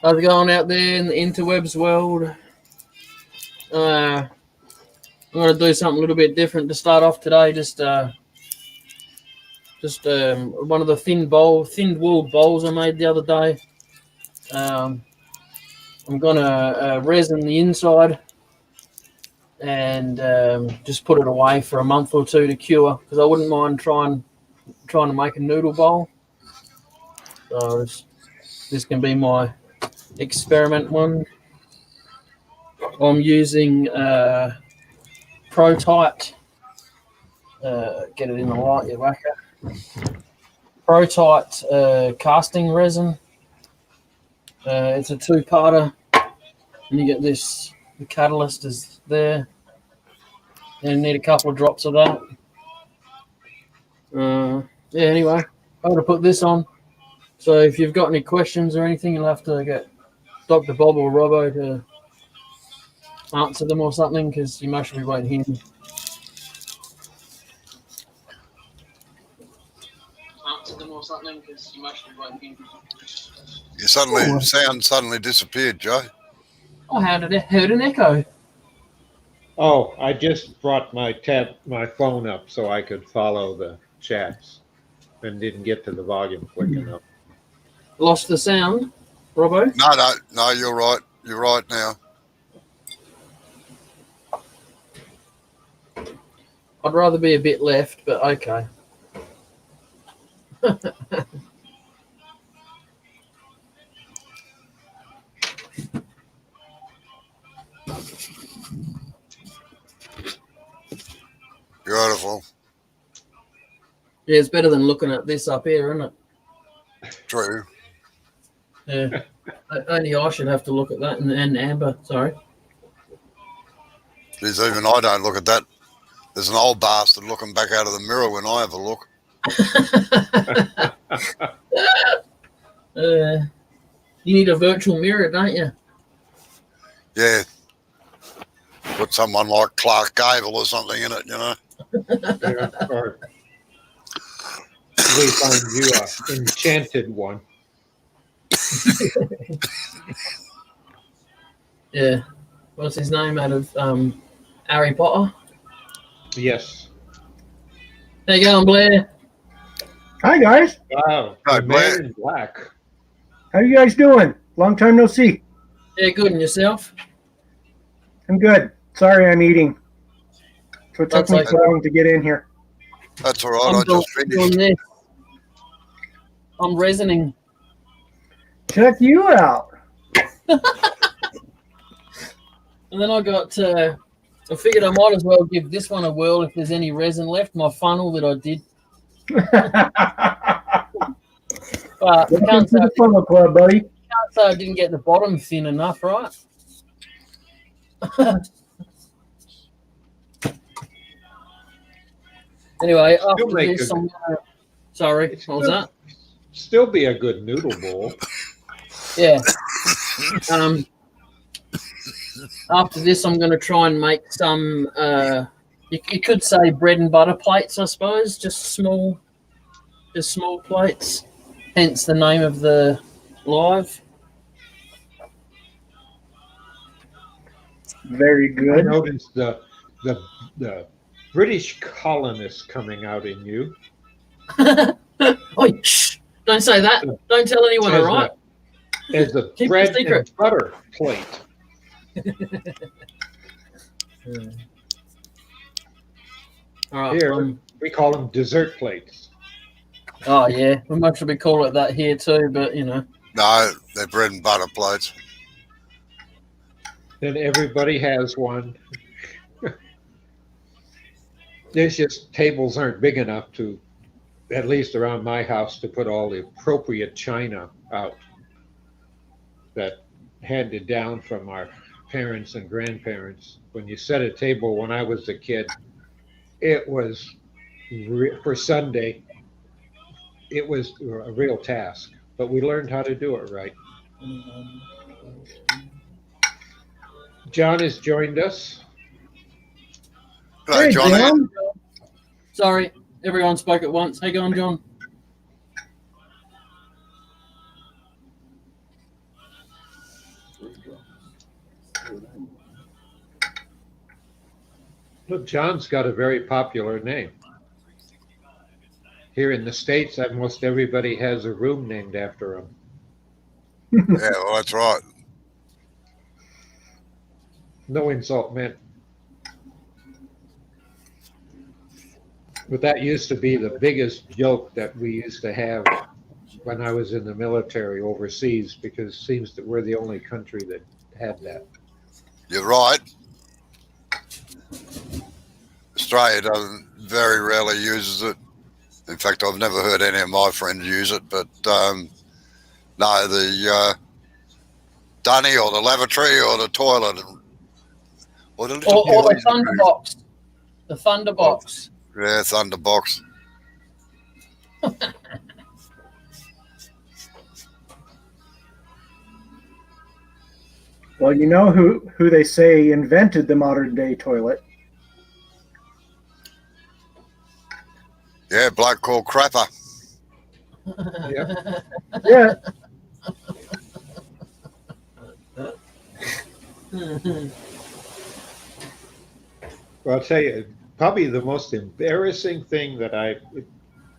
How's it going out there in the interwebs world? I'm going to do something a little bit different to start off today. Just one of the thin-walled bowls I made the other day. I'm going to resin the inside and just put it away for a month or two to cure, because I wouldn't mind trying to make a noodle bowl. So this can be my experiment one. I'm using Pro-Tite. Get it in the light, you whacker. Pro-Tite casting resin. It's a two-parter, and you get this. The catalyst is there, and you need a couple of drops of that. Yeah. Anyway, I'm gonna put this on. So if you've got any questions or anything, you'll have to get Dr. Bob or Robbo to answer them or something, because you mostly won't hear me. Your sound suddenly disappeared, Joe. Oh, how did it heard an echo? Oh, I just brought my phone up so I could follow the chats and didn't get to the volume quick enough. Lost the sound, Robbo? No, you're right. You're right now. I'd rather be a bit left, but okay. Beautiful. Yeah, it's better than looking at this up here, isn't it? True. Yeah. Only I should have to look at that, and Amber, sorry. Geez, even I don't look at that. There's an old bastard looking back out of the mirror when I have a look. You need a virtual mirror, don't you? Yeah. Put someone like Clark Gable or something in it, you know. Yeah, or we find you an enchanted one. Yeah. What's his name out of Harry Potter? Yes. How you going, Blair? Hi, guys. Wow. Hi, the Blair. man in black. How you guys doing? Long time no see. Yeah, good. And yourself? I'm good. Sorry I'm eating. So it took That's me okay. so long to get in here. That's all right. I just doing finished. this. I'm resining. Check you out. And then I got, I figured I might as well give this one a whirl if there's any resin left, my funnel that I did. But I can't say Welcome to the funnel club, buddy. I didn't get the bottom thin enough, right? Anyway, after this, I'm gonna... Sorry, what was that? Still be a good noodle bowl. Yeah. After this, I'm going to try and make some, you could say bread and butter plates, I suppose, just small plates, hence the name of the live. Very I good. noticed the British colonists coming out in you. Oh, shh! Don't say that. Don't tell anyone, all right? As a Keep bread the secret. and butter plate. All right. Here, we call them dessert plates. Oh, yeah. We might should be call it that here too, but, you know. No, they're bread and butter plates. Then everybody has one. There's just tables aren't big enough to, at least around my house, to put all the appropriate china out that handed down from our parents and grandparents. When you set a table, when I was a kid, it was for Sunday. It was a real task, but we learned how to do it right. John has joined us. Hello, Hey, John. John. Sorry, everyone spoke at once. How you going, John? Look, John's got a very popular name. Here in the States, almost everybody has a room named after him. Yeah, well, that's right. No insult meant. But that used to be the biggest joke that we used to have when I was in the military overseas, because it seems that we're the only country that had that. You're right. Australia doesn't very rarely uses it. In fact, I've never heard any of my friends use it. But no, the dunny or the lavatory or the toilet or the little Or the boys that thunder move. box. The thunder box. Yeah, thunderbox. Well, you know who they say invented the modern day toilet? Yeah, bloke called Crapper. Yep. Yeah. Well, I'll tell you, probably the most embarrassing thing that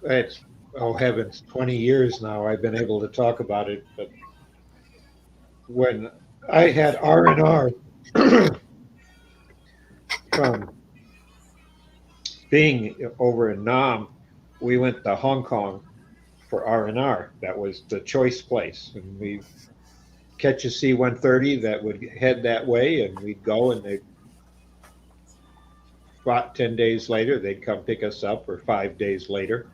it's, oh heavens, 20 years now I've been able to talk about it, but when I had R&R from being over in Nam, we went to Hong Kong for R&R. That was the choice place. And we catch a C-130 that would head that way, and we'd go, and they about 10 days later, they'd come pick us up, or 5 days later.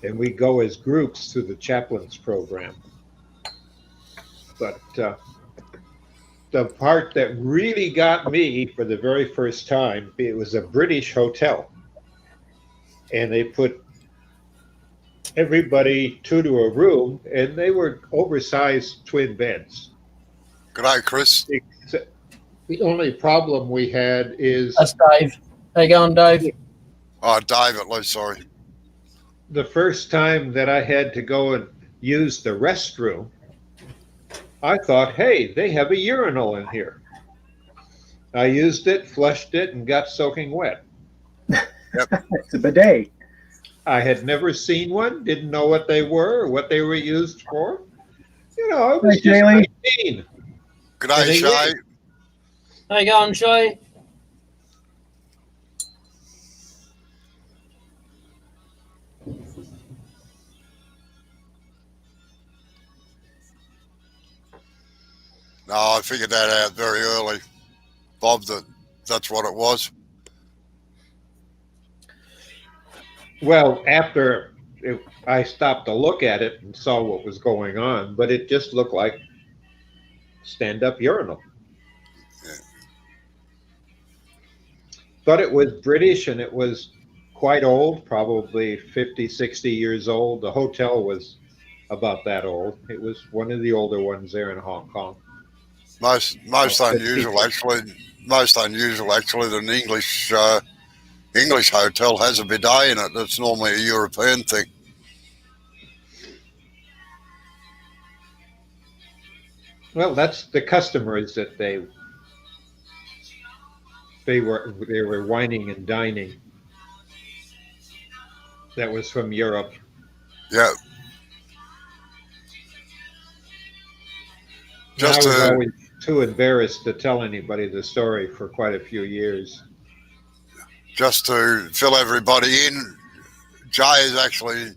And we'd go as groups through the chaplain's program. But the part that really got me for the very first time, it was a British hotel. And they put everybody two to a room, and they were oversized twin beds. G'day, Chris. The only problem we had is That's Dave. How you going, Dave? Oh, Dave at least, sorry. the first time that I had to go and use the restroom, I thought, hey, they have a urinal in here. I used it, flushed it, and got soaking wet. It's a bidet. I had never seen one, didn't know what they were or what they were used for. You know, I was Hi, just Shaylee. 19. G'day, And Shay. How you going, Shay? No, I figured that out very early, Bob, that's what it was. Well, after I stopped to look at it and saw what was going on, but it just looked like stand-up urinal. Yeah. But it was British, and it was quite old, probably 50, 60 years old. The hotel was about that old. It was one of the older ones there in Hong Kong. Most Oh, unusual, actually. Most unusual, actually, that an English hotel has a bidet in it. That's normally a European thing. Well, that's the customers that they were whining and dining. That was from Europe. Yeah. Just I was to always too embarrassed to tell anybody the story for quite a few years. fill everybody in, Jay is actually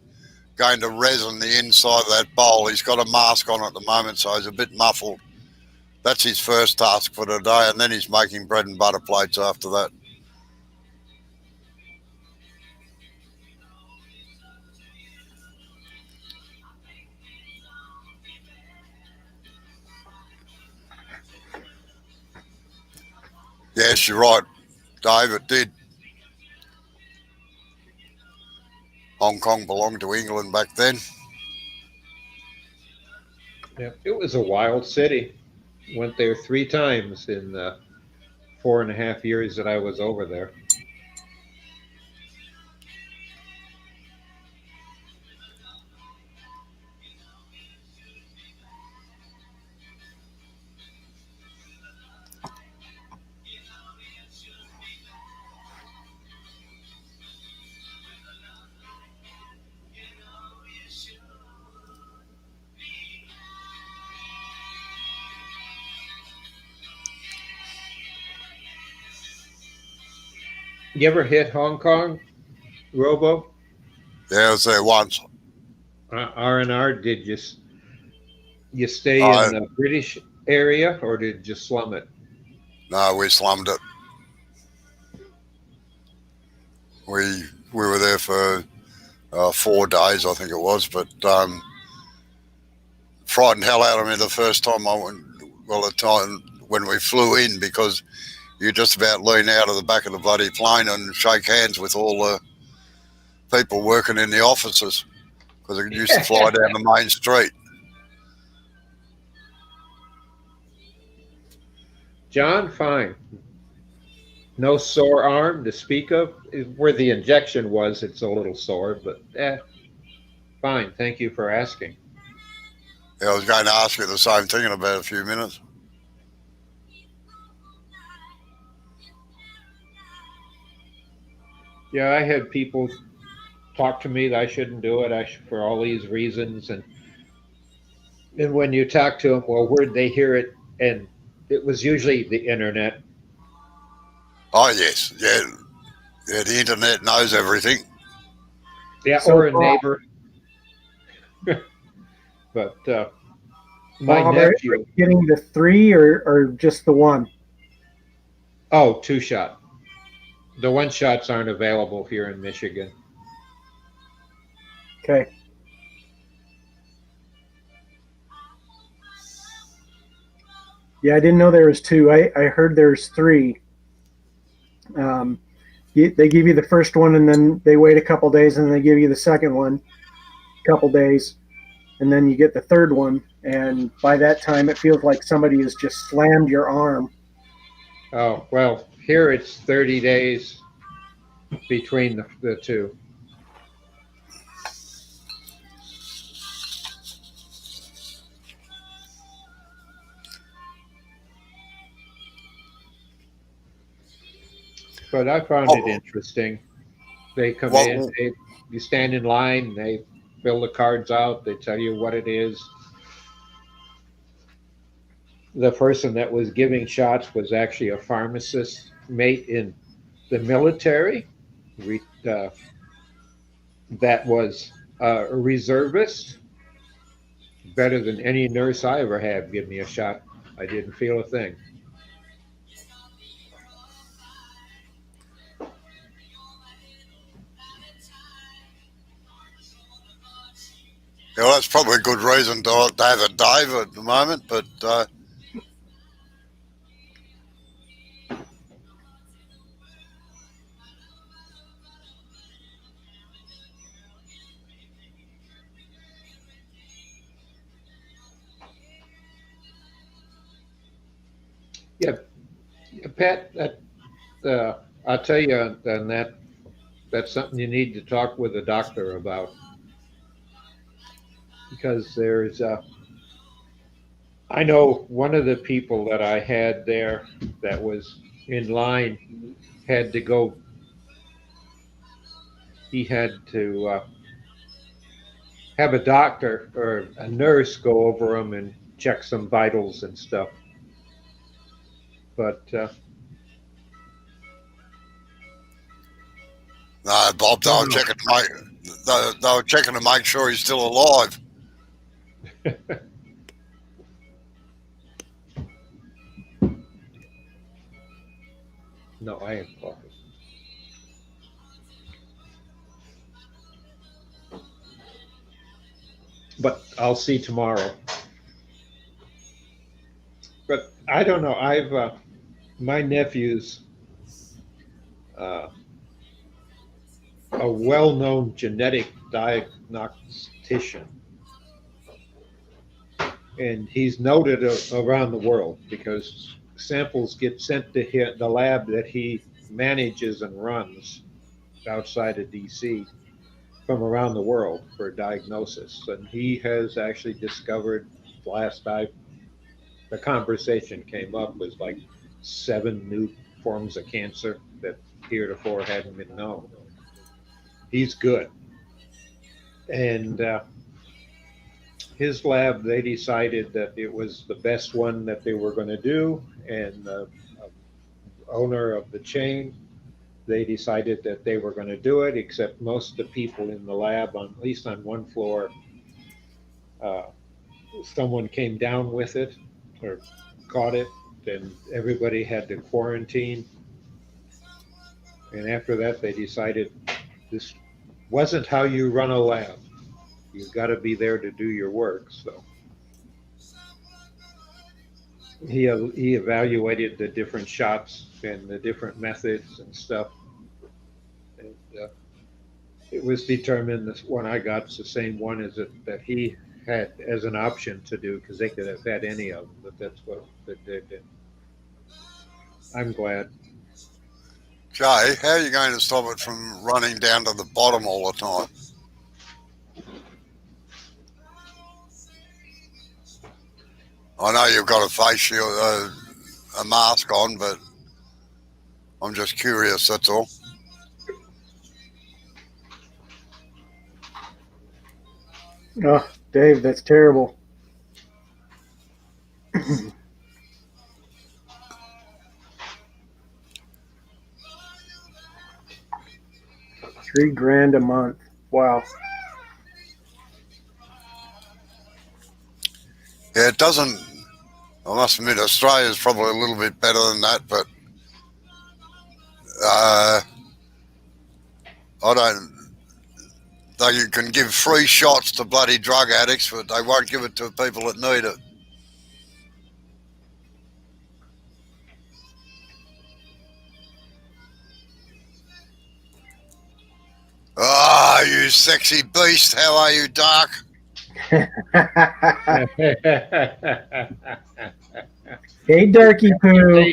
going to resin the inside of that bowl. He's got a mask on at the moment, so he's a bit muffled. That's his first task for today, and then he's making bread and butter plates after that. Yes, you're right, Dave, it did. Hong Kong belonged to England back then. Yeah, it was a wild city. Went there 3 times in the 4.5 years that I was over there. You ever hit Hong Kong, Robo? Yeah, I was there once. R&R, you stay in I the British area or did you slum it? No, we slummed it. We were there for 4 days, I think it was, but frightened hell out of me the first time I went. Well, the time when we flew in, because you just about lean out of the back of the bloody plane and shake hands with all the people working in the offices, because it used to fly down the main street. John, fine. No sore arm to speak of. Where the injection was, it's a little sore, but fine. Thank you for asking. Yeah, I was going to ask you the same thing in about a few minutes. Yeah, I had people talk to me that I shouldn't do it for all these reasons, and when you talk to them, well, where'd they hear it? And it was usually the internet. Oh yes, yeah. The internet knows everything. Yeah, So, or a neighbor. But my Bob, are you nephew, getting the 3 or just the 1? oh, 2-shot. The 1-shots aren't available here in Michigan. Okay. Yeah, I didn't know there was 2. I heard there's 3. They give you the first one, and then they wait a couple days, and they give you the second one a couple days, and then you get the third one. And by that time, it feels like somebody has just slammed your arm. Oh, well, here it's 30 days between the two. But I found it interesting. They come in, you stand in line, they fill the cards out, they tell you what it is. The person that was giving shots was actually a pharmacist mate in the military. That was a reservist. Better than any nurse I ever had give me a shot. I didn't feel a thing. Yeah, well, that's probably a good reason to have a Dave at the moment, but Yeah, Pat, I'll tell you, and that's something you need to talk with a doctor about, because I know one of the people that I had there that was in line had to go. He had to have a doctor or a nurse go over him and check some vitals and stuff. But no, Bob, they were checking to make sure he's still alive. No, I ain't coffee. But I'll see tomorrow. But I don't know. My nephew's a well-known genetic diagnostician, and he's noted around the world because samples get sent to the lab that he manages and runs outside of DC from around the world for diagnosis. And he has actually discovered, the conversation came up, was like 7 new forms of cancer that heretofore hadn't been known. He's good. And his lab, they decided that it was the best one that they were going to do. And the owner of the chain, they decided that they were going to do it, except most of the people in the lab, on at least on one floor, someone came down with it or caught it, and everybody had to quarantine. And after that, they decided this wasn't how you run a lab. You've got to be there to do your work. So he evaluated the different shots and the different methods and stuff. And it was determined this one I got's the same one as that he had as an option to do, because they could have had any of them, but that's what they did. I'm glad. Jay, how are you going to stop it from running down to the bottom all the time? I know you've got a face shield, a mask on, but I'm just curious, that's all. Oh, Dave, that's terrible. $3,000 a month. Wow. Yeah, it doesn't, I must admit, Australia's probably a little bit better than that, but I don't, they can give free shots to bloody drug addicts, but they won't give it to people that need it. Ah, you sexy beast, how are you, Dark? Hey, Darky Poo.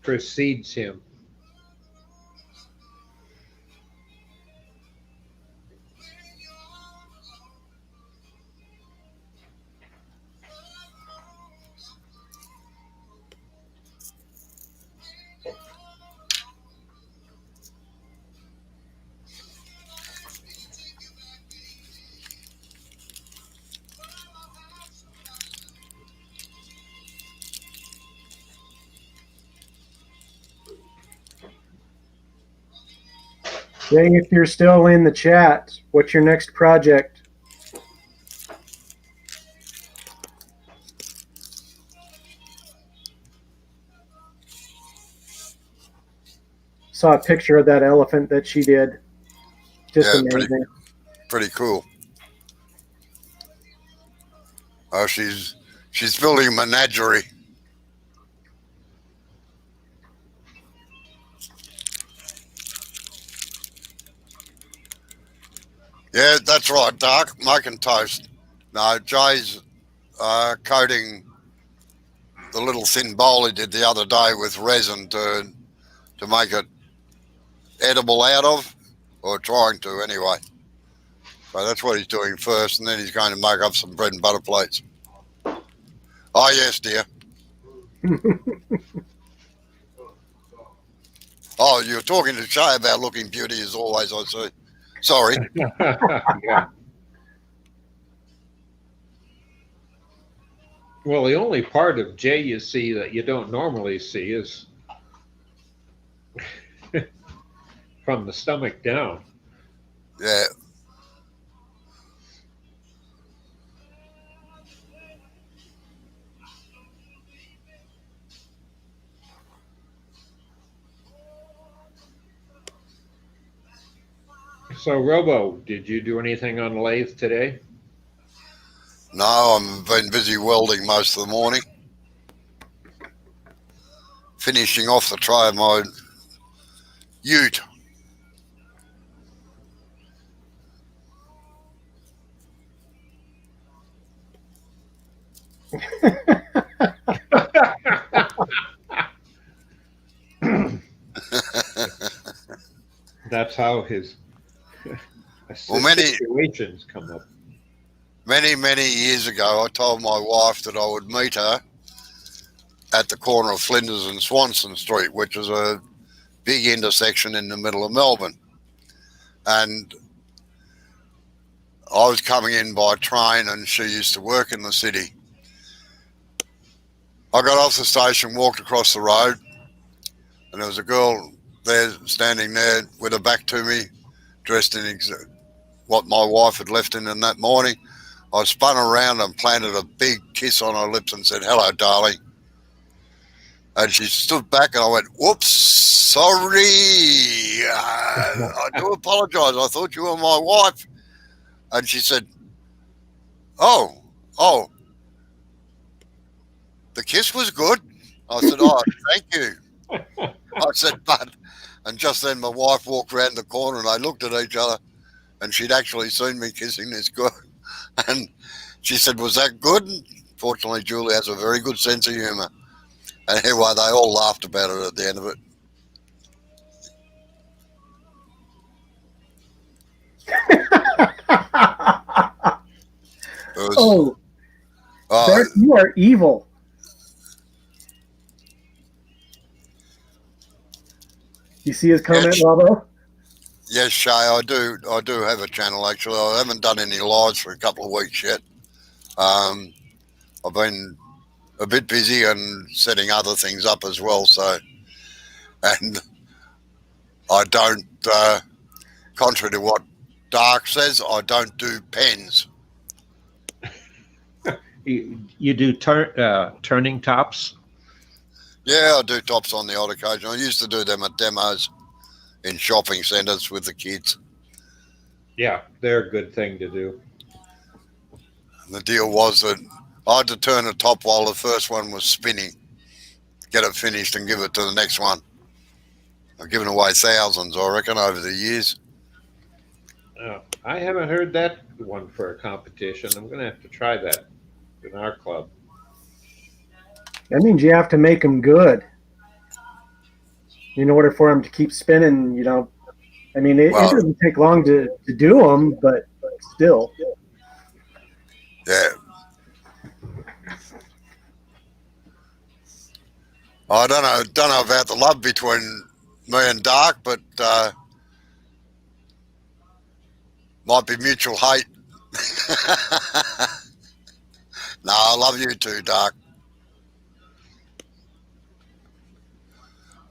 Precedes him. Jay, if you're still in the chat, what's your next project? Saw a picture of that elephant that she did. Just amazing. Pretty cool. Oh, she's building a menagerie. Yeah, that's right, Dark. Making toast. No, Jay's coating the little thin bowl he did the other day with resin to make it edible out of, or trying to anyway. So that's what he's doing first, and then he's going to make up some bread and butter plates. Oh, yes, dear. Oh, you're talking to Jay about looking beauty as always, I see. Sorry. Yeah. Well, the only part of Jay you see that you don't normally see is from the stomach down. Yeah. So, Robo, did you do anything on the lathe today? No, I've been busy welding most of the morning. Finishing off the tray of my ute. That's how his situations come up. Many years ago, I told my wife that I would meet her at the corner of Flinders and Swanson Street, which is a big intersection in the middle of Melbourne. And I was coming in by train, and she used to work in the city. I got off the station, walked across the road, and there was a girl there, standing there with her back to me, dressed in what my wife had left in that morning. I spun around and planted a big kiss on her lips and said, "Hello, darling." And she stood back and I went, "Whoops, sorry. I do apologise. I thought you were my wife." And she said, oh, the kiss was good. I said, "Oh, thank you." I said, "But," and just then my wife walked around the corner and they looked at each other and she'd actually seen me kissing this girl. And she said, "Was that good?" And fortunately, Julie has a very good sense of humour. And anyway, they all laughed about it at the end of it. Oh, Bert, you are evil. You see his comment, Robbo? Yes, Shay, I do have a channel, actually. I haven't done any lives for a couple of weeks yet. I've been a bit busy and setting other things up as well, so, and I don't, contrary to what Dark says, I don't do pens. You do turning tops? Yeah, I do tops on the odd occasion. I used to do them at demos in shopping centres with the kids. Yeah, they're a good thing to do. And the deal was that I had to turn a top while the first one was spinning, get it finished and give it to the next one. I've given away thousands, I reckon, over the years. I haven't heard that one for a competition. I'm going to have to try that in our club. That means you have to make them good in order for them to keep spinning, you know. I mean, it doesn't take long to do them, but still. Yeah. I don't know about the love between me and Dark, but might be mutual hate. No, I love you too, Dark.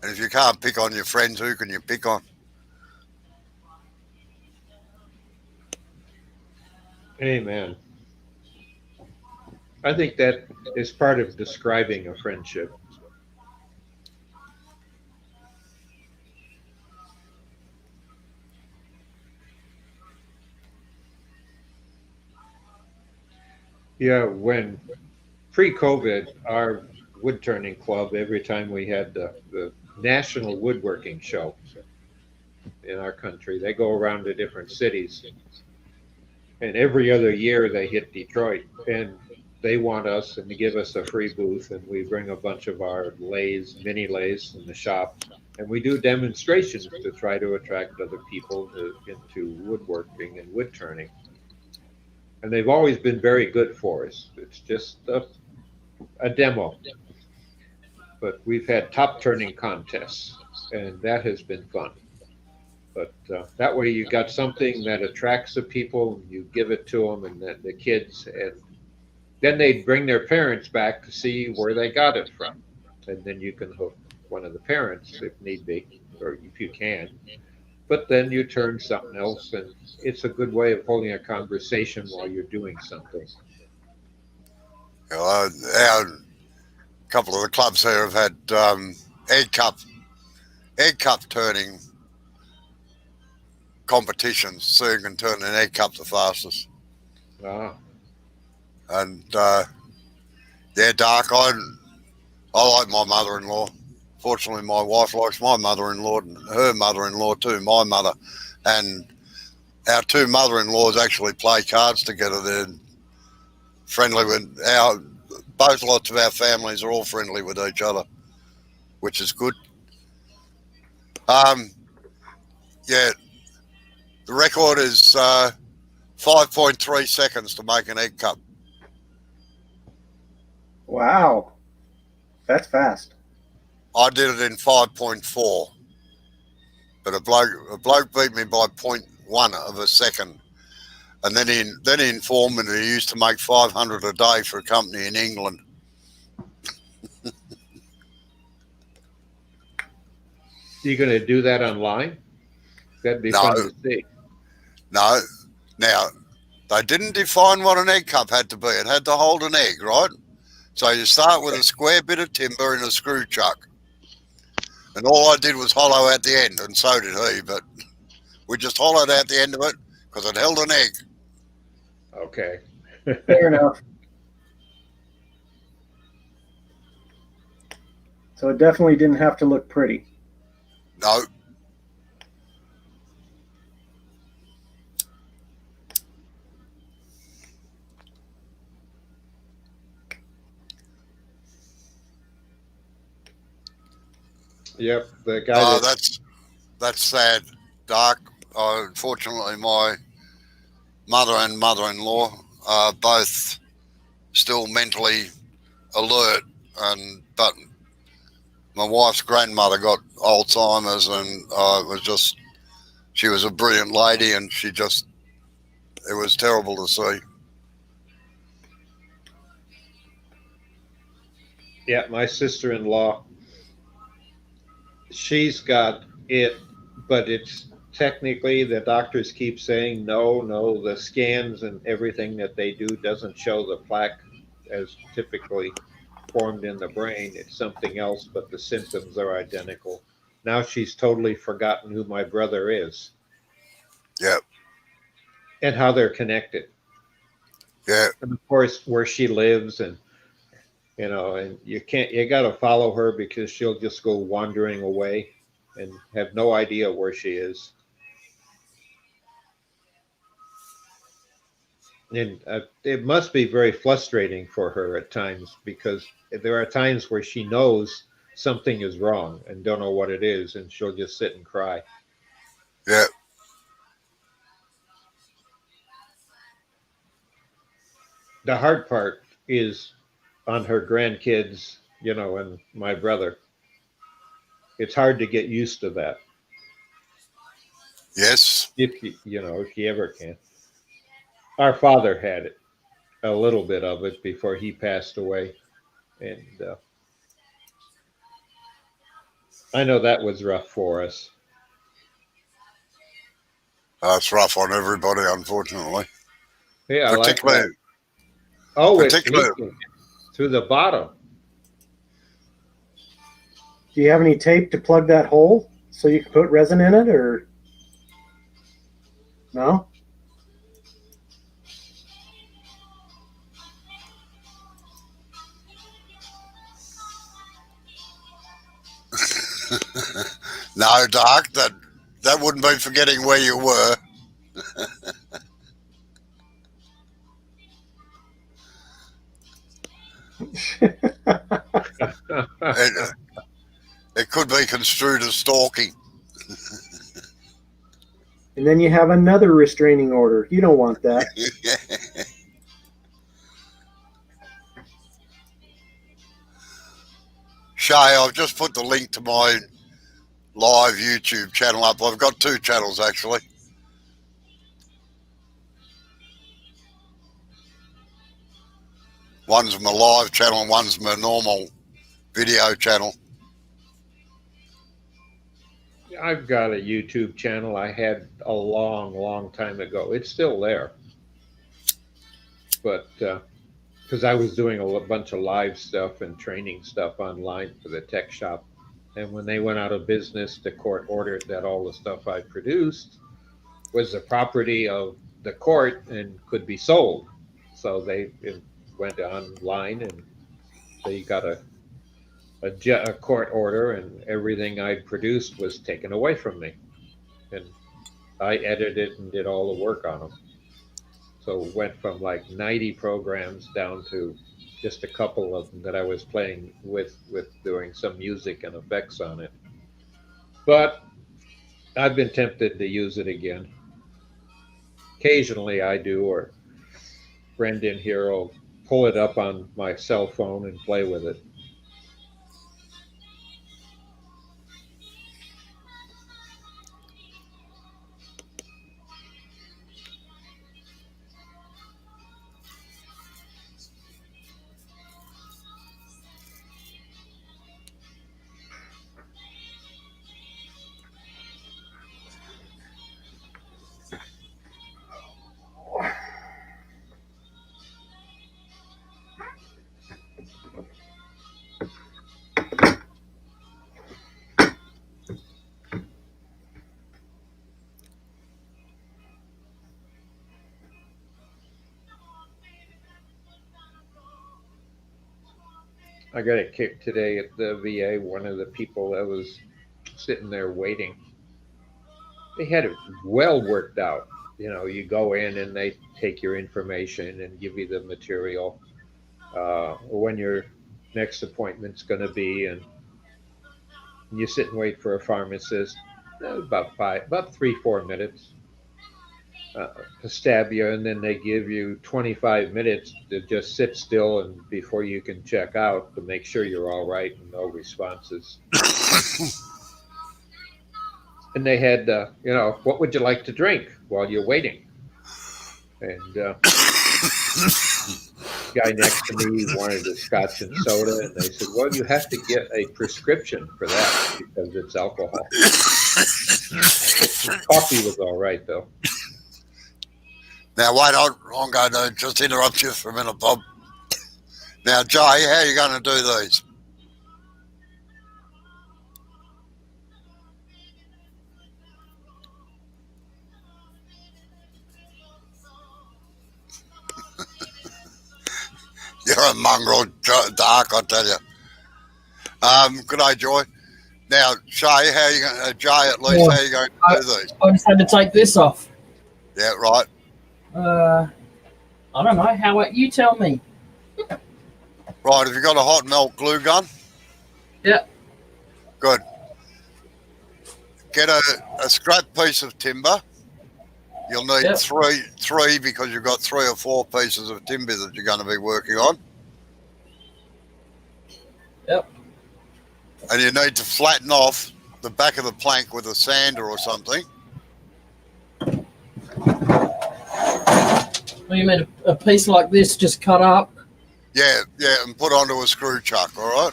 And if you can't pick on your friends, who can you pick on? Amen. I think that is part of describing a friendship. Yeah, when pre-COVID, our Woodturning Club, every time we had the National Woodworking Show in our country, they go around to different cities. And every other year they hit Detroit, and they want us and to give us a free booth, and we bring a bunch of our mini lathes in the shop, and we do demonstrations to try to attract other people into woodworking and wood turning. And they've always been very good for us. It's just a demo. But we've had top turning contests, and that has been fun. But that way you got something that attracts the people, and you give it to them, and the kids, and then they bring their parents back to see where they got it from. And then you can hook one of the parents if need be, or if you can. But then you turn something else, and it's a good way of holding a conversation while you're doing something. Our couple of the clubs here have had egg cup turning competitions, so you can turn an egg cup the fastest. Ah. And yeah, Dark, I like my mother-in-law. Fortunately, my wife likes my mother-in-law and her mother-in-law too, my mother. And our two mother-in-laws actually play cards together. They're friendly with both lots of our families are all friendly with each other, which is good. Yeah, the record is 5.3 seconds to make an egg cup. Wow, that's fast. I did it in 5.4, but a bloke beat me by 0.1 of a second. And then he informed me that he used to make 500 a day for a company in England. You going to do that online? That'd be No, fun to see. no. Now, they didn't define what an egg cup had to be. It had to hold an egg, right? So you start with a square bit of timber in a screw chuck. And all I did was hollow out the end, and so did he. But we just hollowed out the end of it because it held an egg. Okay. Fair enough. So it definitely didn't have to look pretty. No. Yep, the guy That's sad, Dark. Unfortunately, my mother and mother-in-law are both still mentally alert, but my wife's grandmother got Alzheimer's, and she was a brilliant lady, and it was terrible to see. Yeah, my sister-in-law, she's got it, but it's technically the doctors keep saying no, the scans and everything that they do doesn't show the plaque as typically formed in the brain. It's something else, but the symptoms are identical. Now she's totally forgotten who my brother is Yeah, and how they're connected. yeah, And of course, where she lives, and and you got to follow her because she'll just go wandering away and have no idea where she is. And it must be very frustrating for her at times because there are times where she knows something is wrong and don't know what it is, and she'll just sit and cry. yeah. The hard part is on her grandkids, and my brother. It's hard to get used to that Yes. if you ever can. Our father had it, a little bit of it before he passed away, and I know that was rough for us. It's rough on everybody, unfortunately. Yeah, I like Particularly, that. Oh, it's particularly. leaking through the bottom. Do you have any tape to plug that hole so you can put resin in it, or no? No, Doc, that wouldn't be forgetting where you were. It, it could be construed as stalking. And then you have another restraining order. You don't want that. Shay, I've just put the link to my live YouTube channel up. I've got two channels, actually. One's my live channel and one's my normal video channel. I've got a YouTube channel I had a long, long time ago. It's still there. But because I was doing a bunch of live stuff and training stuff online for the tech shop. And when they went out of business, the court ordered that all the stuff I produced was the property of the court and could be sold. So it went online and they got a court order, and everything I'd produced was taken away from me. And I edited and did all the work on them. So it went from like 90 programs down to just a couple of them that I was playing with doing some music and effects on it. But I've been tempted to use it again. Occasionally I do, or Brendan here will pull it up on my cell phone and play with it. I got a kick today at the VA. One of the people that was sitting there waiting, they had it well worked out. You go in and they take your information and give you the material, when your next appointment's going to be, and you sit and wait for a pharmacist, about 3-4 minutes, to stab you, and then they give you 25 minutes to just sit still and before you can check out to make sure you're all right and no responses. And they had, what would you like to drink while you're waiting? And guy next to me wanted a scotch and soda, and they said, well, you have to get a prescription for that because it's alcohol. Coffee was all right, though. Now, wait, I'm going to just interrupt you for a minute, Bob. Now, Jay, how are you going to do these? You're a mongrel, Dark, I tell you. Good day, Joy. Now, Shay, how are you going to, Jay, at least, how are you going to do these? I just had to take this off. Yeah, right. I don't know. How about you tell me? Right, have you got a hot melt glue gun? Yeah. Good. Get a scrap piece of timber. You'll need three because you've got 3 or 4 pieces of timber that you're going to be working on. Yep. And you need to flatten off the back of the plank with a sander or something. Well, you mean a piece like this just cut up? Yeah, and put onto a screw chuck, all right?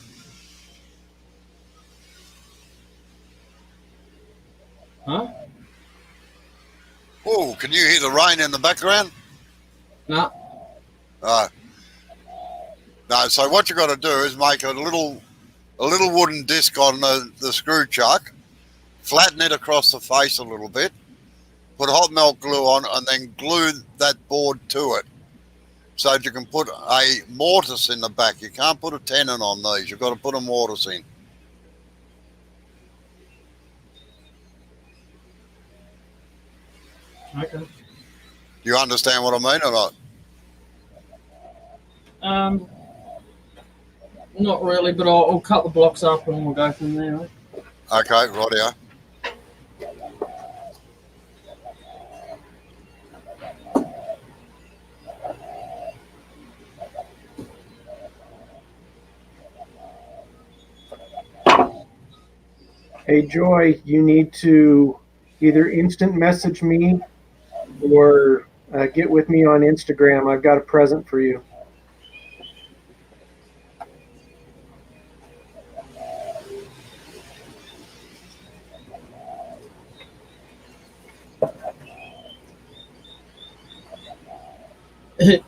Huh? Oh, can you hear the rain in the background? No. No, so what you got to do is make a little wooden disc on the screw chuck, flatten it across the face a little bit, put hot melt glue on, and then glue that board to it. So that you can put a mortise in the back. You can't put a tenon on these. You've got to put a mortise in. Okay. Do you understand what I mean or not? Not really, but I'll cut the blocks up and we'll go from there. Right? Okay, rightio. Hey, Joy, you need to either instant message me or get with me on Instagram. I've got a present for you.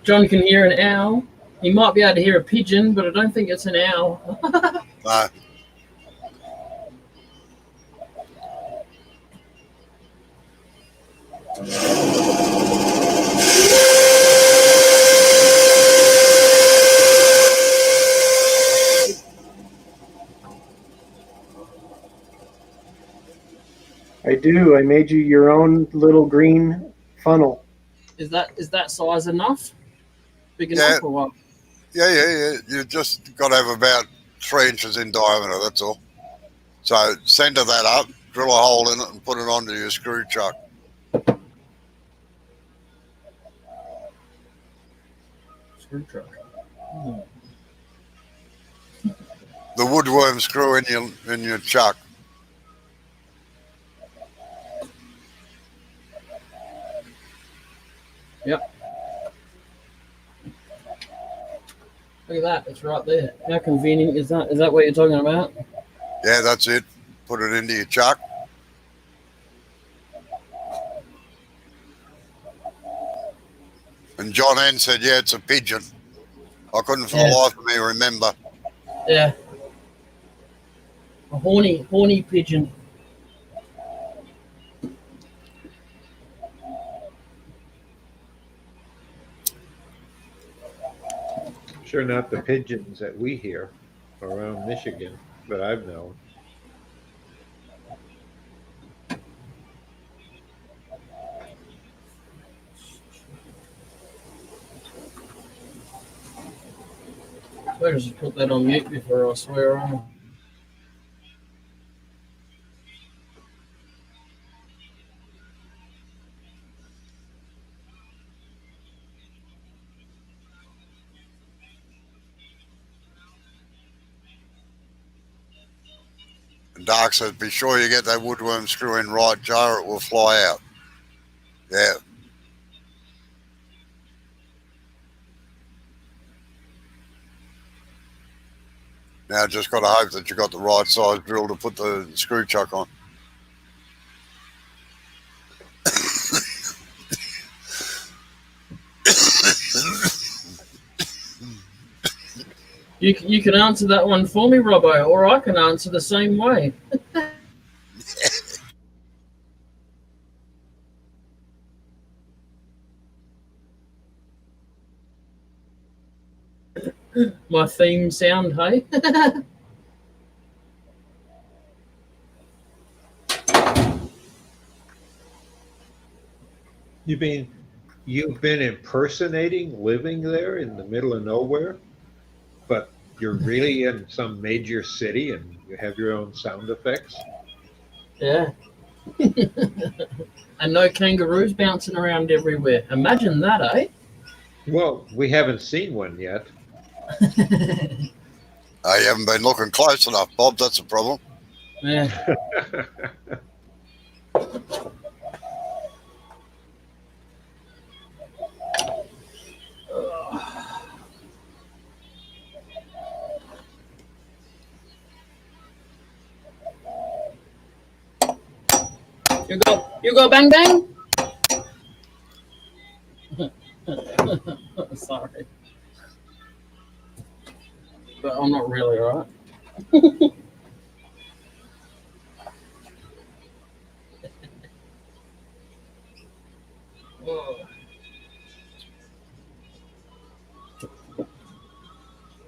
John can hear an owl. He might be able to hear a pigeon, but I don't think it's an owl. No. I do. I made you your own little green funnel. Is that size enough? Big enough or what? Yeah. You just got to have about 3 inches in diameter, that's all. So center that up, drill a hole in it and put it onto your screw chuck. Screw truck. The woodworm screw in your chuck. Yep. Look at that, it's right there. How convenient is that? Is that what you're talking about? Yeah, that's it. Put it into your chuck. And John N said, yeah, it's a pigeon. I couldn't for the life of me remember. Yeah. A horny pigeon. Sure not the pigeons that we hear. around Michigan that I've known. I just put that on mute before I swear on. And Dark says, be sure you get that woodworm screw in right, Joe, or it will fly out. Yeah. Now just got to hope that you got the right size drill to put the screw chuck on. You can answer that one for me, Robbo, or I can answer the same way. My theme sound, hey? You mean you've been impersonating living there in the middle of nowhere, but you're really in some major city and you have your own sound effects? Yeah. And no kangaroos bouncing around everywhere. Imagine that, eh? Well, we haven't seen one yet. You haven't been looking close enough, Bob. That's a problem. Yeah. You go bang bang. Sorry, but I'm not really right.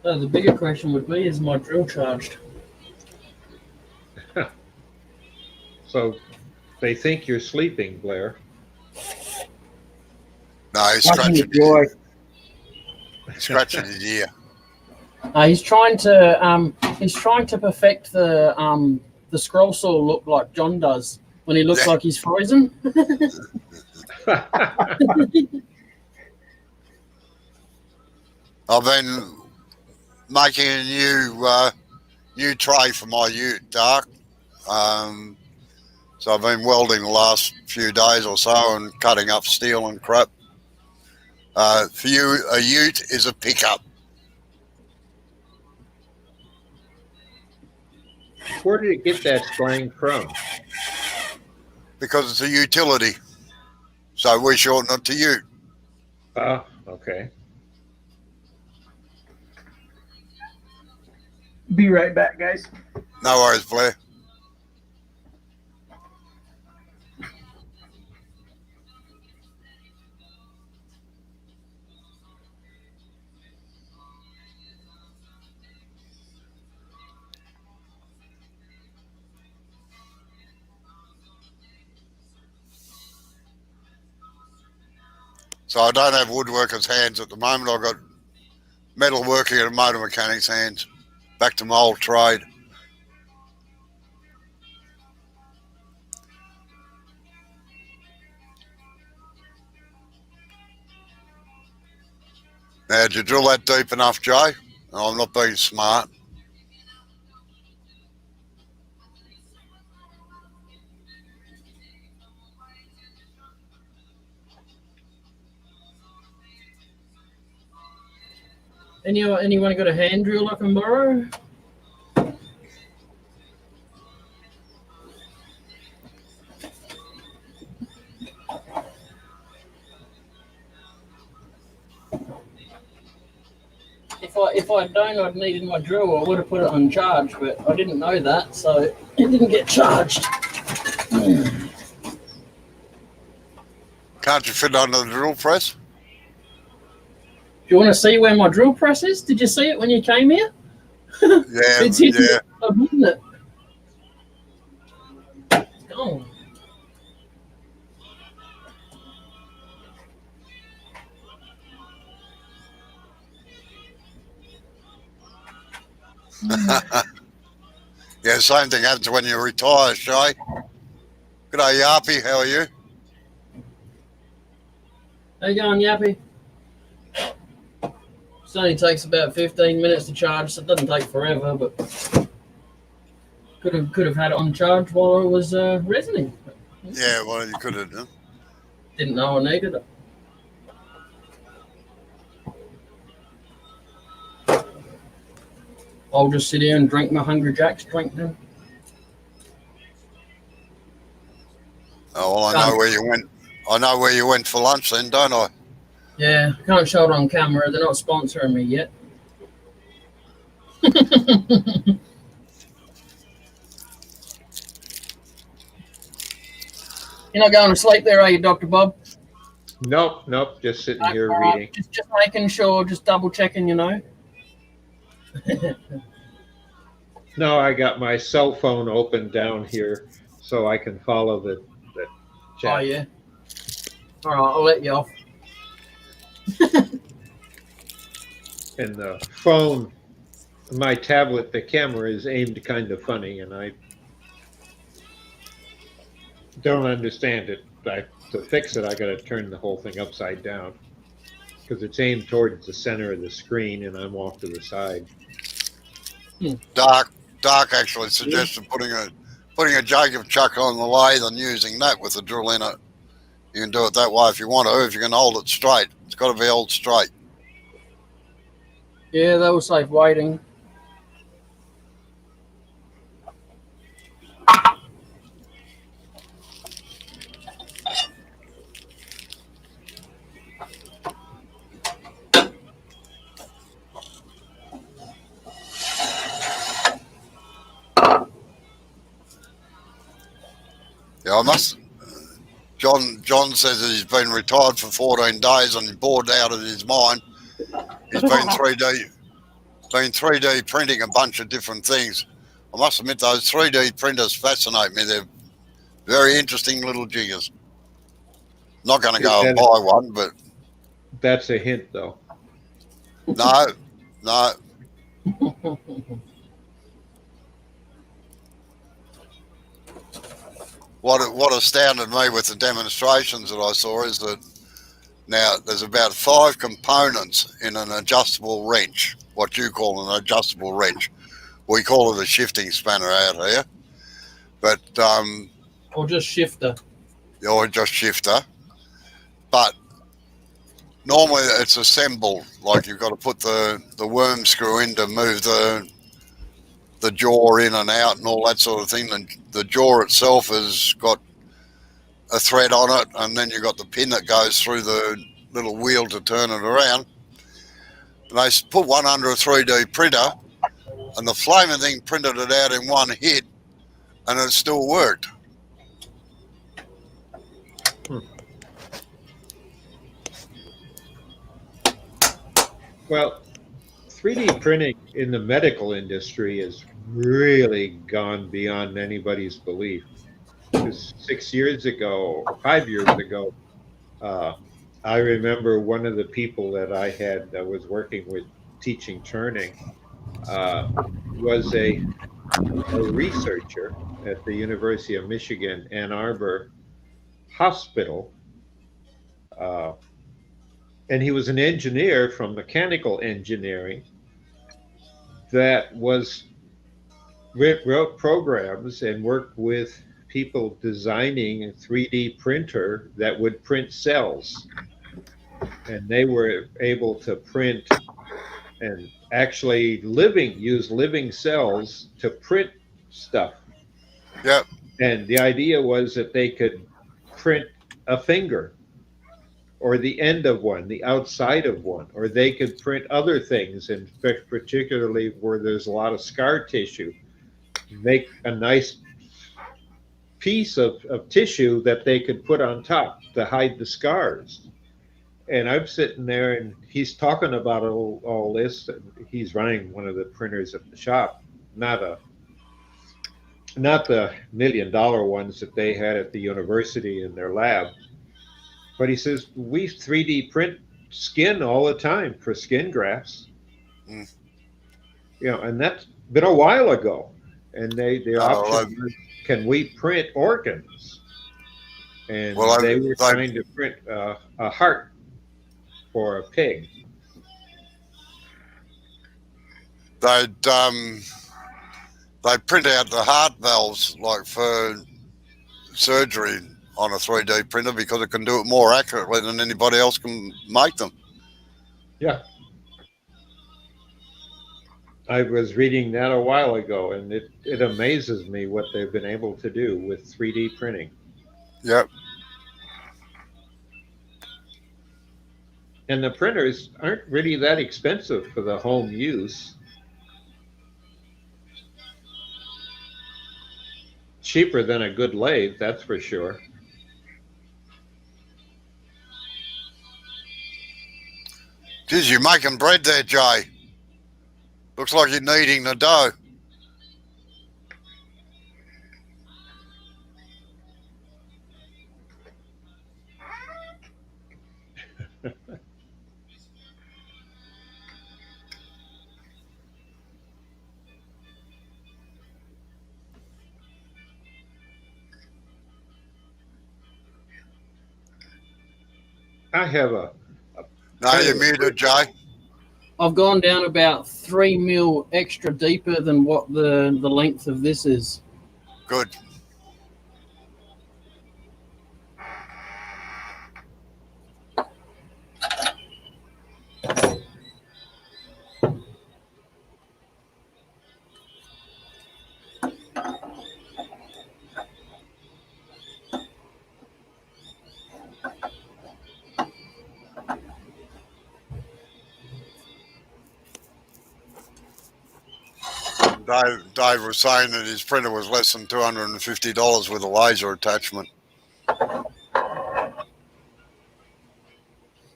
The bigger question would be: is my drill charged? So they think you're sleeping, Blair. No, he's scratching his ear. He's trying to perfect the scroll saw look like John does when he looks like he's frozen. I've been making a new tray for my ute, Dark. So I've been welding the last few days or so and cutting up steel and crap. For you, a ute is a pickup. Where did it get that slang from? Because it's a utility. So we shorten it to ute. Ah, okay. Be right back, guys. No worries, Blair. So I don't have woodworker's hands at the moment. I've got metal working and motor mechanic's hands. Back to my old trade. Now, did you drill that deep enough, Joe? No, I'm not being smart. Anyone got a hand drill I can borrow? If I don't, I'd needed my drill. I would have put it on charge, but I didn't know that, so it didn't get charged. Can't you fit under the drill press? Do you want to see where my drill press is? Did you see it when you came here? It's hitting the club, isn't it? It's gone. Yeah, same thing happens when you retire, Shay. G'day, Yarpy. How are you? How you going, Yappy? It only takes about 15 minutes to charge, so it doesn't take forever, but could have had it on charge while I was resining. Yeah, well, you could have done. Didn't know I needed it. I'll just sit here and drink my Hungry Jack's drink then. Oh, well, I know where you went. I know where you went for lunch then, don't I? Yeah, can't show it on camera. They're not sponsoring me yet. You're not going to sleep there, are you, Dr. Bob? Nope, just sitting here Right, reading. just making sure, just double checking, you know. No, I got my cell phone open down here so I can follow the chat. Oh, yeah. All right, I'll let you off. And the phone, my tablet, the camera is aimed kind of funny, and I don't understand it. To fix it, I got to turn the whole thing upside down because it's aimed towards the center of the screen, and I'm off to the side. Dark actually suggested putting a jug of chuck on the lathe and using that with the drill in it. You can do it that way if you want to. If you can hold it straight, it's got to be held straight. Yeah, that was safe waiting. Yeah, I must. John says that he's been retired for 14 days and he's bored out of his mind. He's been 3D printing a bunch of different things. I must admit, those 3D printers fascinate me. They're very interesting little jiggers. Not going to go and buy one, but That's a hint, though. no. What astounded me with the demonstrations that I saw is that now there's about 5 components in an adjustable wrench, what you call an adjustable wrench. We call it a shifting spanner out here, but Or just shifter. or just shifter. But normally it's assembled, like you've got to put the worm screw in to move the jaw in and out and all that sort of thing. And the jaw itself has got a thread on it, and then you've got the pin that goes through the little wheel to turn it around. And they put one under a 3D printer, and the flaming thing printed it out in one hit, and it still worked. Well, 3D printing in the medical industry has really gone beyond anybody's belief. Because 5 years ago, I remember one of the people that I had that was working with teaching turning was a researcher at the University of Michigan, Ann Arbor Hospital. And he was an engineer from mechanical engineering that wrote programs and worked with people designing a 3D printer that would print cells. And they were able to print and actually use living cells to print stuff. Yep. And the idea was that they could print a finger, or the end of one, the outside of one, or they could print other things, and particularly where there's a lot of scar tissue, make a nice piece of tissue that they could put on top to hide the scars. And I'm sitting there, and he's talking about all this. And he's running one of the printers at the shop, not the $1 million ones that they had at the university in their lab. But he says, we 3D print skin all the time for skin grafts. Mm. And that's been a while ago. And the option was, can we print organs? And they were trying to print a heart for a pig. They'd print out the heart valves like for surgery on a 3D printer because it can do it more accurately than anybody else can make them. Yeah. I was reading that a while ago, and it amazes me what they've been able to do with 3D printing. Yep. And the printers aren't really that expensive for the home use. Cheaper than a good lathe, that's for sure. Geez, you're making bread there, Jay. Looks like you're kneading the dough. I have a No, you're muted, Jay. I've gone down about 3 mil extra deeper than what the length of this is. Good. Dave was saying that his printer was less than $250 with a laser attachment.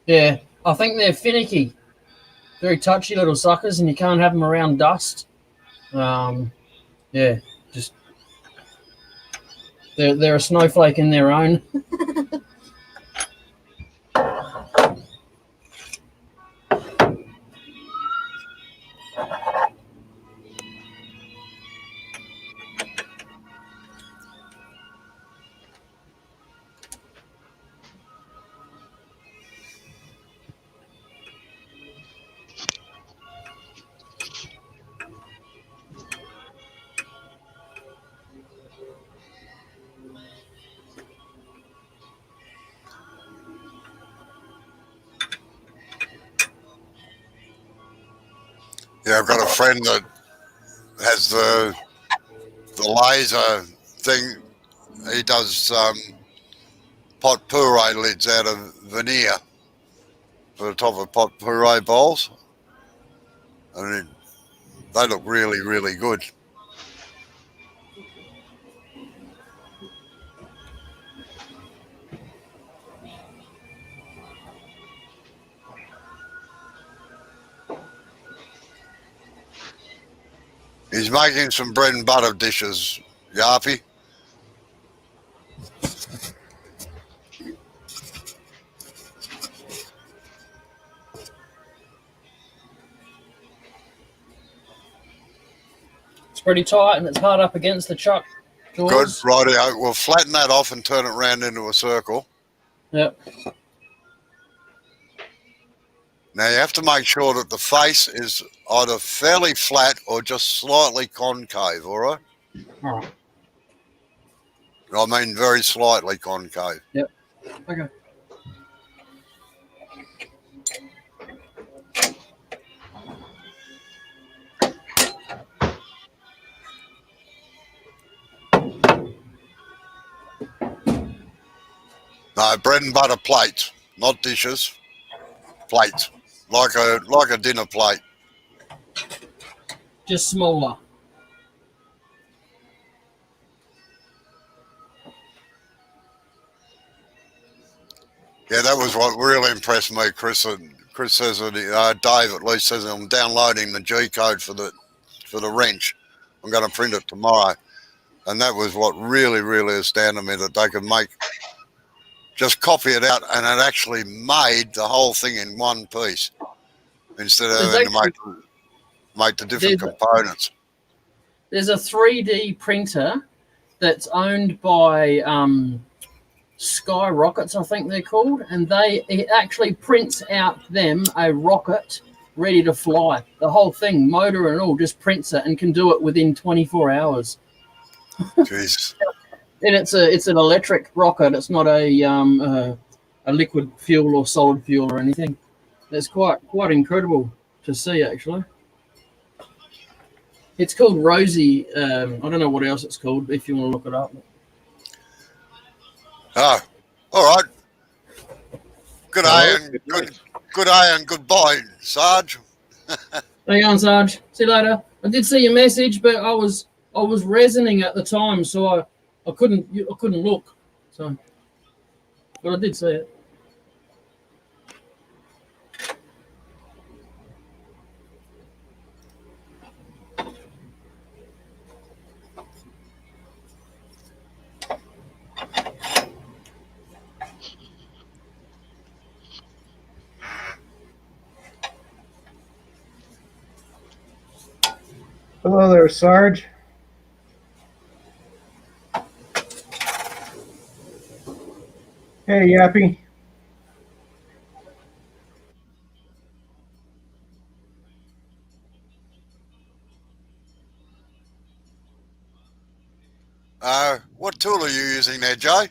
Yeah, I think they're finicky. Very touchy little suckers, and you can't have them around dust. Yeah, just they're a snowflake in their own. Yeah, I've got a friend that has the laser thing. He does pot puree lids out of veneer for the top of pot puree bowls. I mean, they look really, really good. He's making some bread and butter dishes, Yarpy. It's pretty tight, and it's hard up against the chuck. Good, Jaws. rightio. We'll flatten that off and turn it round into a circle. Yep. Now you have to make sure that the face is either fairly flat or just slightly concave, all right? All right. I mean very slightly concave. Yep. Okay. No, bread and butter plates, not dishes. Plates, like a dinner plate. Just smaller. Yeah, that was what really impressed me. Chris Chris says that Dave at least says I'm downloading the G code for the wrench. I'm going to print it tomorrow, and that was what really, really astounded me, that they could just copy it out, and it actually made the whole thing in one piece instead of having to make the different components. There's a 3D printer that's owned by Sky Rockets, I think they're called, and it actually prints out them a rocket ready to fly. The whole thing, motor and all, just prints it and can do it within 24 hours. Jeez. And it's an electric rocket. It's not a liquid fuel or solid fuel or anything. It's quite incredible to see, actually. It's called Rosie. I don't know what else it's called if you want to look it up. Oh, all right. Good day and goodbye, Sarge. Hang on, Sarge. See you later. I did see your message, but I was resining at the time, so I couldn't look. So, but I did see it. Hello there, Sarge. Hey, Yappy. What tool are you using there, Jay?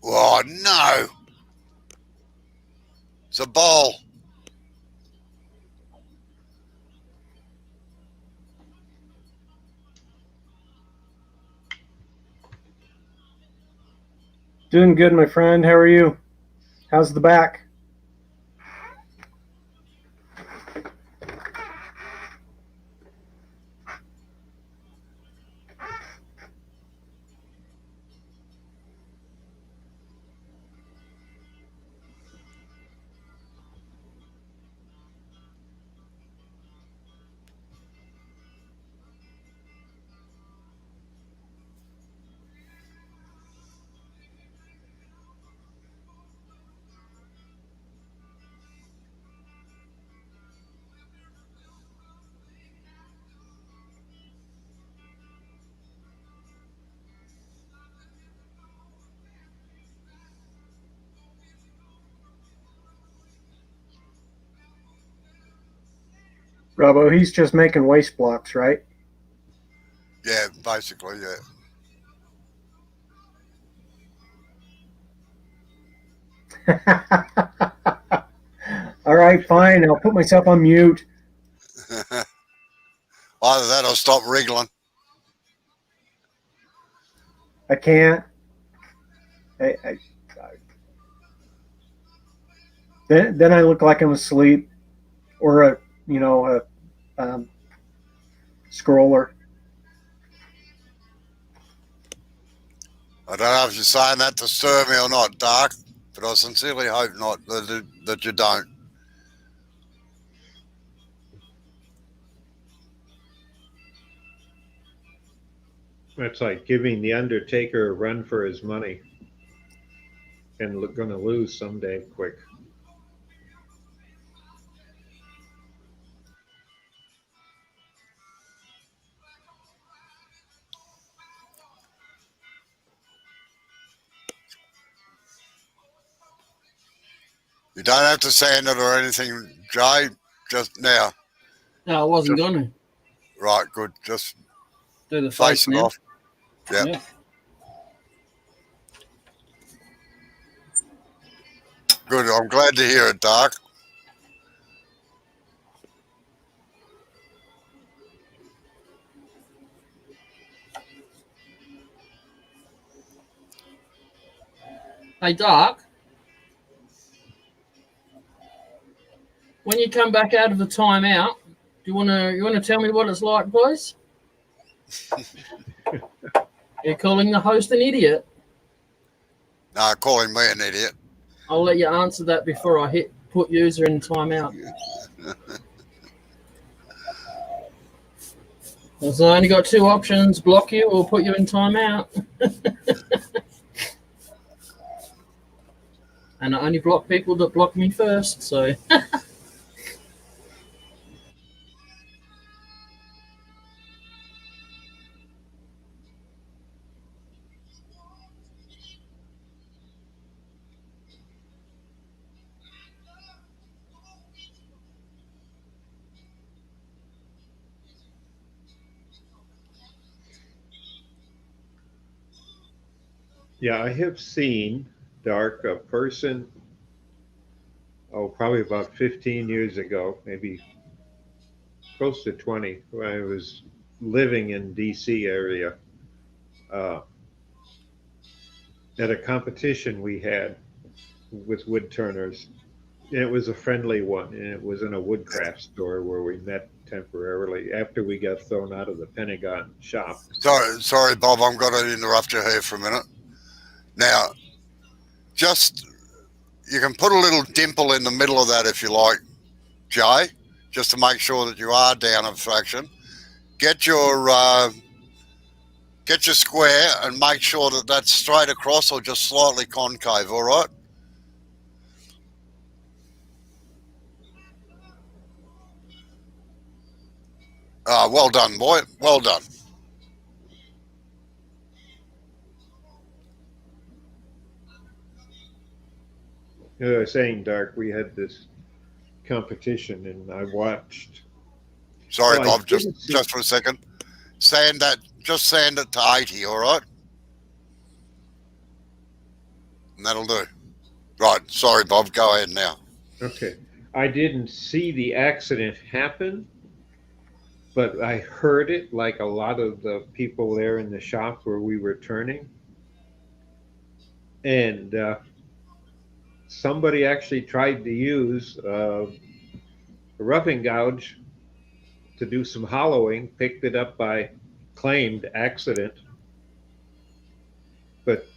Oh, no. It's a ball. Doing good, my friend. How are you? How's the back? Robo, he's just making waste blocks, right? Yeah, basically, yeah. All right, fine. I'll put myself on mute. Either that or stop wriggling. I can't. Then I look like I'm asleep, or a scroller. I don't know if you're saying that to stir me or not, Dark, but I sincerely hope not, that you don't. That's like giving the Undertaker a run for his money, and going to lose someday quick. You don't have to sand it or anything, Jay, just now. No, I wasn't going to. Right, good. Just do the face face it now. off. Yep. Yeah. Good. I'm glad to hear it, Dark. Hey, Dark. When you come back out of the timeout, you want to tell me what it's like, please? You're calling the host an idiot. No, calling me an idiot. I'll let you answer that before I put user in timeout. So I only got two options: block you or put you in timeout. And I only block people that block me first. So. Yeah, I have seen, Dark, a person, probably about 15 years ago, maybe close to 20, when I was living in DC area, uh, at a competition we had with wood turners. And it was a friendly one, and it was in a woodcraft store where we met temporarily after we got thrown out of the Pentagon shop. Sorry, Bob, I'm going to interrupt you here for a minute. Now, just you can put a little dimple in the middle of that if you like, Jay, just to make sure that you are down a fraction. Get your square and make sure that that's straight across or just slightly concave. All right. Well done, boy. Well done. I was saying, Dark, we had this competition, and I watched. Sorry, Well, Bob, just for a second. Just sand it to 80, all right? And that'll do. Right, sorry, Bob, go ahead now. Okay. I didn't see the accident happen, but I heard it like a lot of the people there in the shop where we were turning. And somebody actually tried to use a roughing gouge to do some hollowing, picked it up by claimed accident. But,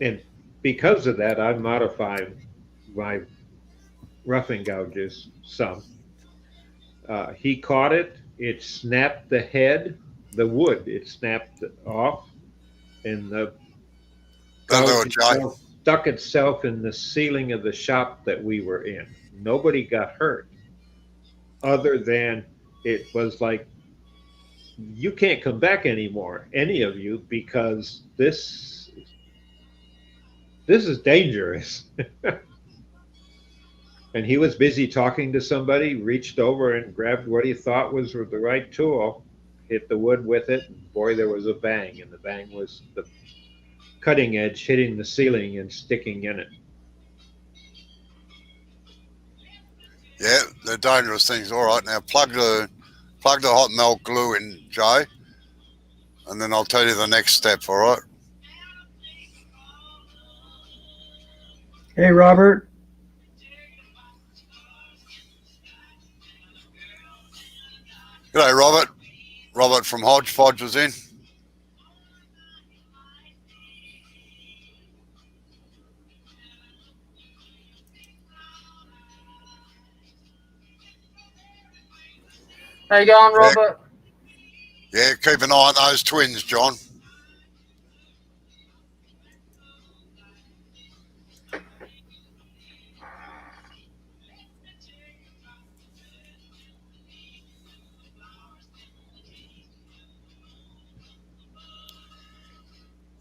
and because of that, I modified my roughing gouges some. He caught it, it snapped the head, the wood, it snapped off, and the That'll do it, Jay. stuck itself in the ceiling of the shop that we were in. Nobody got hurt, other than it was like, you can't come back anymore, any of you, because this is dangerous. And he was busy talking to somebody, reached over and grabbed what he thought was the right tool, hit the wood with it, and boy, there was a bang, and the bang was the cutting edge hitting the ceiling and sticking in it. Yeah, they're dangerous things. All right, now plug the hot melt glue in, Jay, and then I'll tell you the next step, all right? Hey, Robert. G'day, Robert. Robert from Hodgepodge was in. How you going, Robert? Yeah, keep an eye on those twins, John.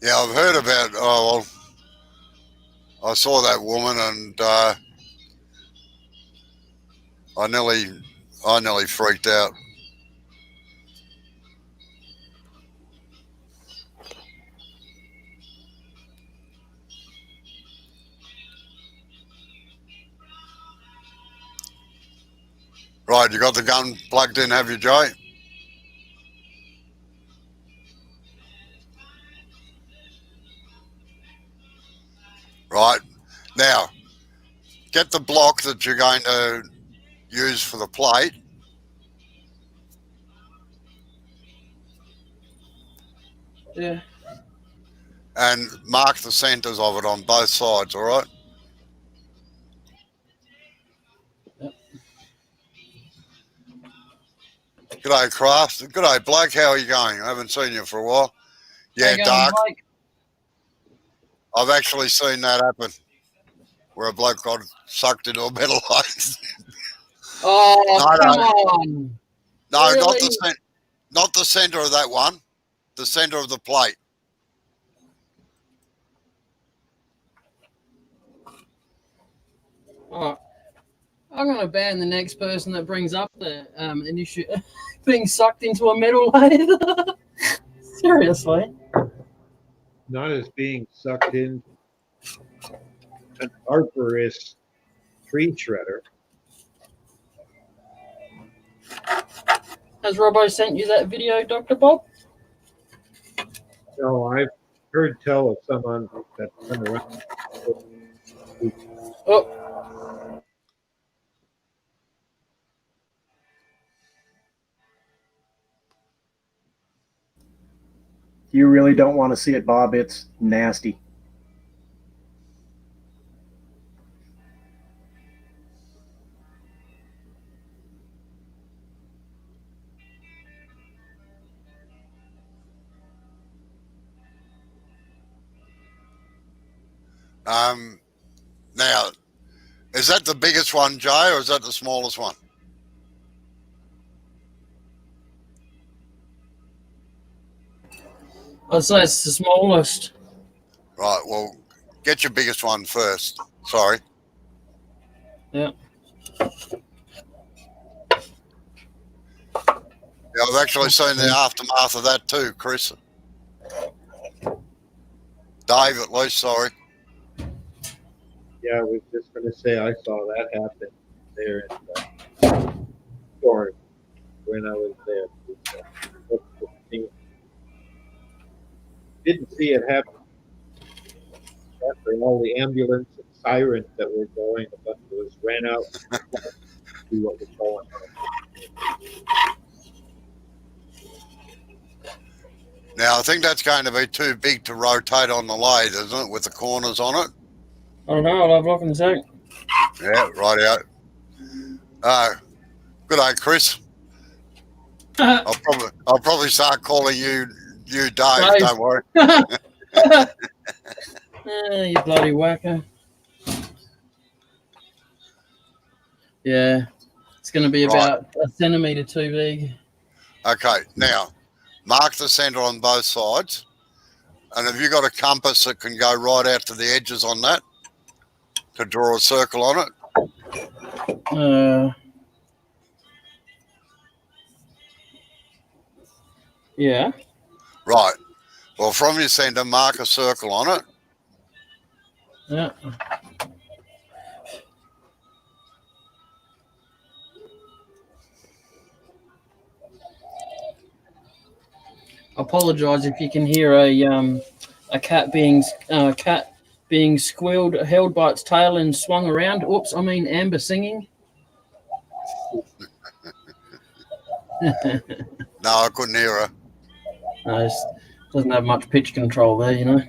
Yeah, I've heard about. Oh well, I saw that woman, and I nearly freaked out. Right, you got the gun plugged in, have you, Jay? Right. Now, get the block that you're going to use for the plate. Yeah. And mark the centres of it on both sides, all right? G'day, Craft. G'day, Blake. How are you going? I haven't seen you for a while. Yeah, How you going, Dark. Blake? I've actually seen that happen, where a bloke got sucked into a metal line. Oh, come on. No, Really? not the centre of that one. The centre of the plate. Oh, I'm going to ban the next person that brings up the an issue being sucked into a metal lathe. Seriously. Not as being sucked in an arborist tree shredder. Has Robbo sent you that video, Dr. Bob? No, I've heard tell of someone that went around. Oh, You really don't want to see it, Bob. It's nasty. Now, is that the biggest one, Jay, or is that the smallest one? I'd say it's the smallest. Right, well, get your biggest one first. Sorry. Yeah. Yeah, I've actually seen the aftermath of that too, Chris. Dave, at least, sorry. Yeah, I was just going to say I saw that happen there in the store when I was there. Didn't see it happen after all the ambulance and sirens that were going. A bunch of us ran out to see what was going on. Now, I think that's going to be too big to rotate on the lathe, isn't it, with the corners on it? I don't know. I'll have a look in a sec. Yeah, right out. Good day, Chris. I'll probably start calling you Dave. Don't worry. You bloody whacker. Yeah, it's going to be about a centimetre too big. Okay, now mark the centre on both sides, and have you got a compass that can go right out to the edges on that to draw a circle on it? Yeah. Right. Well, from your centre, mark a circle on it. Yeah. I apologise if you can hear a cat being squealed, held by its tail and swung around. Oops, I mean Amber singing. No, I couldn't hear her. No, it doesn't have much pitch control there, you know.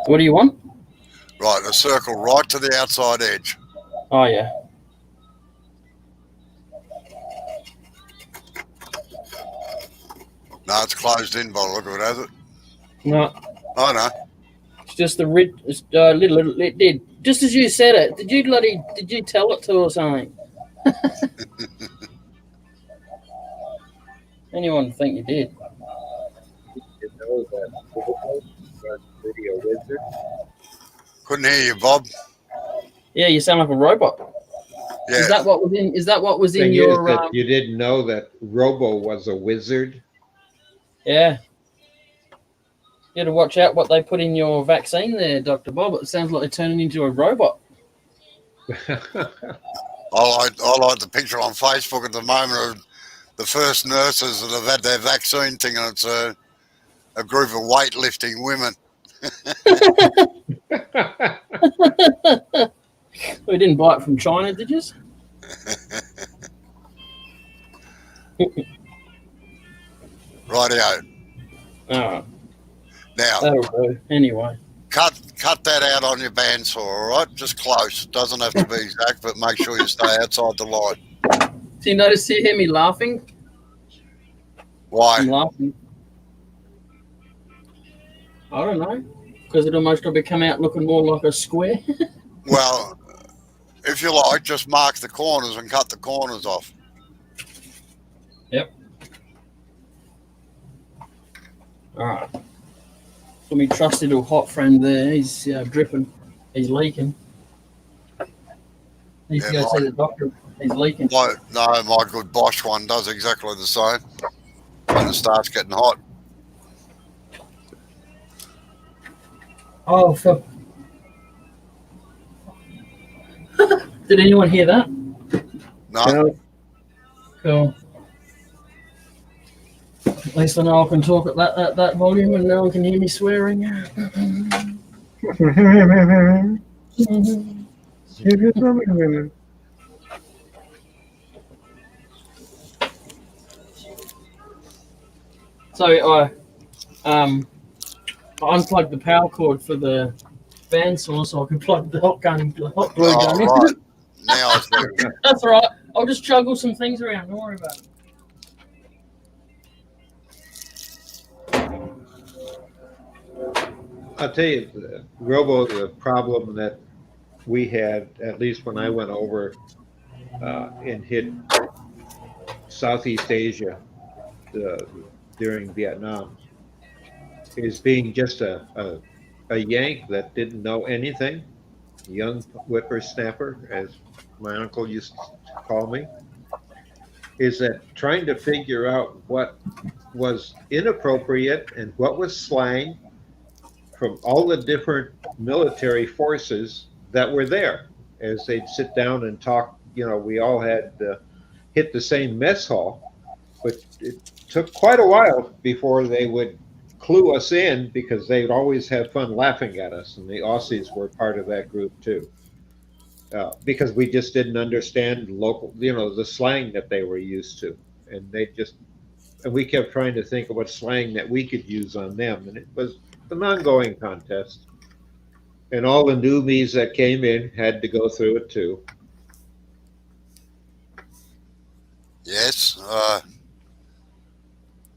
What do you want? Right, a circle right to the outside edge. Oh, yeah. No, it's closed in by the look of it, has it? No. Oh, no. It's just the little. It did just as you said it. Did you tell it to or something? Anyone think you did? You know that video wizard. Couldn't hear you, Bob. Yeah, you sound like a robot. Yeah. Is that what was in? Is that what was in Thing your? is that you didn't know that Robo was a wizard. Yeah. You got to watch out what they put in your vaccine there, Dr. Bob. It sounds like they're turning into a robot. I like the picture on Facebook at the moment of the first nurses that have had their vaccine thing, and it's a group of weightlifting women. We didn't buy it from China, did you? Rightio. All right. Now, That'll do. Anyway. cut that out on your bandsaw, all right? Just close. Doesn't have to be exact, but make sure you stay outside the light. Do you notice you hear me laughing? Why? I'm laughing. I don't know. Because it'll most probably come out looking more like a square. Well, if you like, just mark the corners and cut the corners off. Yep. Alright. So my trusty little hot friend there, he's dripping. He's leaking. Needs to Yeah, go see the doctor. He's leaking. My good Bosch one does exactly the same when it starts getting hot. Oh, fuck. Did anyone hear that? No. Cool. At least I know I can talk at that volume and no one can hear me swearing. So I unplugged the power cord for the bandsaw so I can plug the hot glue gun in. Right. Now I see. That's all right. I'll just juggle some things around. Don't worry about it. I'll tell you, Robo, the problem that we had, at least when I went over and hit Southeast Asia during Vietnam, is being just a Yank that didn't know anything, young whippersnapper, as my uncle used to call me, is that trying to figure out what was inappropriate and what was slang from all the different military forces that were there. As they'd sit down and talk, we all had hit the same mess hall, but it took quite a while before they would clue us in, because they'd always have fun laughing at us, and the Aussies were part of that group too, because we just didn't understand local, the slang that they were used to, and we kept trying to think of what slang that we could use on them, and it was an ongoing contest, and all the newbies that came in had to go through it too. Yes.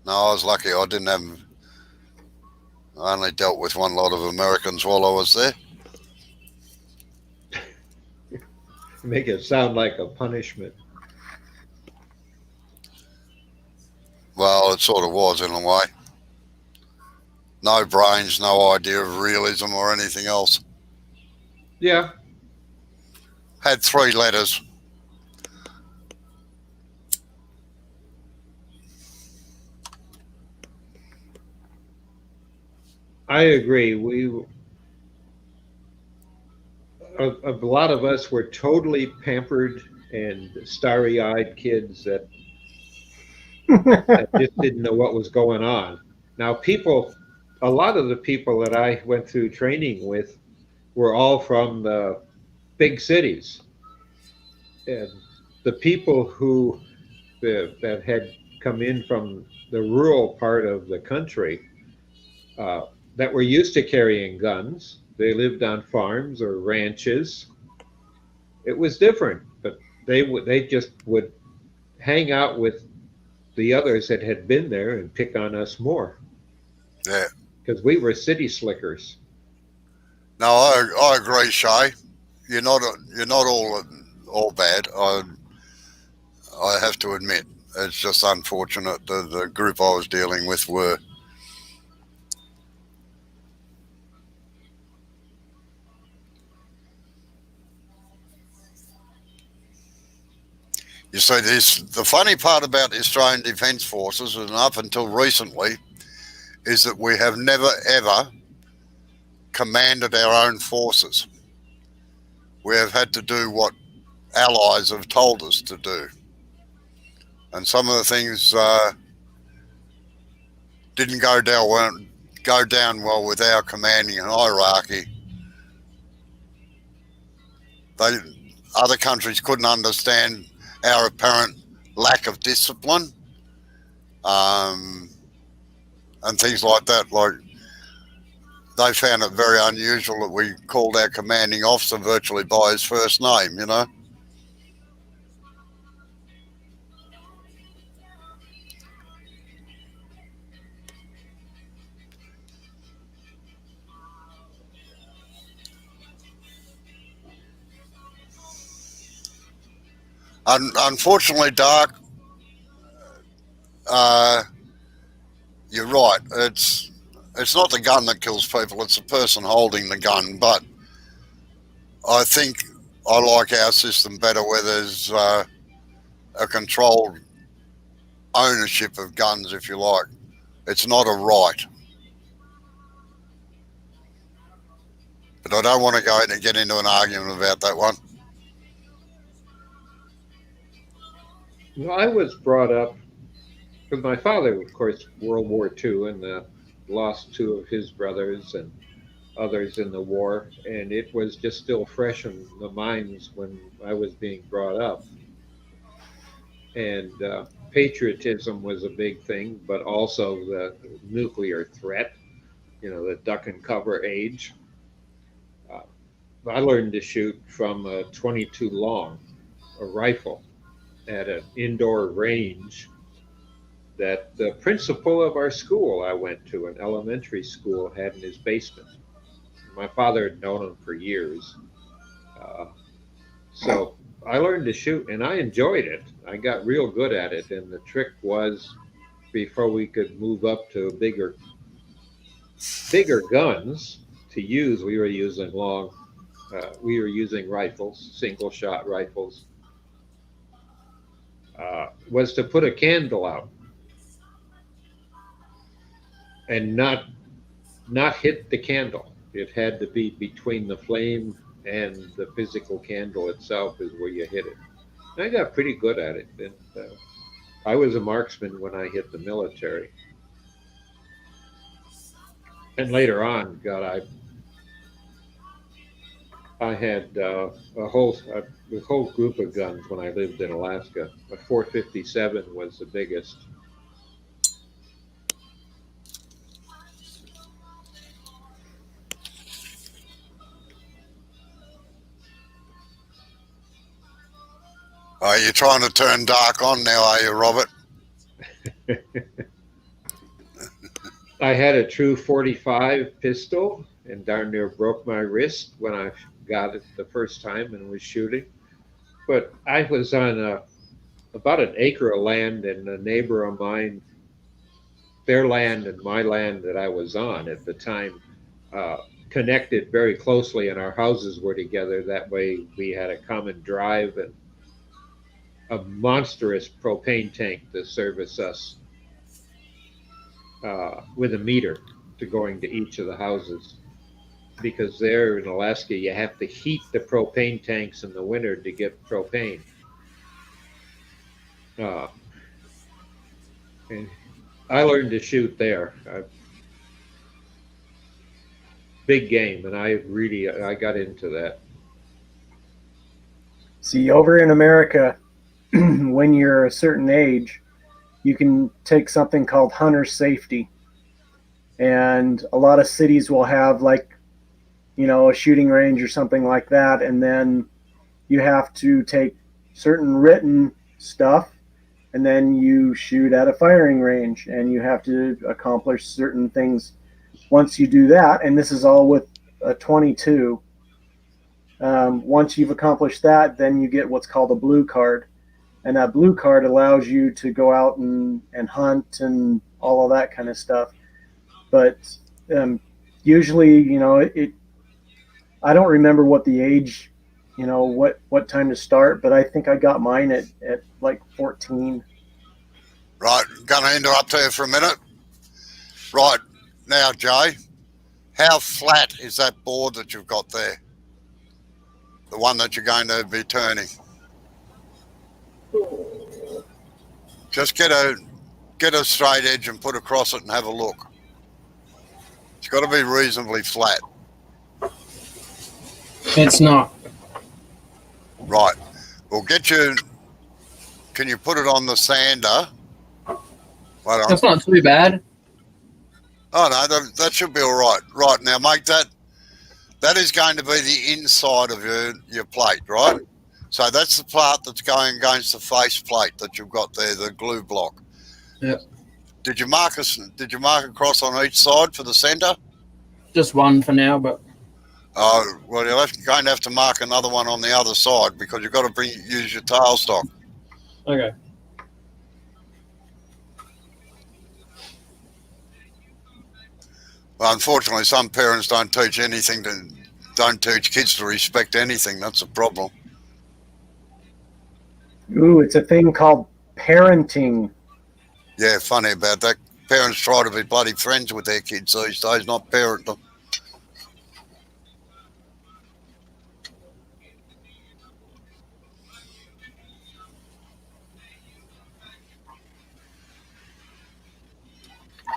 No, I was lucky. I only dealt with one lot of Americans while I was there. Make it sound like a punishment. Well, it sort of was in a way. No brains, no idea of realism or anything else. Yeah. Had 3 letters. I agree. A lot of us were totally pampered and starry-eyed kids that just didn't know what was going on. Now, a lot of the people that I went through training with were all from the big cities. And the people that had come in from the rural part of the country, that were used to carrying guns, they lived on farms or ranches. It was different, but they just would hang out with the others that had been there and pick on us more. Yeah. Because we were city slickers. No, I agree, Shay. You're not all bad. I have to admit, it's just unfortunate the group I was dealing with were. You see, the funny part about the Australian Defence Forces, and up until recently, is that we have never, ever commanded our own forces. We have had to do what allies have told us to do. And some of the things didn't go down well with our commanding hierarchy. Other countries couldn't understand our apparent lack of discipline, and things like that. Like, they found it very unusual that we called our commanding officer virtually by his first name, you know. Unfortunately, Dark, you're right. It's not the gun that kills people, it's the person holding the gun. But I think I like our system better where there's a controlled ownership of guns, if you like. It's not a right. But I don't want to go in and get into an argument about that one. Well, I was brought up because my father, of course, World War II, and lost two of his brothers and others in the war, and it was just still fresh in the minds when I was being brought up. And patriotism was a big thing, but also the nuclear threat, the duck and cover age. I learned to shoot from a 22 long, a rifle, at an indoor range that the principal of our school I went to, an elementary school, had in his basement. My father had known him for years. So I learned to shoot, and I enjoyed it. I got real good at it, and the trick was, before we could move up to bigger guns to use, we were using rifles, single shot rifles, was to put a candle out and not hit the candle. It had to be between the flame and the physical candle itself is where you hit it. And I got pretty good at it. And I was a marksman when I hit the military. And later on, God, I had a whole group of guns when I lived in Alaska. A 457 was the biggest. Are you trying to turn Dark on now, are you, Robert? I had a true 45 pistol and darn near broke my wrist when I got it the first time and was shooting. But I was on about an acre of land, and a neighbor of mine, their land and my land that I was on at the time, connected very closely, and our houses were together. That way we had a common drive and a monstrous propane tank to service us with a meter to going to each of the houses. Because there in Alaska, you have to heat the propane tanks in the winter to get propane. And I learned to shoot there. Big game, and I got into that. See, over in America, when you're a certain age, you can take something called hunter safety. And a lot of cities will have a shooting range or something like that. And then you have to take certain written stuff, and then you shoot at a firing range, and you have to accomplish certain things once you do that. And this is all with a 22. Once you've accomplished that, then you get what's called a blue card. And that blue card allows you to go out and hunt and all of that kind of stuff. But usually, I don't remember what the age, what time to start, but I think I got mine at like 14. Right, going to interrupt you for a minute. Right, now, Jay, how flat is that board that you've got there? The one that you're going to be turning? Just get a straight edge and put across it and have a look. It's got to be reasonably flat. It's not. Right. We'll get you. Can you put it on the sander? That's not too bad. Oh no, that should be all right. Right now, make that is going to be the inside of your plate, right? So that's the part that's going against the face plate that you've got there, the glue block. Yep. Did you mark a cross on each side for the centre? Just one for now, but Well, you're going to have to mark another one on the other side because you've got to use your tailstock. okay. Well, unfortunately, some parents don't teach kids to respect anything. That's a problem. Ooh, it's a thing called parenting. Yeah, funny about that. Parents try to be bloody friends with their kids these days, not parent them.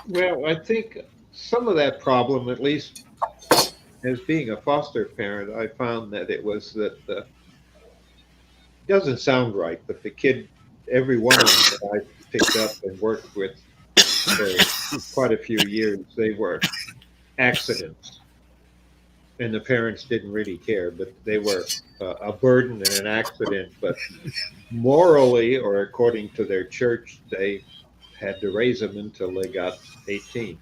Well, I think some of that problem, at least as being a foster parent, I found that it was that it doesn't sound right, but the kid, every one of them that I picked up and worked with for quite a few years, they were accidents. And the parents didn't really care, but they were a burden and an accident. But morally, or according to their church, they had to raise them until they got 18.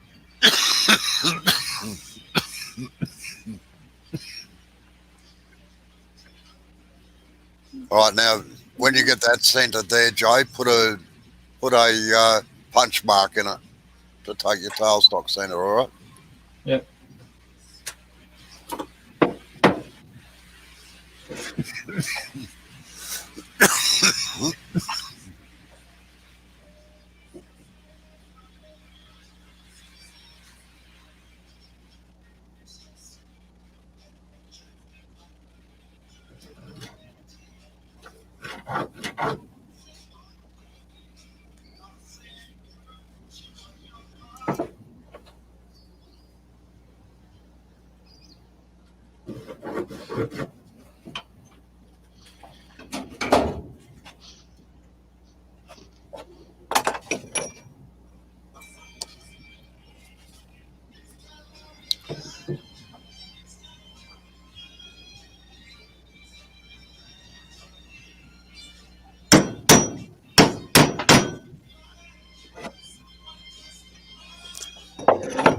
All right, now when you get that centre there, Joe, put a punch mark in it to take your tailstock centre. All right. Yep.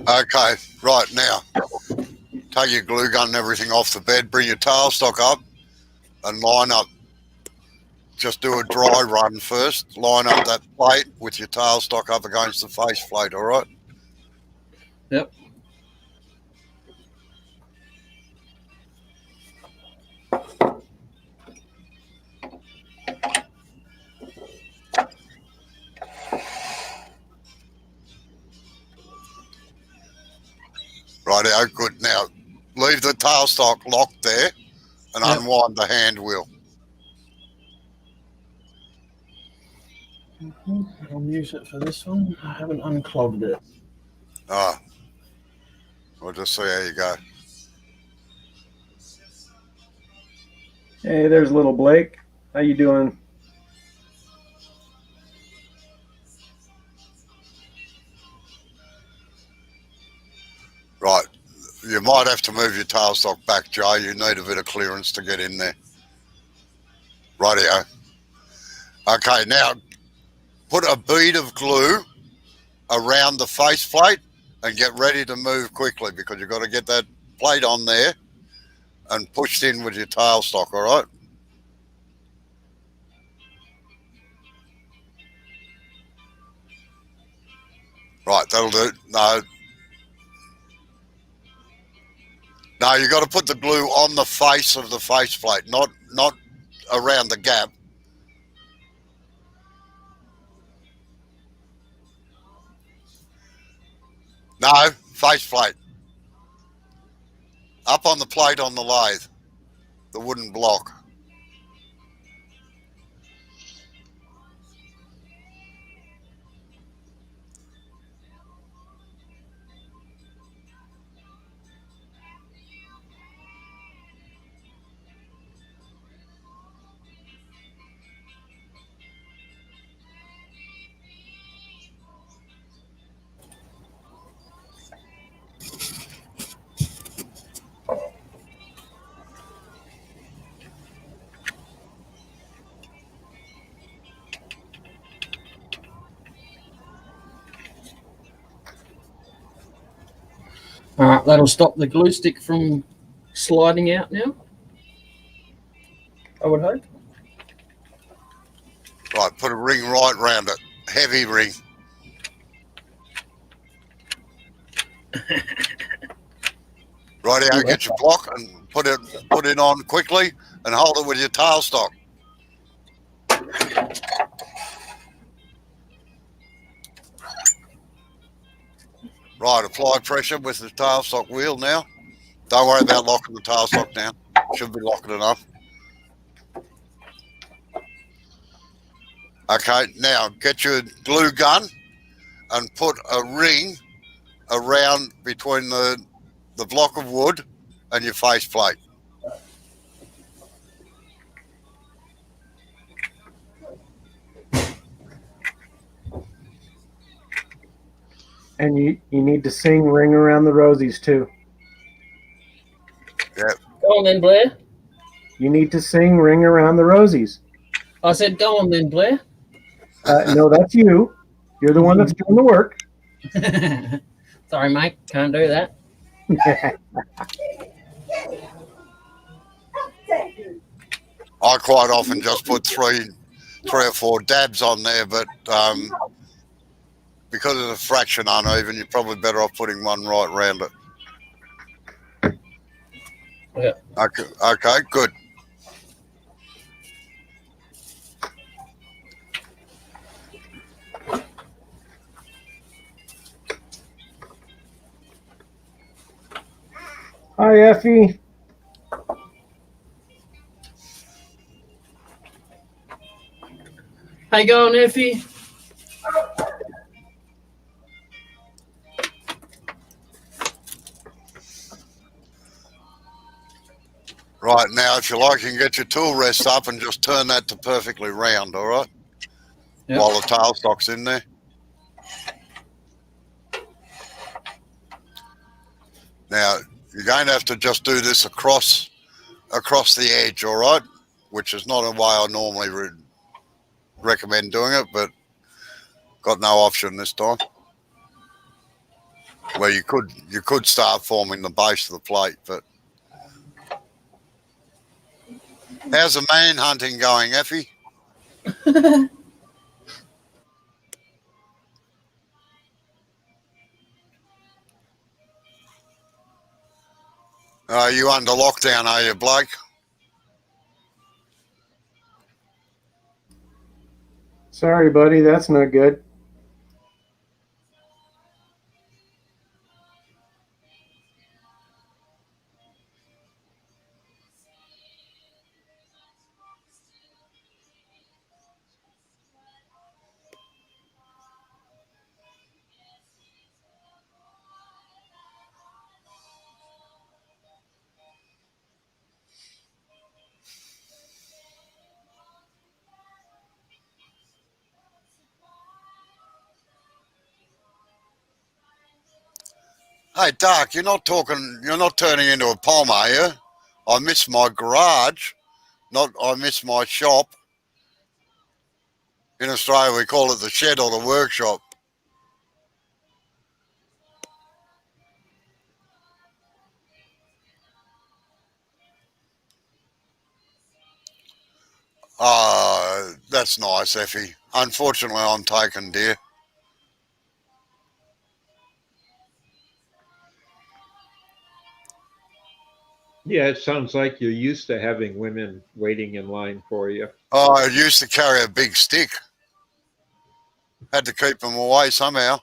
Okay, right now, take your glue gun and everything off the bed, bring your tailstock up and line up. Just do a dry run first. Line up that plate with your tailstock up against the face plate, all right? Yep. Righty-o, good. Now, leave the tailstock locked there and Yep. unwind the hand wheel. I'll use it for this one. I haven't unclogged it. Ah, we'll just see how you go. Hey, there's little Blake. How you doing? Right, you might have to move your tailstock back, Joe. You need a bit of clearance to get in there. Rightio. Okay, now put a bead of glue around the face plate and get ready to move quickly because you've got to get that plate on there and pushed in with your tailstock, all right? Right, that'll do. No, you got to put the glue on the face of the faceplate, not around the gap. No, faceplate. Up on the plate on the lathe, the wooden block. Right, that'll stop the glue stick from sliding out now, I would hope. Right, put a ring right round it. Heavy ring. Righty-o, get your block and put it on quickly and hold it with your tailstock. Right, apply pressure with the tailstock wheel now. Don't worry about locking the tailstock down. Should be locking enough. Okay, now get your glue gun and put a ring around between the block of wood and your faceplate. And you need to sing Ring Around the Rosies too. Yeah. Go on then, Blair. You need to sing Ring Around the Rosies. I said, go on then, Blair. No, that's you. You're the one that's doing the work. Sorry, mate. Can't do that. I quite often just put three or four dabs on there, but because of the fraction uneven, you're probably better off putting one right round it. Yeah. Okay, good. Hi, Effie. How you going, Effie? Right, now, if you like, you can get your tool rest up and just turn that to perfectly round, all right? Yep. While the tailstock's in there. Now, you're going to have to just do this across the edge, all right? Which is not a way I normally recommend doing it, but got no option this time. Well, you could start forming the base of the plate, but how's the man hunting going, Effie? Are you under lockdown, are you, Blake? Sorry, buddy. That's not good. Hey, Dark, you're not turning into a palm, are you? I miss my garage, I miss my shop. In Australia, we call it the shed or the workshop. That's nice, Effie. Unfortunately, I'm taken, dear. Yeah, it sounds like you're used to having women waiting in line for you. Oh, I used to carry a big stick. Had to keep them away somehow.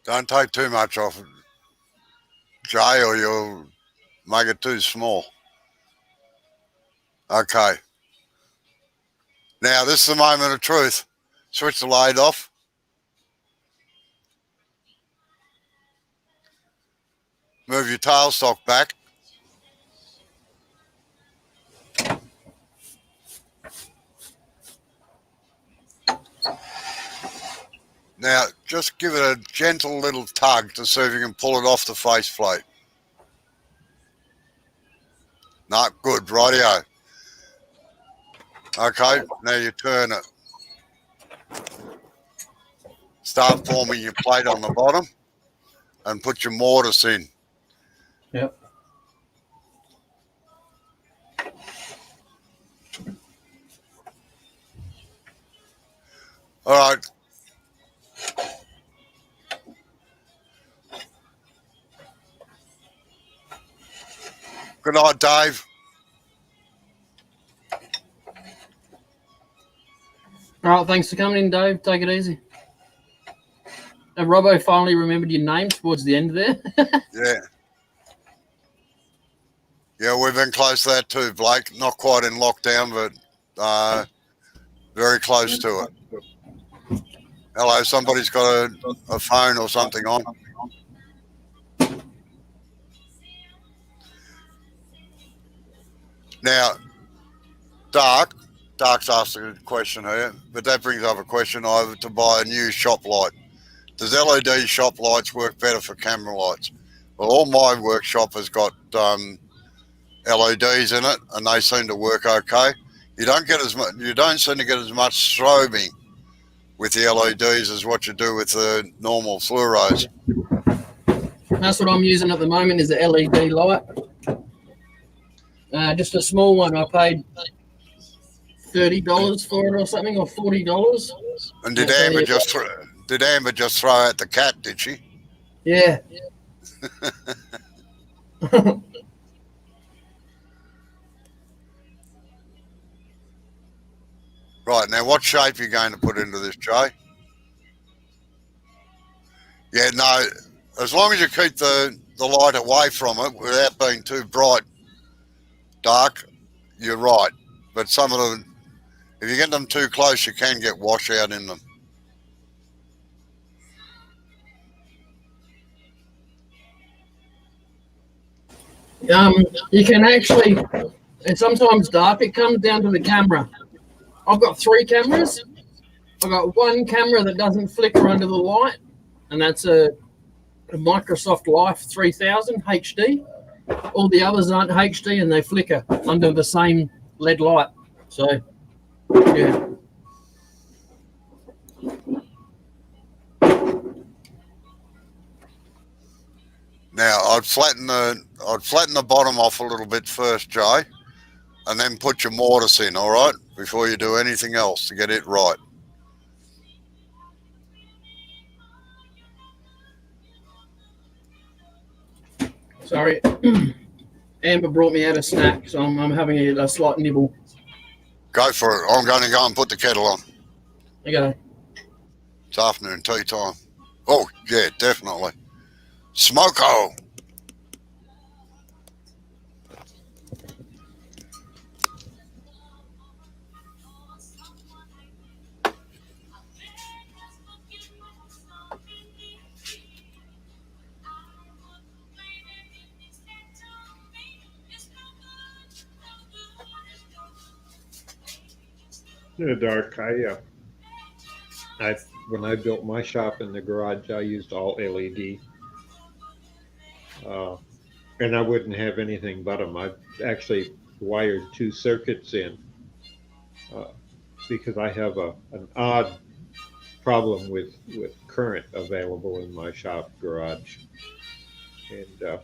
Don't take too much off it, Jay, or you'll make it too small. Okay. Now, this is the moment of truth. Switch the light off. Move your tailstock back. Now, just give it a gentle little tug to see if you can pull it off the faceplate. No, good, rightio. Okay, now you turn it. Start forming your plate on the bottom and put your mortise in. Yep. All right. Good night, Dave. All right, thanks for coming in, Dave. Take it easy. And Robbo finally remembered your name towards the end there. Yeah. Yeah, we've been close to that too, Blake. Not quite in lockdown, but very close to it. Hello, somebody's got a phone or something on. Now, Dark's asked a question here, but that brings up a question. I have to buy a new shop light. Does LED shop lights work better for camera lights? Well, all my workshop has got LEDs in it, and they seem to work okay. You don't seem to get as much strobing with the LEDs as what you do with the normal fluoros. That's what I'm using at the moment is the LED light. Just a small one. I paid $30 for it or something, or $40. And did Amber just throw out the cat? Did she? Yeah. Right, now what shape are you going to put into this, Jay? Yeah, no, as long as you keep the light away from it without being too bright, dark, you're right. But some of them, if you get them too close, you can get washout in them. You can actually, and sometimes dark, it comes down to the camera. I've got 3 cameras. I've got one camera that doesn't flicker under the light, and that's a Microsoft Life 3000 HD. All the others aren't HD and they flicker under the same LED light. So, yeah. Now I'd flatten the bottom off a little bit first, Jay, and then put your mortise in, all right, before you do anything else to get it right. Sorry. Amber brought me out a snack, so I'm having a slight nibble. Go for it. I'm going to go and put the kettle on. Okay. It's afternoon tea time. Oh, yeah, definitely. Smoko. Dark. When I built my shop in the garage, I used all LED, and I wouldn't have anything but them. I actually wired 2 circuits in because I have an odd problem with current available in my shop garage, and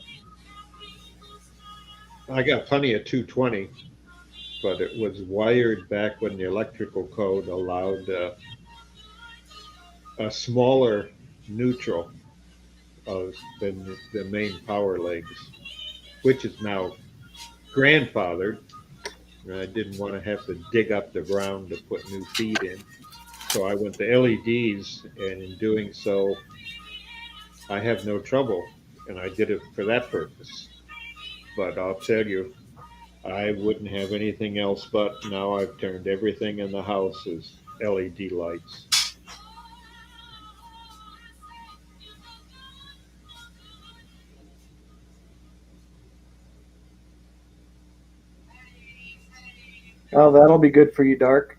I got plenty of 220. But it was wired back when the electrical code allowed a smaller neutral than the main power legs, which is now grandfathered. And I didn't want to have to dig up the ground to put new feed in. So I went to LEDs, and in doing so, I have no trouble, and I did it for that purpose. But I'll tell you, I wouldn't have anything else, but now I've turned everything in the house as LED lights. Oh, that'll be good for you, Dark.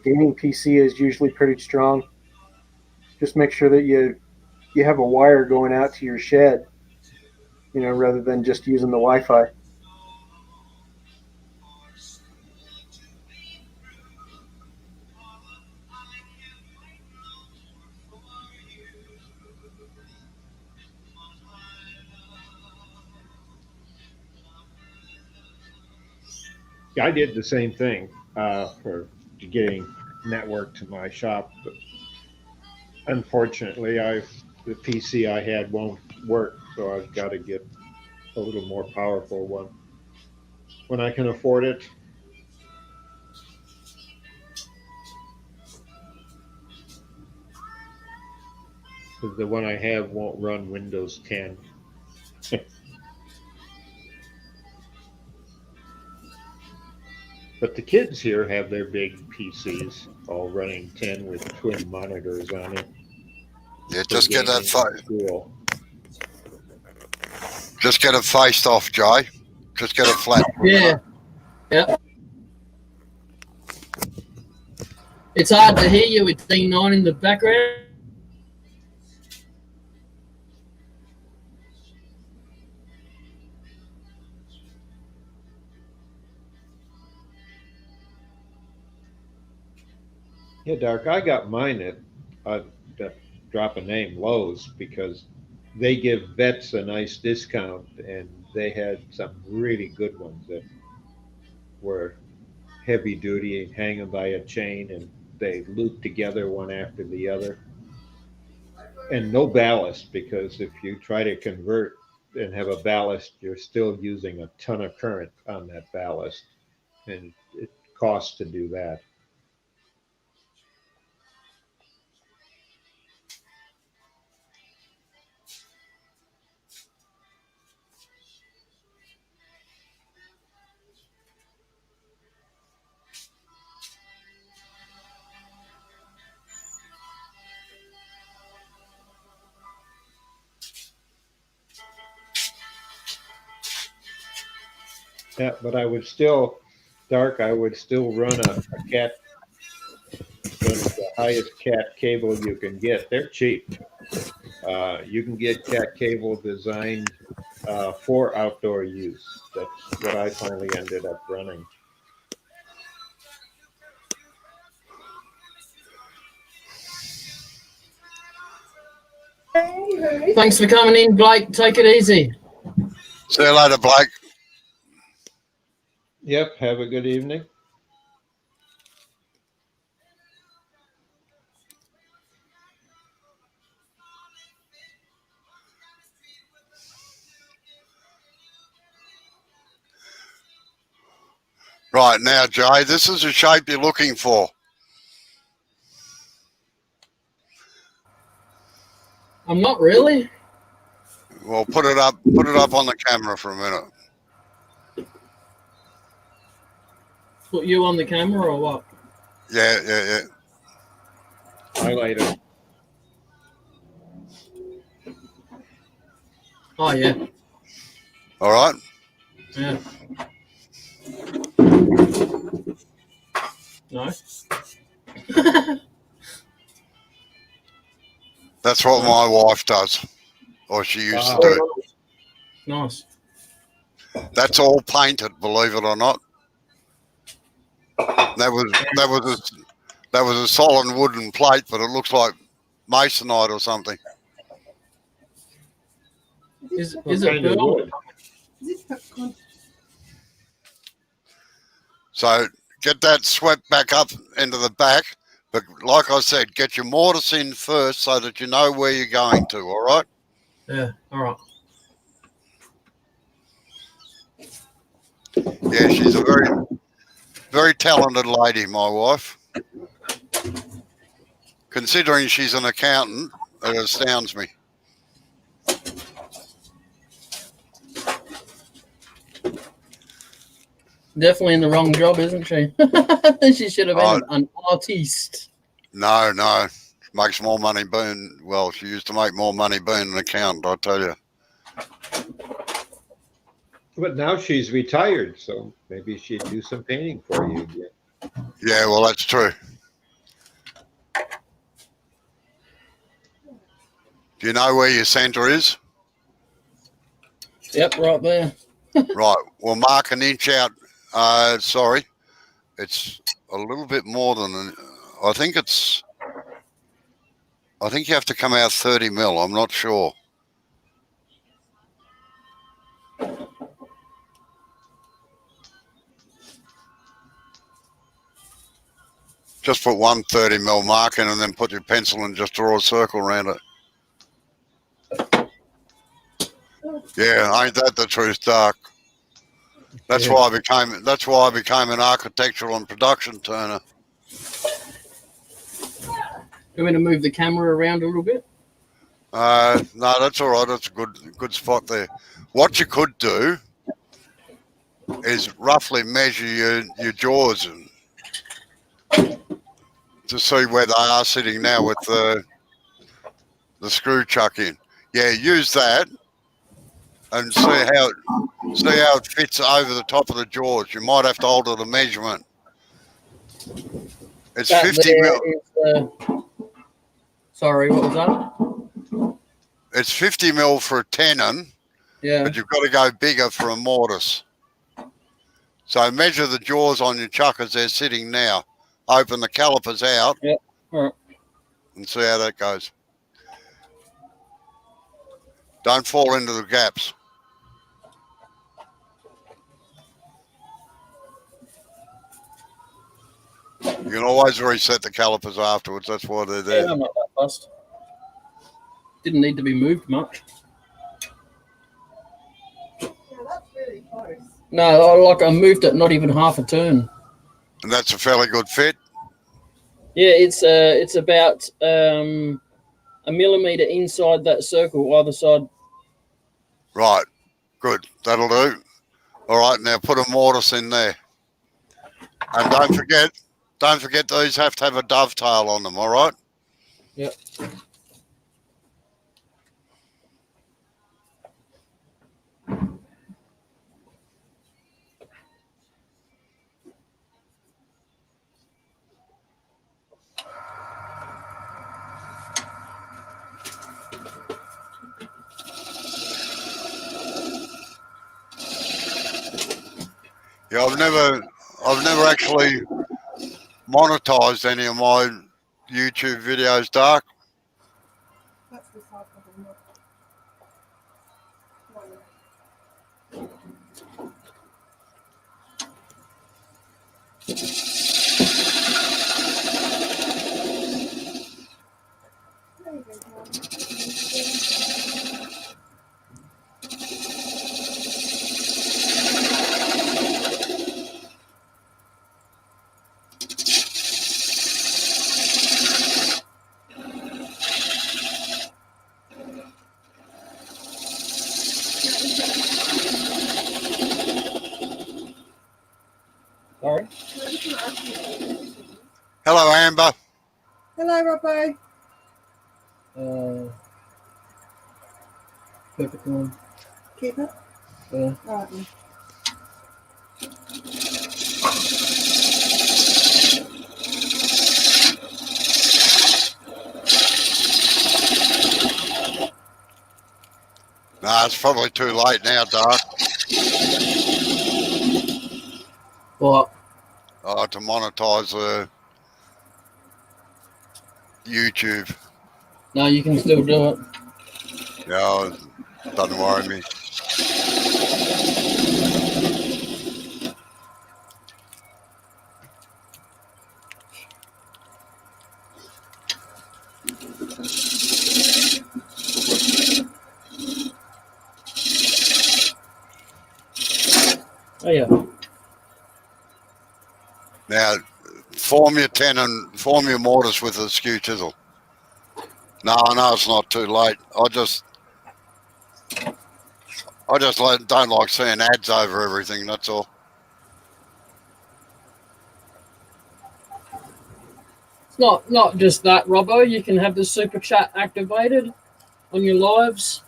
Gaming PC is usually pretty strong. Just make sure that you have a wire going out to your shed, rather than just using the Wi-Fi. I did the same thing for getting network to my shop, but unfortunately, the PC I had won't work, so I've got to get a little more powerful one when I can afford it. Because the one I have won't run Windows 10. But the kids here have their big PCs all running 10 with twin monitors on it. Yeah, just get that cool. Just get it faced off, Jay. Just get it flat. Yeah. Yep. It's hard to hear you with D9 in the background. Yeah, Dark, I got mine at drop a name Lowe's because they give vets a nice discount, and they had some really good ones that were heavy duty, hanging by a chain, and they loop together one after the other. And no ballast, because if you try to convert and have a ballast, you're still using a ton of current on that ballast, and it costs to do that. Yeah, but I would still, Dark, I would still run a cat, the highest cat cable you can get. They're cheap. You can get cat cable designed for outdoor use. That's what I finally ended up running. Thanks for coming in, Blake. Take it easy. See you later, Blake. Yep, have a good evening. Right, now, Jay, this is the shape you're looking for. I'm not really. Well, put it up on the camera for a minute. Put you on the camera or what? Yeah. Highlighter. Oh, yeah. All right. Yeah. No. That's what my wife does, or she used to do. Nice. That's all painted, believe it or not. That was a solid wooden plate, but it looks like masonite or something. Is it built? So get that swept back up into the back. But like I said, get your mortise in first so that you know where you're going to, all right? Yeah, all right. Yeah, she's a very, very talented lady, my wife. Considering she's an accountant, it astounds me. Definitely in the wrong job, isn't she? She should have been an artiste. No. Makes more money being, well, she used to make more money being an accountant, I tell you. But now she's retired, so maybe she'd do some painting for you again. Yeah, well, that's true. Do you know where your centre is? Yep, right there. Right. Well, mark an inch out. Sorry. It's a little bit more than, I think you have to come out 30 mil. I'm not sure. Just put 130 mil mark in and then put your pencil and just draw a circle around it. Yeah, ain't that the truth, Dark? That's why I became an architectural and production turner. You want me to move the camera around a little bit? No, that's all right. That's a good spot there. What you could do is roughly measure your jaws to see where they are sitting now with the screw chuck in. Yeah, use that and see how it fits over the top of the jaws. You might have to alter the measurement. It's That 50 mil. Sorry, what was that? It's 50 mil for a tenon, Yeah. but you've got to go bigger for a mortise. So measure the jaws on your chuck as they're sitting now. Open the calipers out. Yep. All right. And see how that goes. Don't fall into the gaps. You can always reset the calipers afterwards. That's why they're there. Yeah, I'm not that fussed. Didn't need to be moved much. Yeah, that's really close. No, I moved it not even half a turn. And that's a fairly good fit. Yeah, it's about a millimetre inside that circle, either side. Right. Good. That'll do. All right. Now put a mortise in there. And don't forget these have to have a dovetail on them. All right. Yep. Yeah, I've never actually monetized any of my YouTube videos, Dark. That's the side of the milk. There you go, Mum. Sorry. Hello, Amber. Hello, Robbo. Perfect one. Keep it. Yeah. Right then. No, it's probably too late now, Dark. What? To monetize the YouTube. No, you can still do it. Yeah, doesn't worry me. Oh yeah. Now, form your tenon, form your mortise with a skew chisel. No, I know it's not too late. I just don't like seeing ads over everything. That's all. It's not just that, Robbo. You can have the super chat activated on your lives.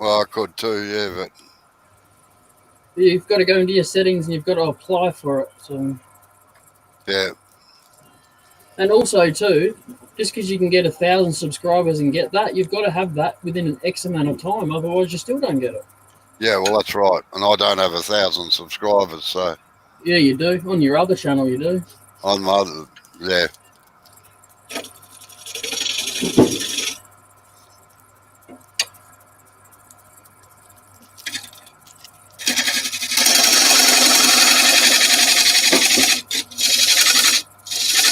Well, I could too, yeah, but You've got to go into your settings and you've got to apply for it. So, yeah. and also too, just because you can get 1,000 subscribers and get that, you've got to have that within an X amount of time. Otherwise, you still don't get it. Yeah, well, that's right. And I don't have 1,000 subscribers, so Yeah, you do. On your other channel, you do. on my other, yeah.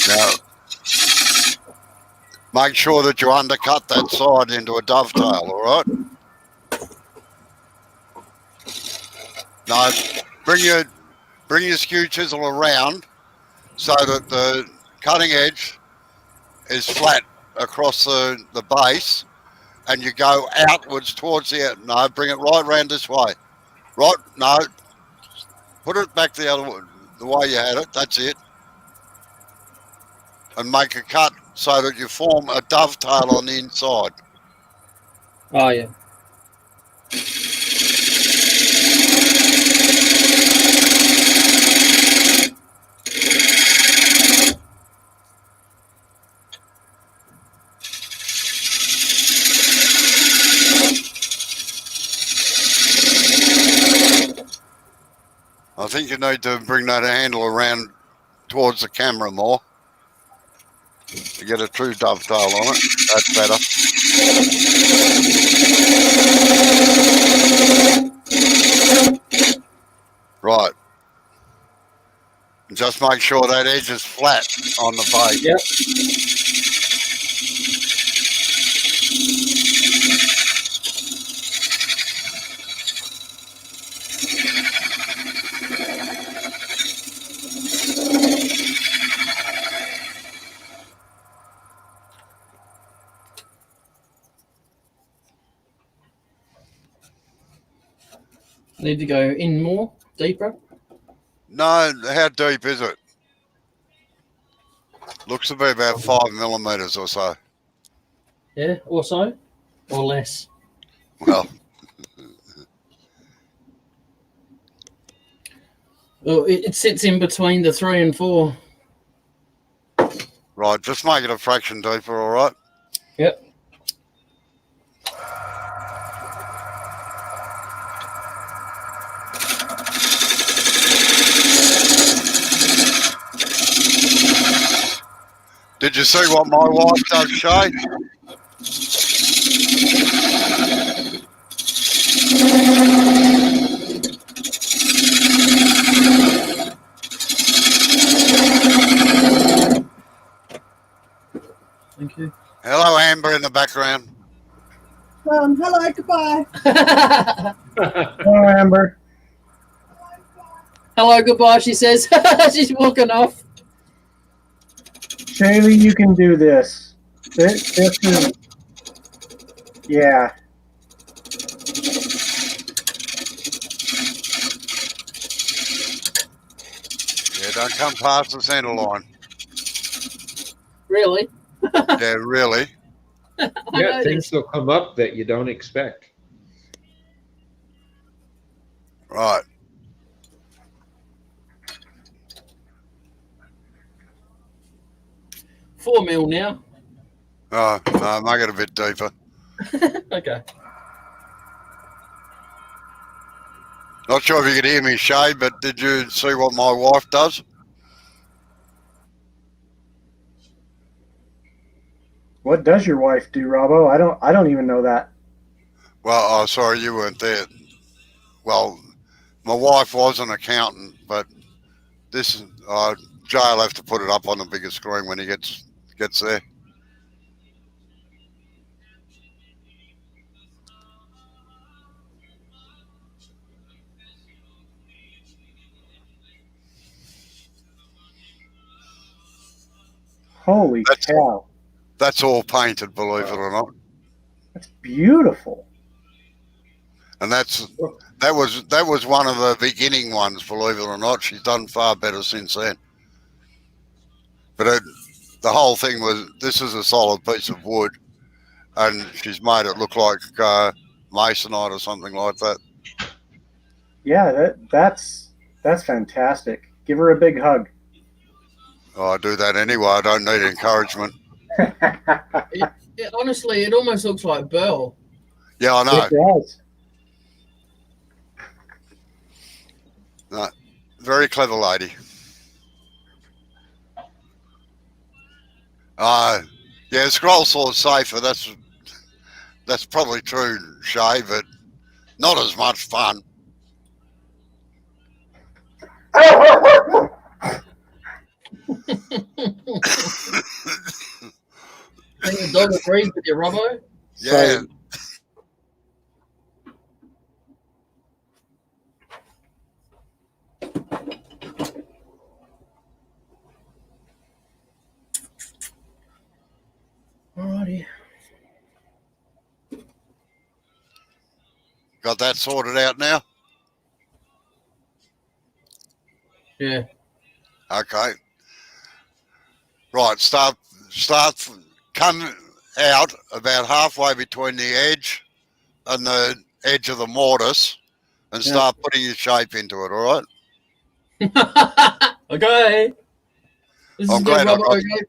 Now, make sure that you undercut that side into a dovetail, all right? No, bring your skew chisel around so that the cutting edge is flat across the base, and you go outwards towards the end. No, bring it right round this way. Right, no, put it back the way you had it. That's it. And make a cut so that you form a dovetail on the inside. Oh, yeah. I think you need to bring that handle around towards the camera more to get a true dovetail on it. That's better. Right. Just make sure that edge is flat on the base. Yep. Need to go in more, deeper. No, how deep is it? Looks to be about 5 millimeters or so. Yeah, or so, or less. Well, Well, it sits in between the 3 and 4. right, just make it a fraction deeper, all right? Yep. Did you see what my wife does, Shay? Thank you. Hello, Amber in the background. Hello, goodbye. Oh, Amber. Hello, goodbye, she says. She's walking off. Shaylee, you can do this. This is, yeah. Yeah, don't come past the centre line. Really? Yeah, really. Yeah, things will come up that you don't expect. Right. $4 mil now. Oh, no, make it a bit deeper. Okay. Not sure if you could hear me, Shay, but did you see what my wife does? What does your wife do, Robbo? I don't even know that. Well, oh, sorry, you weren't there. Well, my wife was an accountant, but this Jay'll have to put it up on the bigger screen when he gets there. Holy cow. That's all painted, believe it or not. That's beautiful. And that was one of the beginning ones, believe it or not. She's done far better since then. But the whole thing was, this is a solid piece of wood, and she's made it look like masonite or something like that. Yeah, that's fantastic. Give her a big hug. Oh, I do that anyway. I don't need encouragement. Honestly, it almost looks like Burl. Yeah, I know. It does. No, very clever lady. Yeah, scroll saw's safer. That's probably true, Shay, but not as much fun. I think the dog agrees with you, Robbo. Yeah. Alrighty. Got that sorted out now? Yeah. Okay. Right, start come out about halfway between the edge and the edge of the mortise and start putting your shape into it, all right? Okay. This is I'm good, glad I Robbo. got- Okay.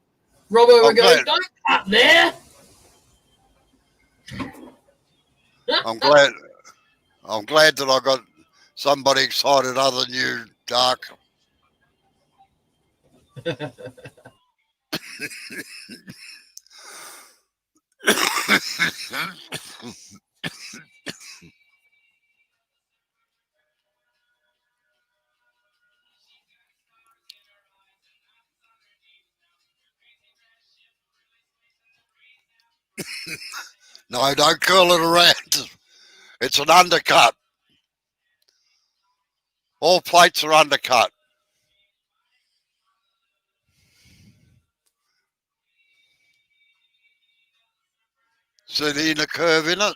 Robbo, I'm go. glad- Don't cut there. I'm glad that I got somebody excited other than you, Dark. No, don't curl it around. It's an undercut. All plates are undercut. See the inner curve in it?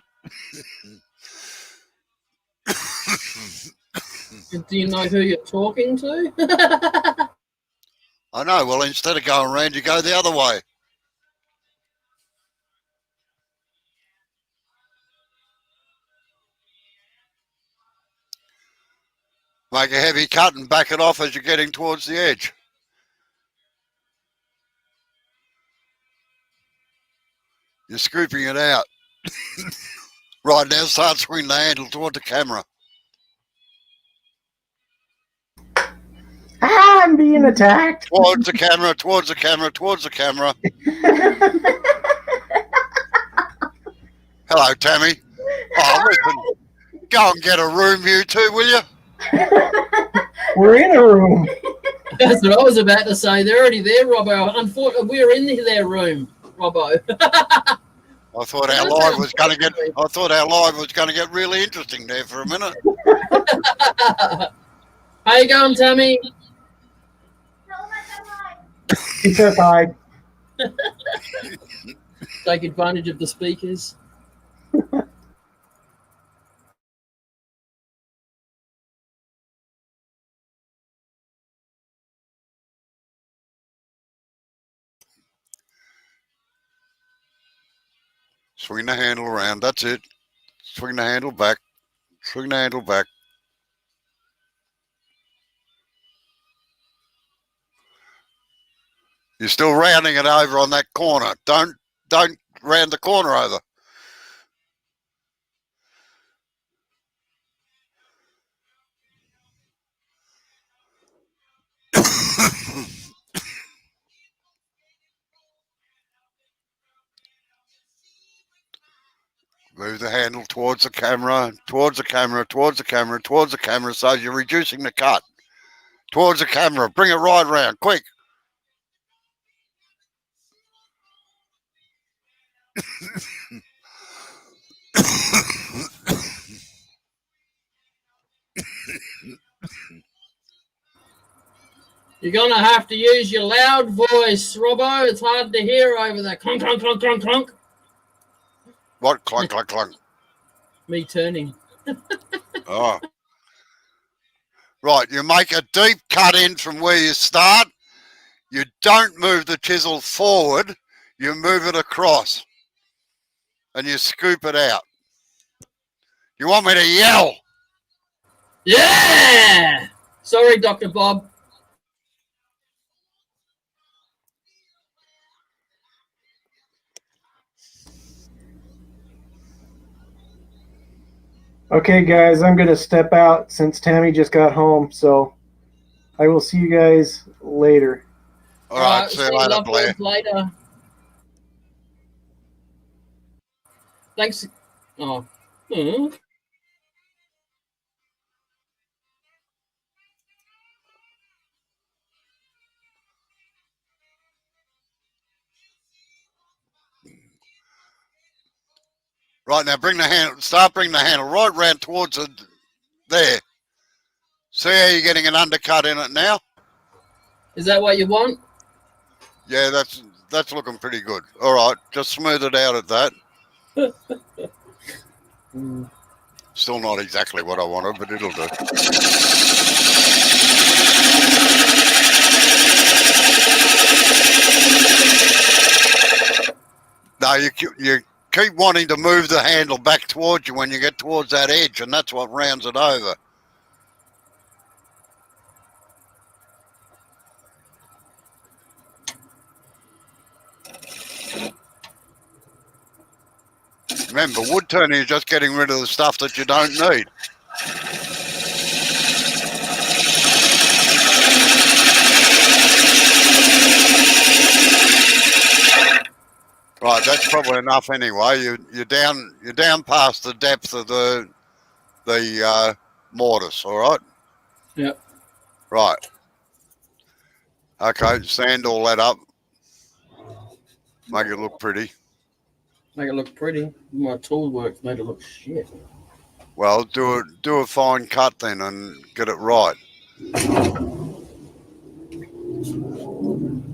Do you know who you're talking to? I know. Well, instead of going around, you go the other way. Make a heavy cut and back it off as you're getting towards the edge. You're scooping it out. Right, now start swinging the handle toward the camera. Ah, I'm being attacked. Towards the camera, towards the camera, towards the camera. Hello, Tammy. Oh, listen. Go and get a room, you two, will you? We're in a room. That's what I was about to say. They're already there, Robbo. Unfortunately, we're in their room, Robbo. I thought our live was going to get really interesting there for a minute. How you going, Tammy? He says hi. Take advantage of the speakers. Swing the handle around. That's it. Swing the handle back. Swing the handle back. You're still rounding it over on that corner. Don't round the corner over. Move the handle towards the camera, towards the camera, towards the camera, towards the camera, so you're reducing the cut. Towards the camera. Bring it right round, quick. You're going to have to use your loud voice, Robbo. It's hard to hear over that clunk, clunk, clunk, clunk, clunk. What? Clunk, clunk, clunk. Me turning. Oh. Right, you make a deep cut in from where you start. You don't move the chisel forward, you move it across. And you scoop it out. You want me to yell? Yeah! Sorry, Dr. Bob. Okay, guys, I'm going to step out since Tammy just got home, so I will see you guys later. All right, see you later, love Blair. words later. Thanks. Oh. Right, now bring the handle, start bringing the handle right round towards it there. See how you're getting an undercut in it now? Is that what you want? Yeah, that's looking pretty good. All right, just smooth it out at that. Still not exactly what I wanted, but it'll do. No, you keep wanting to move the handle back towards you when you get towards that edge, and that's what rounds it over. Remember, wood turning is just getting rid of the stuff that you don't need. Right, that's probably enough anyway. You're down past the depth of the mortise. All right. Yep. Right. Okay, sand all that up. Make it look pretty. Make it look pretty. My tool works made it look shit. Well, do a fine cut then and get it right.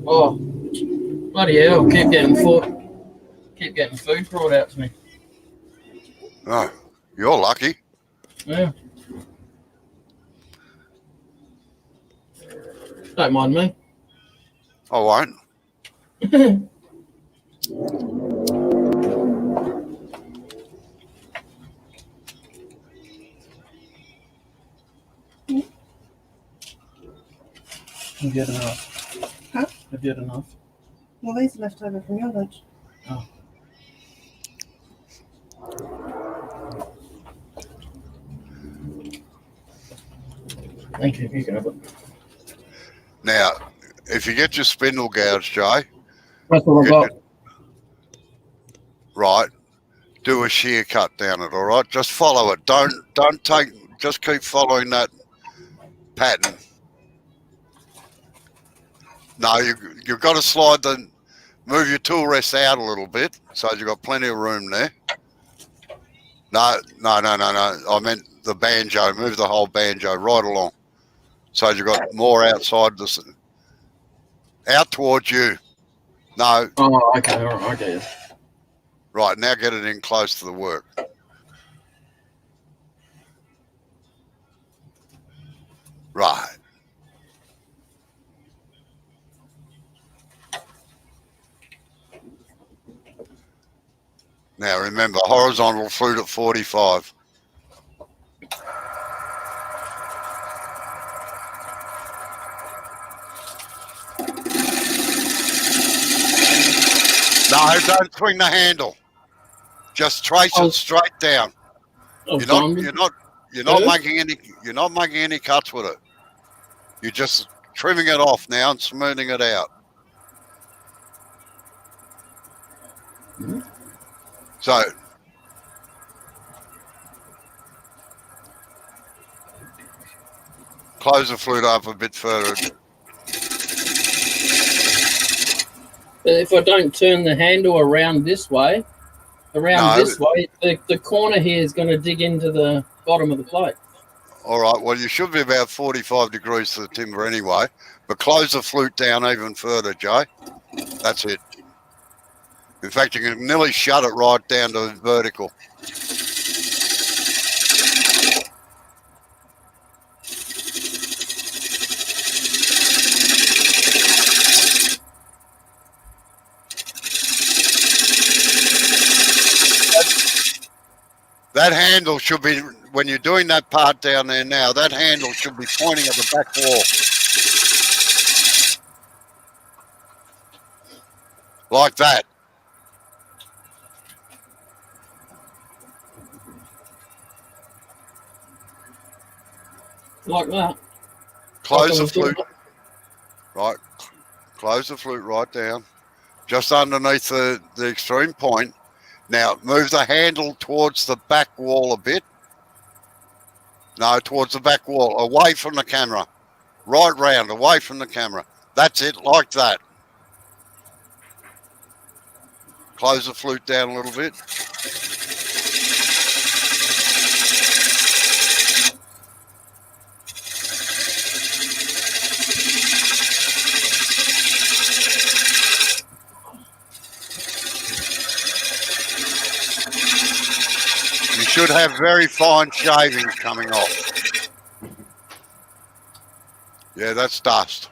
Oh, bloody hell! Keep getting food brought out to me. Oh, you're lucky. Yeah. Don't mind me. I won't. Have you had enough? Huh? Have you had enough? Well, these are left over from your lunch. Oh. Thank you. You can have it. Now, if you get your spindle gouge, Jay, That's what I got. right, do a shear cut down it. All right, just follow it. Don't take. Just keep following that pattern. No, you've got to move your tool rest out a little bit so you've got plenty of room there. No. I meant the banjo. Move the whole banjo right along so you've got more outside out towards you. No. Oh, okay. All right. Okay. Right, now get it in close to the work. Right. Now remember, horizontal flute at 45. No, don't swing the handle. Just trace it straight down. You're not making any cuts with it. You're just trimming it off now and smoothing it out. Mm-hmm. So close the flute up a bit further. If I don't turn the handle around this way, the corner here is going to dig into the bottom of the plate. All right, well, you should be about 45 degrees to the timber anyway, but close the flute down even further, Jay. That's it. In fact, you can nearly shut it right down to vertical. That handle should be, when you're doing that part down there now, that handle should be pointing at the back wall. Like that. Like that. Close the flute. Right. Close the flute right down. Just underneath the extreme point. Now, move the handle towards the back wall a bit. No, towards the back wall, away from the camera. Right round, away from the camera. That's it, like that. Close the flute down a little bit. You should have very fine shavings coming off. Yeah, that's dust.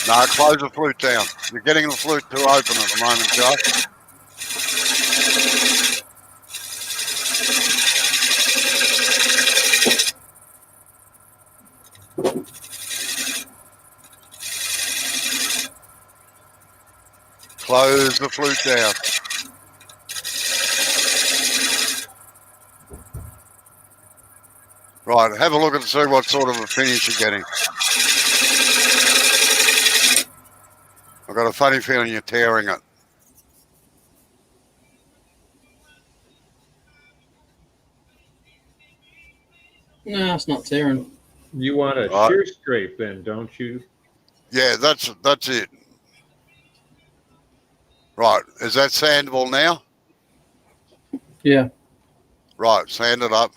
No, close the flute down. You're getting the flute too open at the moment, Joe. Close the flute down. Right, have a look and see what sort of a finish you're getting. I've got a funny feeling you're tearing it. No, it's not tearing. You want a Right. shear scrape then, don't you? Yeah, that's it. Right, is that sandable now? Yeah. Right, sand it up.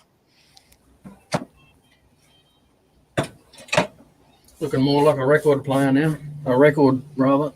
Looking more like a record player now. A record, rather.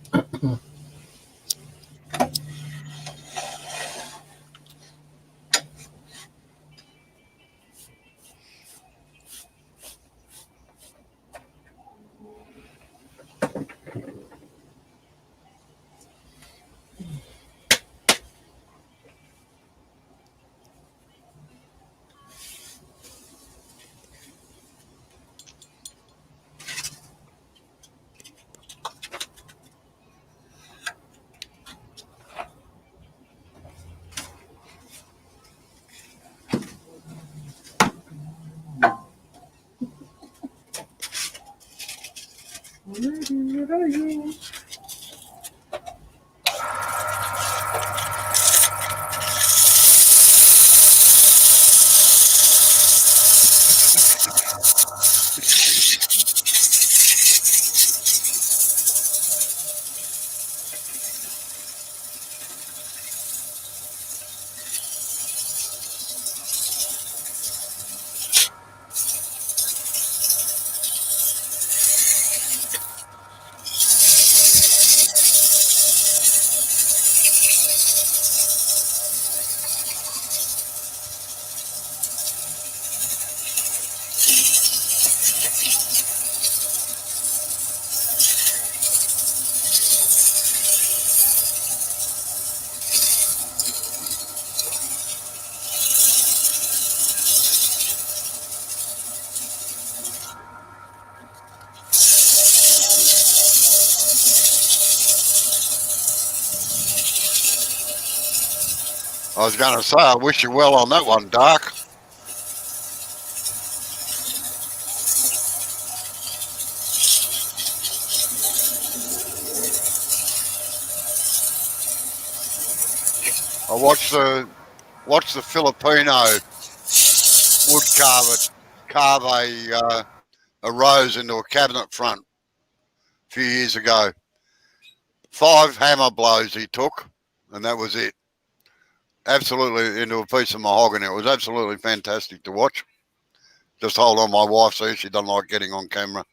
I was going to say, I wish you well on that one, Dark. I watched the Filipino wood carve a rose into a cabinet front a few years ago. 5 hammer blows he took, and that was it. Absolutely into a piece of mahogany. It was absolutely fantastic to watch. Just hold on, my wife says she doesn't like getting on camera.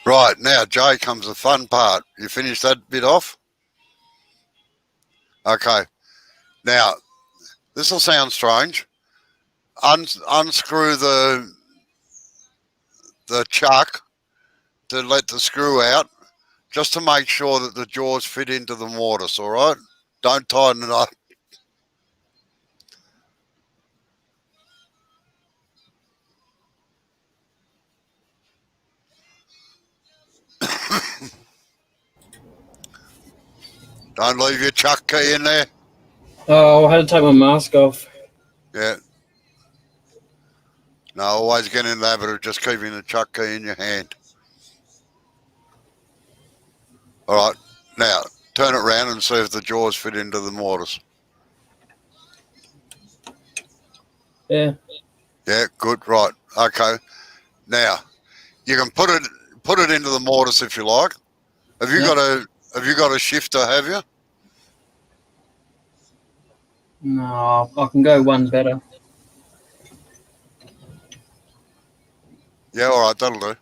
Right, now, Jay, comes the fun part. You finished that bit off? Okay. Now, this will sound strange. Unscrew the chuck to let the screw out, just to make sure that the jaws fit into the mortise, all right? Don't tighten it up. Don't leave your chuck key in there. Oh, I had to take my mask off. Yeah. No, always get in the habit of just keeping the chuck key in your hand. All right. Now, turn it around and see if the jaws fit into the mortise. Yeah. Yeah, good. Right. Okay. Now, you can put it into the mortise if you like. Have you got a shifter, have you? No, I can go one better. Yeah, all right, that'll do.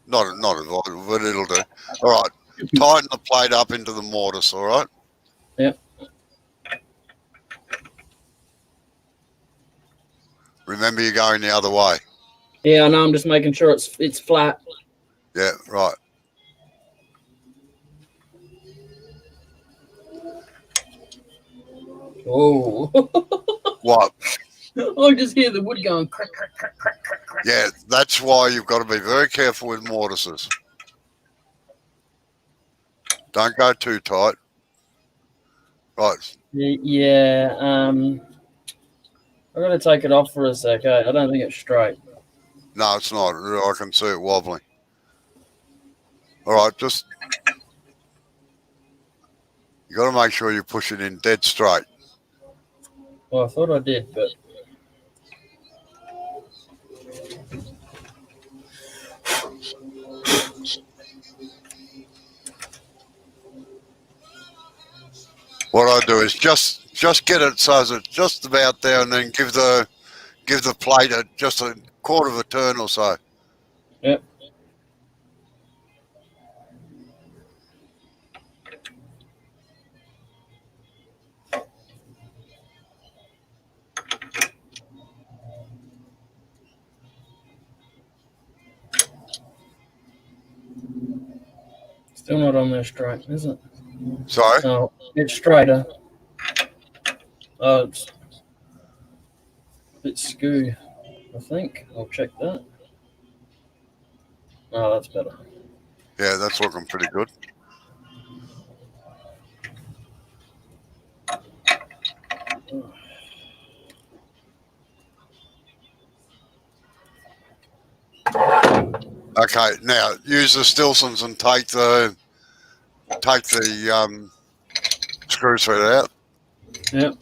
Not advisable, but it'll do. All right. Tighten the plate up into the mortise, all right? Yep. Remember, you're going the other way. Yeah, I know. I'm just making sure it's flat. Yeah, right. Oh. What? I just hear the wood going crack, crack, crack, crack, crack, crack. Yeah, that's why you've got to be very careful with mortises. Don't go too tight. Right. Yeah. I gotta take it off for a sec. I don't think it's straight. No, it's not. I can see it wobbling. All right, just you got to make sure you push it in dead straight. Well, I thought I did, but What I do is just get it so it's just about there, and then give the plate just a quarter of a turn or so. yep. Still not on there straight, is it? Sorry. Oh, it's straighter. Oh, it's a bit skew, I think. I'll check that. Oh, that's better. Yeah, that's looking pretty good. Okay, now use the Stilsons and take the screw thread out. Yep.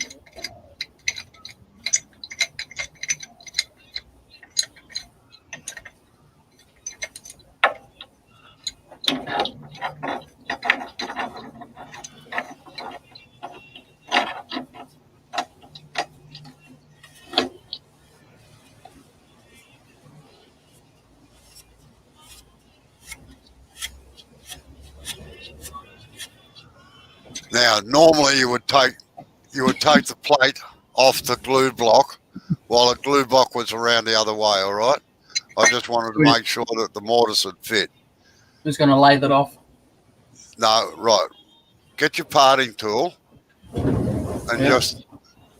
Now, normally you would take the plate off the glue block while the glue block was around the other way, all right? I just wanted to make sure that the mortise would fit. Just gonna lay that off. No, right. Get your parting tool and Yep.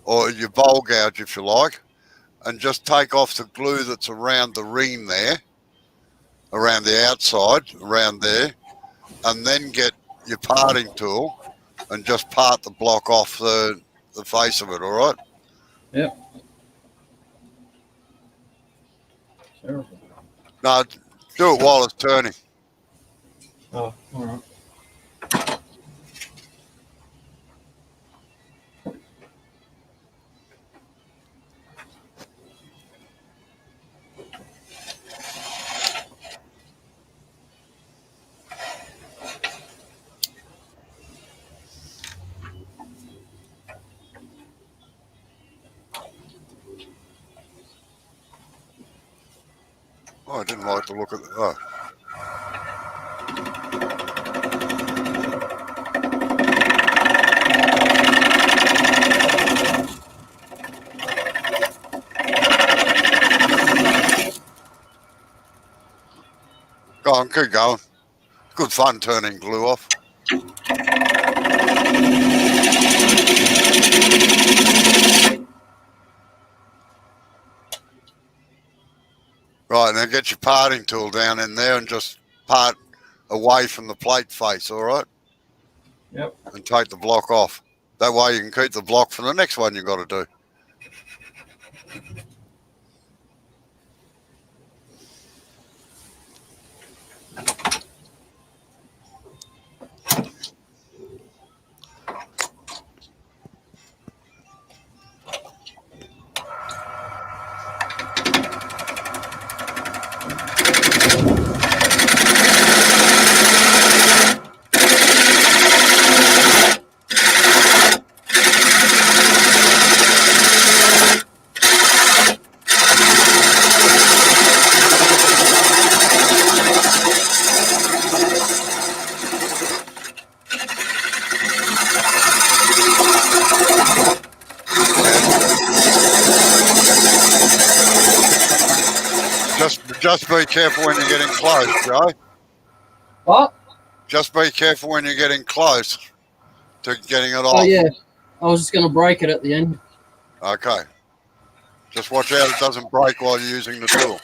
or your bowl gouge if you like, and just take off the glue that's around the ring there, around the outside, around there, and then get your parting tool and just part the block off the face of it, all right? Yep. Sure. No, do it while it's turning. Oh, all right. Oh, I didn't like the look of it. Oh. keep going. Good fun turning glue off. Right, now get your parting tool down in there and just part away from the plate face, all right? Yep. And take the block off. That way you can keep the block for the next one you've got to do. Just be careful when you're getting close, Joe. What? Just be careful when you're getting close to getting it off. Oh, yeah. I was just going to break it at the end. Okay. Just watch out it doesn't break while you're using the tool.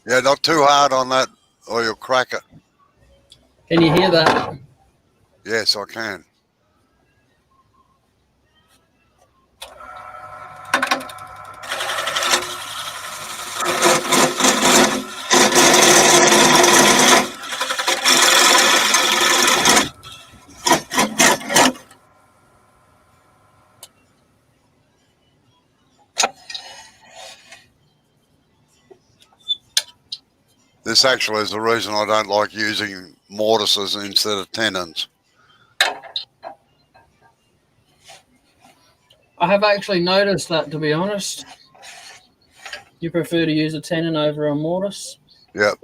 Yeah, not too hard on that or you'll crack it. Can you hear that? Yes, I can. This actually is the reason I don't like using mortises instead of tenons. I have actually noticed that, to be honest. You prefer to use a tenon over a mortise? Yep.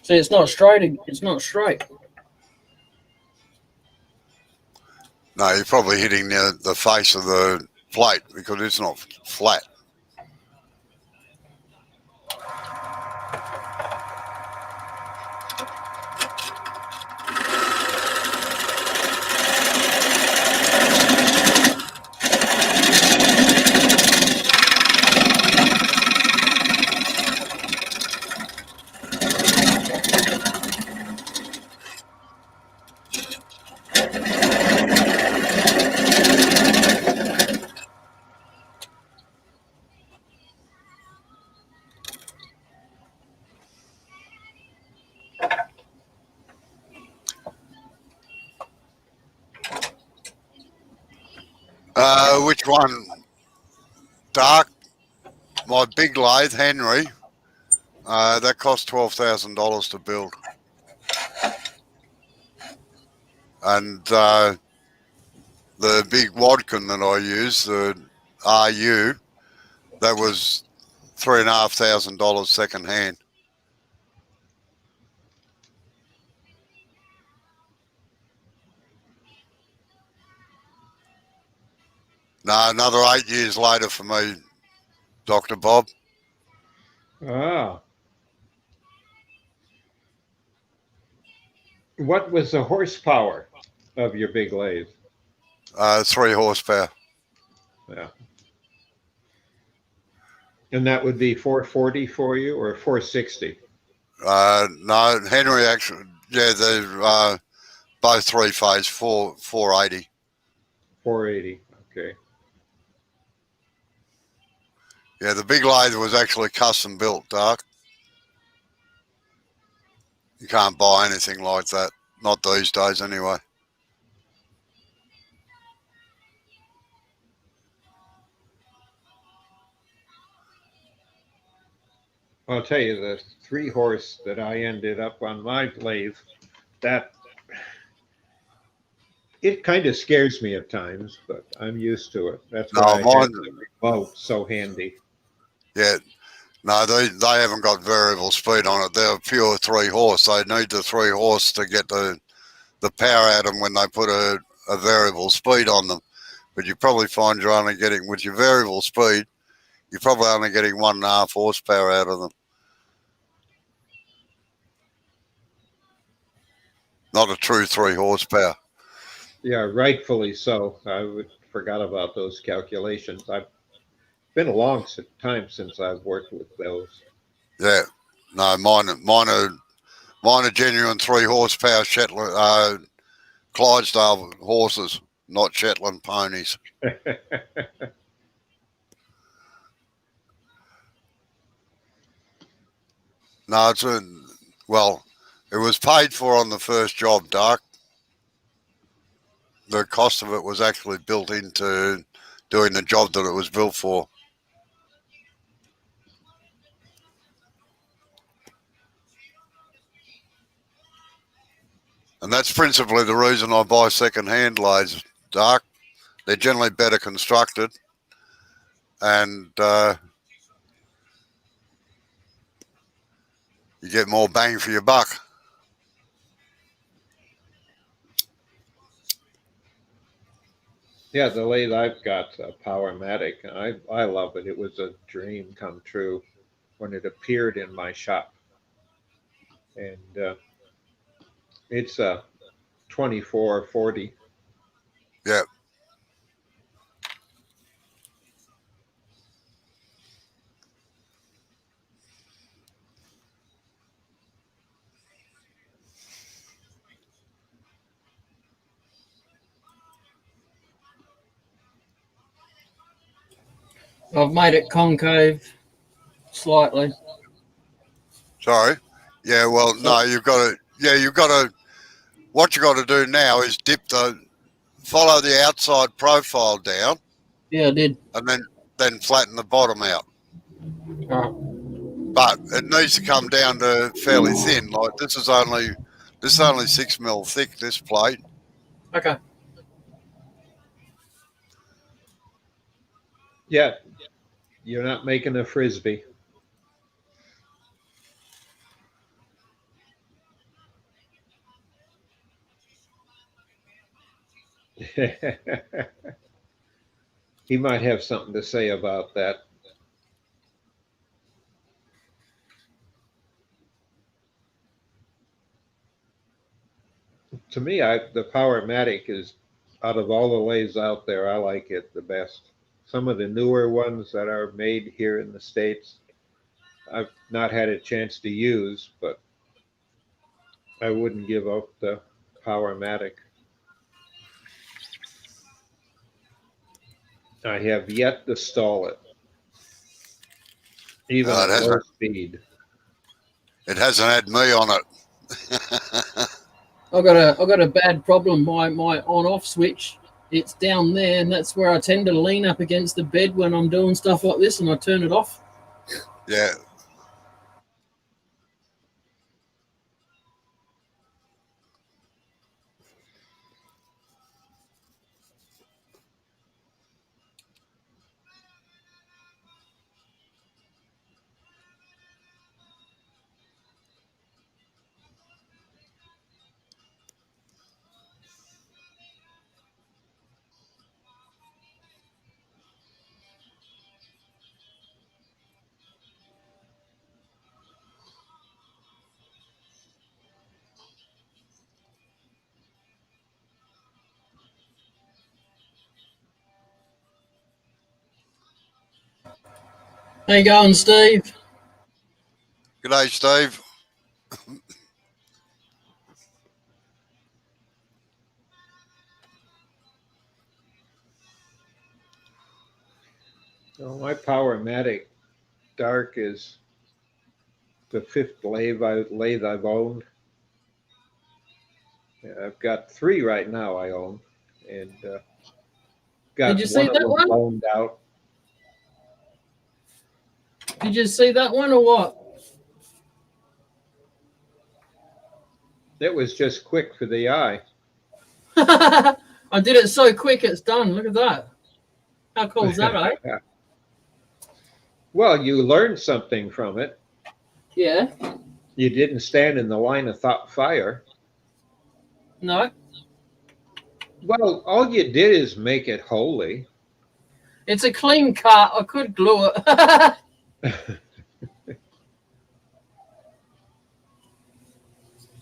See, it's not straight. It's not straight. No, you're probably hitting the face of the plate because it's not flat. Which one? Dark? My big lathe, Henry. That cost $12,000 to build. And the big Wadkin that I use, the RU, that was $3,500 second hand. No, another 8 years later for me, Dr. Bob. Ah. What was the horsepower of your big lathe? 3 horsepower. Yeah. And that would be 440 for you or 460? No, Henry actually, yeah, they're both 3-phase, 480. 480, okay. Yeah, the big lathe was actually custom built, Dark. You can't buy anything like that. Not these days, anyway. I'll tell you, the 3-horse that I ended up on my lathe, that it kind of scares me at times, but I'm used to it. That's No, why I had mine, the remote so handy. yeah. No, they haven't got variable speed on it. They're pure 3-horse. They need the 3-horse to get the power out of them when they put a variable speed on them. But you probably find you're only getting, with your variable speed, you're probably only getting 1.5 horsepower out of them. Not a true 3 horsepower. Yeah, rightfully so. Forgot about those calculations. I've been a long time since I've worked with those. Yeah. No, mine are genuine 3 horsepower Shetland, Clydesdale horses, not Shetland ponies. No, well, it was paid for on the first job, Dark. The cost of it was actually built into doing the job that it was built for. And that's principally the reason I buy second-hand lathes, Dark. They're generally better constructed, and you get more bang for your buck. Yeah, the lathe I've got, a Powermatic, and I love it. It was a dream come true when it appeared in my shop. And it's a 2440. Yeah. I've made it concave slightly. Sorry. Yeah, well, no, you've got to, what you got to do now is follow the outside profile down. Yeah, I did. And then flatten the bottom out. Oh. But it needs to come down to fairly thin. Like this is only 6 mil thick, this plate. Okay. Yeah, you're not making a frisbee. He might have something to say about that. To me, the Powermatic is, out of all the lathes out there, I like it the best. Some of the newer ones that are made here in the States, I've not had a chance to use, but I wouldn't give up the Powermatic. I have yet to stall it, even at low speed. It hasn't had me on it. I've got a bad problem. My on-off switch, it's down there, and that's where I tend to lean up against the bed when I'm doing stuff like this, and I turn it off. Yeah. How you going, Steve? G'day, Steve. So my Powermatic Dark is the 5th lathe I've owned. I've got 3 right now I own, and got Did you see one of that them one? loaned out. Did you see that one or what? It was just quick for the eye. I did it so quick it's done. Look at that. How cool is that, eh? Well, you learned something from it. Yeah. You didn't stand in the line of fire. No. Well, all you did is make it holy. It's a clean cut. I could glue it.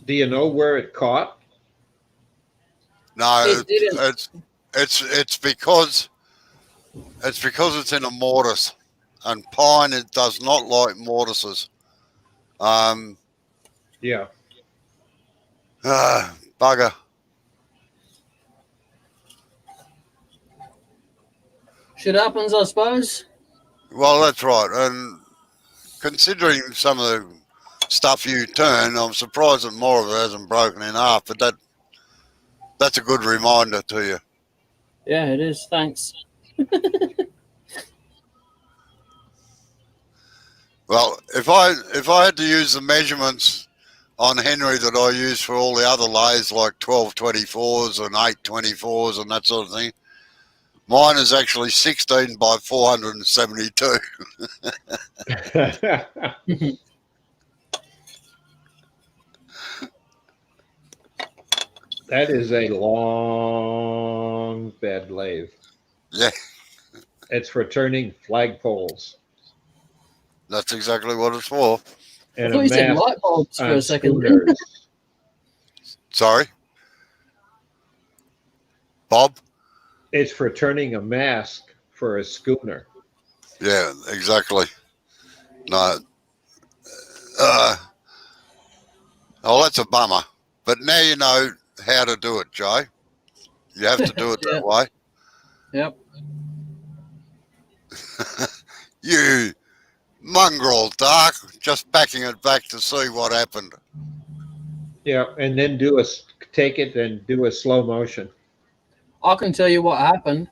Do you know where it caught? No, It didn't. it's because it's in a mortise, and pine it does not like mortises. Yeah. Bugger. Shit happens, I suppose. Well, that's right. And considering some of the stuff you turn, I'm surprised that more of it hasn't broken in half. But that's a good reminder to you. Yeah, it is. Thanks. Well, if I had to use the measurements on Henry that I use for all the other lathes, like 1224s and 824s and that sort of thing, mine is actually 16 by 472. That is a long bed lathe. Yeah, It's for turning flagpoles. that's exactly what it's for. And I thought you said light bulbs for a second. Sorry, Bob? It's for turning a mast for a schooner. Yeah, exactly. No. Oh, that's a bummer. But now you know how to do it, Joe. You have to do it that way. Yep. You mongrel, Dark, just backing it back to see what happened. Yeah, and then take it and do a slow motion. I can tell you what happened.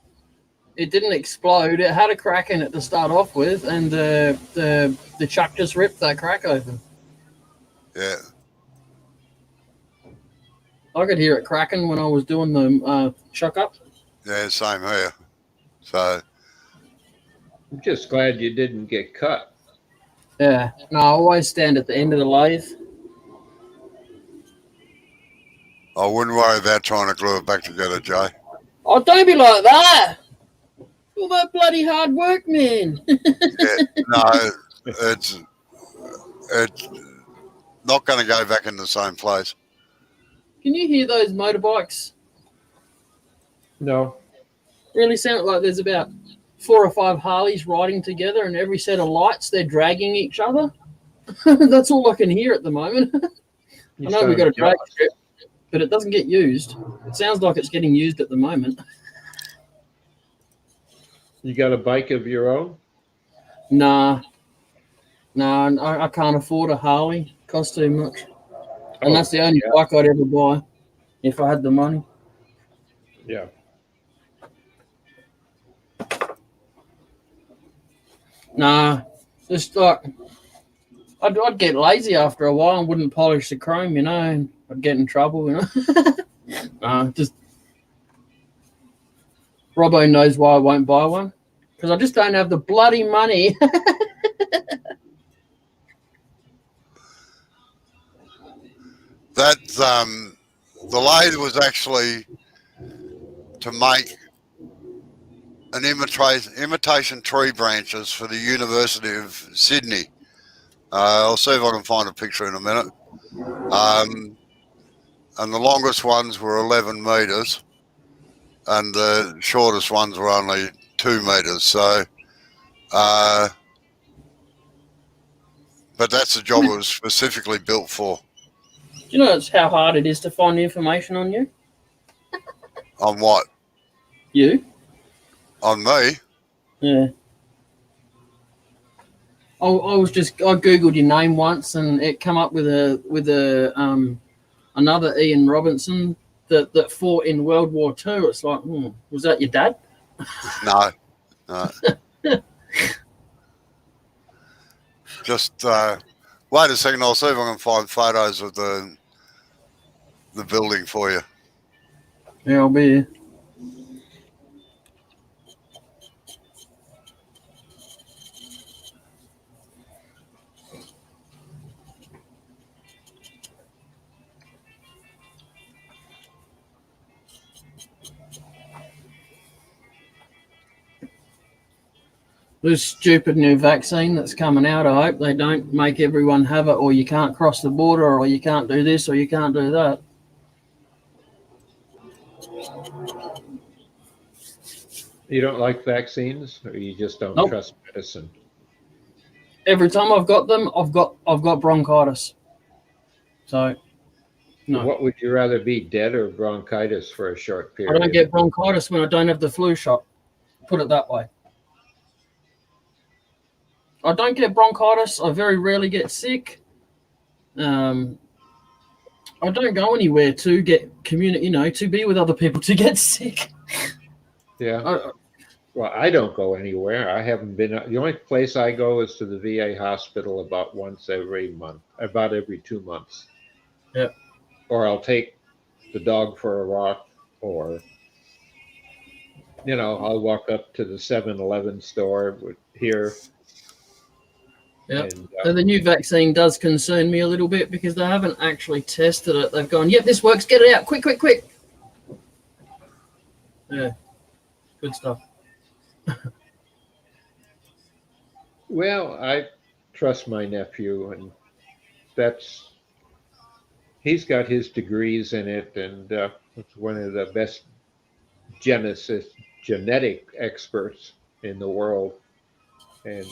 It didn't explode. It had a crack in it to start off with, and the chuck just ripped that crack open. Yeah. I could hear it cracking when I was doing the chuck up. Yeah, same here. So, I'm just glad you didn't get cut. Yeah. No, I always stand at the end of the lathe. I wouldn't worry about trying to glue it back together, Joe. Oh, don't be like that. All that bloody hard work, man. Yeah, no, it's not going to go back in the same place. Can you hear those motorbikes? No. Really sound like there's about 4 or 5 Harleys riding together, and every set of lights they're dragging each other. That's all I can hear at the moment. I know we've got a drag strip, but it doesn't get used. It sounds like it's getting used at the moment. You got a bike of your own? Nah, I can't afford a Harley. It costs too much. And that's the only bike I'd ever buy if I had the money. Yeah. Nah, just like I'd get lazy after a while and wouldn't polish the chrome, and I'd get in trouble, just Robbo knows why I won't buy one, because I just don't have the bloody money. That the lathe was actually to make an imitation tree branches for the University of Sydney. I'll see if I can find a picture in a minute. And the longest ones were 11 metres, and the shortest ones were only 2 metres. So, but that's the job it was specifically built for. Do you know how hard it is to find information on you? On what? You? On me? Yeah. I googled your name once, and it come up with another Ian Robinson that fought in World War II. It's like, was that your dad? No. Just wait a second. I'll see if I can find photos of the building for you. Yeah, I'll be here. This stupid new vaccine that's coming out, I hope they don't make everyone have it, or you can't cross the border, or you can't do this, or you can't do that. You don't like vaccines, or you just don't Nope. trust medicine? Every time I've got them, I've got bronchitis. So, no. What would you rather be, dead or bronchitis for a short I period? don't get bronchitis when I don't have the flu shot. Put it that way. I don't get bronchitis. I very rarely get sick. I don't go anywhere to get to be with other people to get sick. Yeah. Well, I don't go anywhere. I haven't been. The only place I go is to the VA hospital about every 2 months. Yeah. Or I'll take the dog for a walk, or I'll walk up to the 7-Eleven store here. Yeah. So the new vaccine does concern me a little bit because they haven't actually tested it. They've gone, yep, this works. Get it out. Quick, quick, quick. Yeah. Good stuff. Well, I trust my nephew, and he's got his degrees in it, and it's one of the best genetic experts in the world. And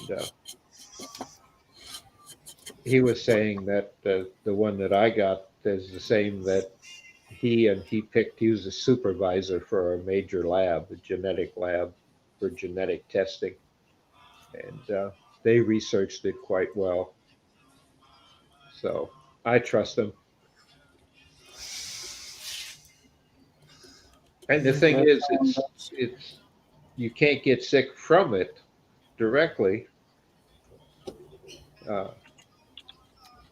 he was saying that the one that I got is the same that he picked. He was a supervisor for a major lab, a genetic lab for genetic testing. And they researched it quite well. So I trust them. And the thing is, it's you can't get sick from it directly,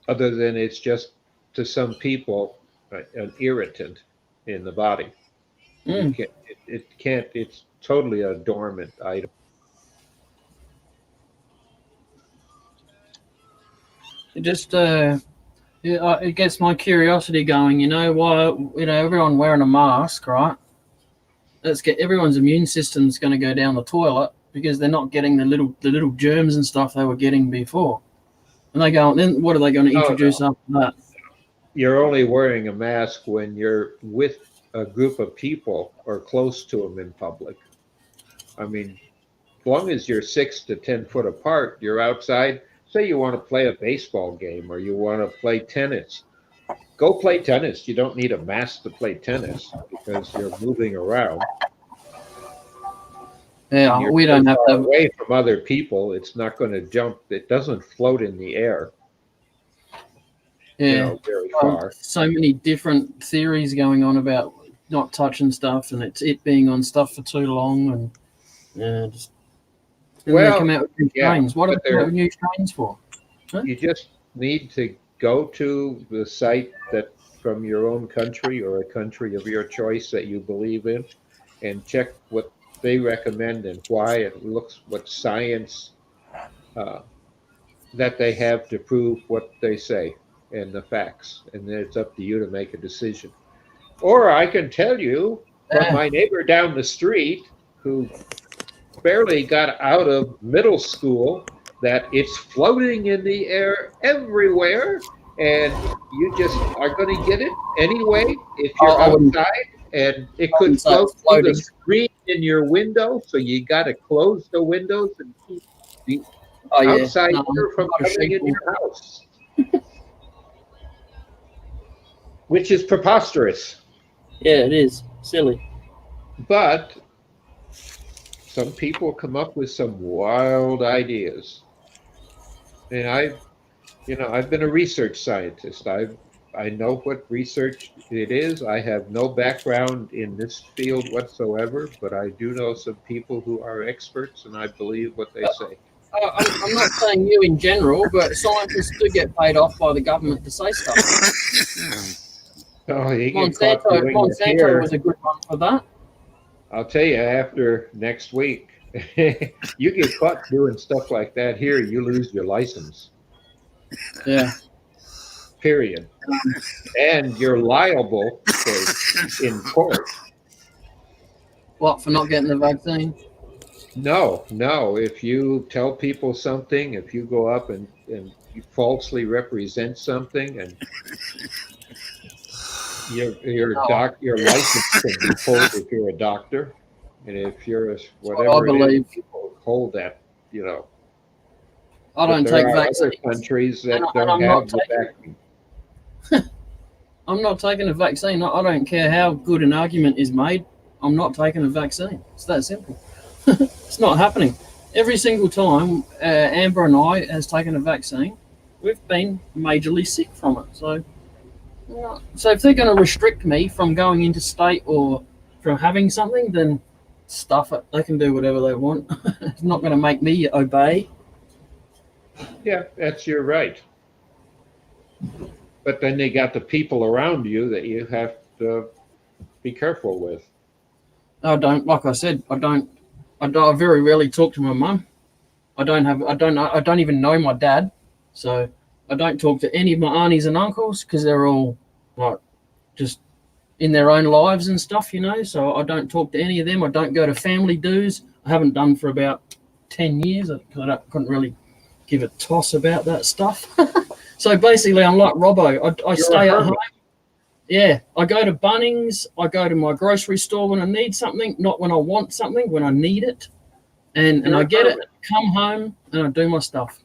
other than it's just, to some people, an irritant in the body. Mm. It's totally a dormant item. It just it gets my curiosity going. Why everyone wearing a mask, right? Everyone's immune system's going to go down the toilet because they're not getting the little germs and stuff they were getting before. And they go, and then what are they going to introduce after that? You're only wearing a mask when you're with a group of people or close to them in public. I mean, as long as you're 6 to 10 foot apart, you're outside. Say you want to play a baseball game or you want to play tennis. Go play tennis. You don't need a mask to play tennis because you're moving around. Yeah, we don't have to away from other people. It's not going to jump. It doesn't float in the air. Yeah, very far. So many different theories going on about not touching stuff and it being on stuff for too long, and they come out with new strains. What are they coming out with new strains for? Huh? You just need to go to the site that from your own country or a country of your choice that you believe in, and check what they recommend and why. It looks what science that they have to prove what they say and the facts, and then it's up to you to make a decision. Or I can tell you from my neighbor down the street who barely got out of middle school that it's floating in the air everywhere, and you just are going to get it anyway if you're outside, and it could float through the screen in your window, so you got to close the windows and keep the outside air from coming in your house. Which is preposterous. Yeah, it is. Silly. But some people come up with some wild ideas. And I've been a research scientist. I know what research it is. I have no background in this field whatsoever, but I do know some people who are experts, and I believe what they say. I'm not saying you in general, but scientists do get paid off by the government to say stuff. Oh, you get caught Monsanto, doing it Monsanto here. was a good one for that. I'll tell you, after next week, you get caught doing stuff like that here, you lose your license. Yeah. Period. And you're liable in court. What, for not getting the vaccine? No. If you tell people something, if you go up and you falsely represent something, and your license can be pulled if you're a doctor, and if you're whatever I it is, believe. people hold that, I But don't there take are other vaccines. countries that And don't I'm have not the taking vaccine. I'm not taking a vaccine. I don't care how good an argument is made. I'm not taking a vaccine. It's that simple. It's not happening. Every single time Amber and I has taken a vaccine, we've been majorly sick from it. So if they're going to restrict me from going interstate or from having something, then stuff it. They can do whatever they want. It's not going to make me obey. Yeah, that's your right. But then they got the people around you that you have to be careful with. I don't, like I said, I very rarely talk to my mum. I don't even know my dad, so I don't talk to any of my aunties and uncles because they're all like just in their own lives and stuff, So I don't talk to any of them. I don't go to family dues. I haven't done for about 10 years. I couldn't really give a toss about that stuff. So basically, I'm like Robbo. I stay at home. Yeah, I go to Bunnings. I go to my grocery store when I need something, not when I want something, when I need it. And I get it, come home, and I do my stuff.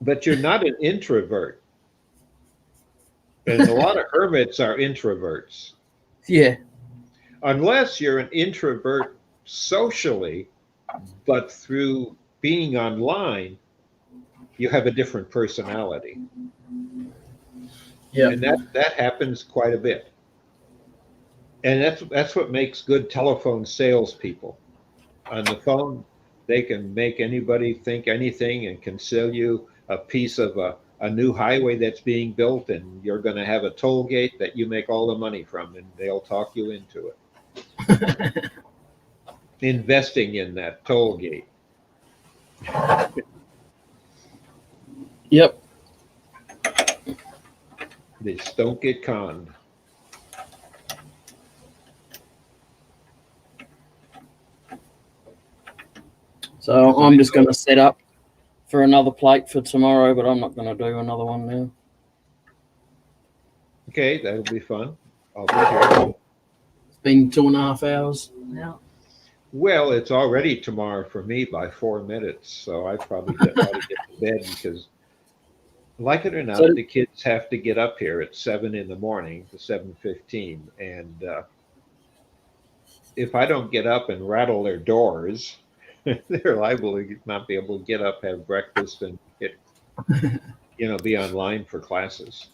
But you're not an introvert. And a lot of hermits are introverts. Yeah. Unless you're an introvert socially, but through being online, you have a different personality. Yeah. And that happens quite a bit. And that's what makes good telephone salespeople. On the phone, they can make anybody think anything and can sell you a piece of a new highway that's being built, and you're going to have a toll gate that you make all the money from, and they'll talk you into it. Investing in that toll gate. Yep. They just don't get conned. So I'm just going to set up for another plate for tomorrow, but I'm not going to do another one now. Okay, that'll be fun. I'll be here. It's been 2.5 hours now. Well, it's already tomorrow for me by 4 minutes, so I probably ought to get to bed because, like it or not, the kids have to get up here at 7 in the morning to 7:15, and if I don't get up and rattle their doors, they're liable to not be able to get up, have breakfast, and be online for classes.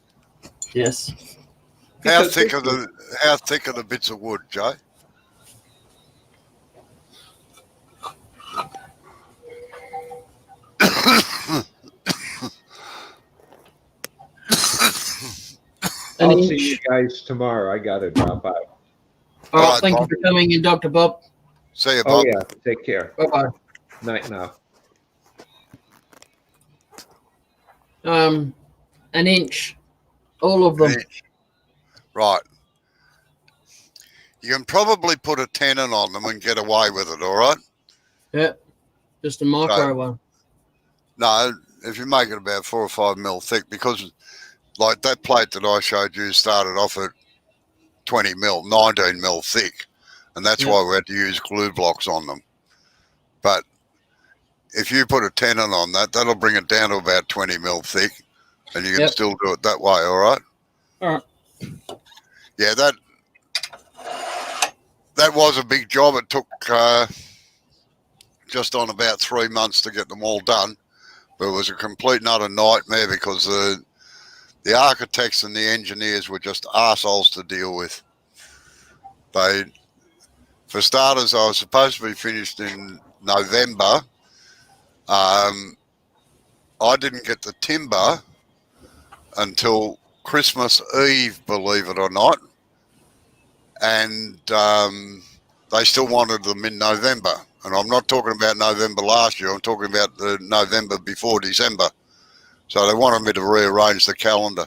Yes. How thick are the bits of wood, Joe? I'll see you guys tomorrow. I got to drop out. All right, thank you for coming in, Dr. Bob. See you, Bob. Oh, yeah. Take care. Bye-bye. Night now. An inch. All of them. Right. You can probably put a tenon on them and get away with it, all right? Yeah. Just a micro one. No, if you make it about 4 or 5 mil thick, because like that plate that I showed you started off at 20 mil, 19 mil thick. And that's why we had to use glue blocks on them. But if you put a tenon on that, that'll bring it down to about 20 mil thick, and you can still do it that way, all right? All right. Yeah, that was a big job. It took just on about 3 months to get them all done. But it was a complete and utter nightmare because the architects and the engineers were just arseholes to deal with. For starters, I was supposed to be finished in November. I didn't get the timber until Christmas Eve, believe it or not, and they still wanted them in November. And I'm not talking about November last year. I'm talking about the November before December. So they wanted me to rearrange the calendar.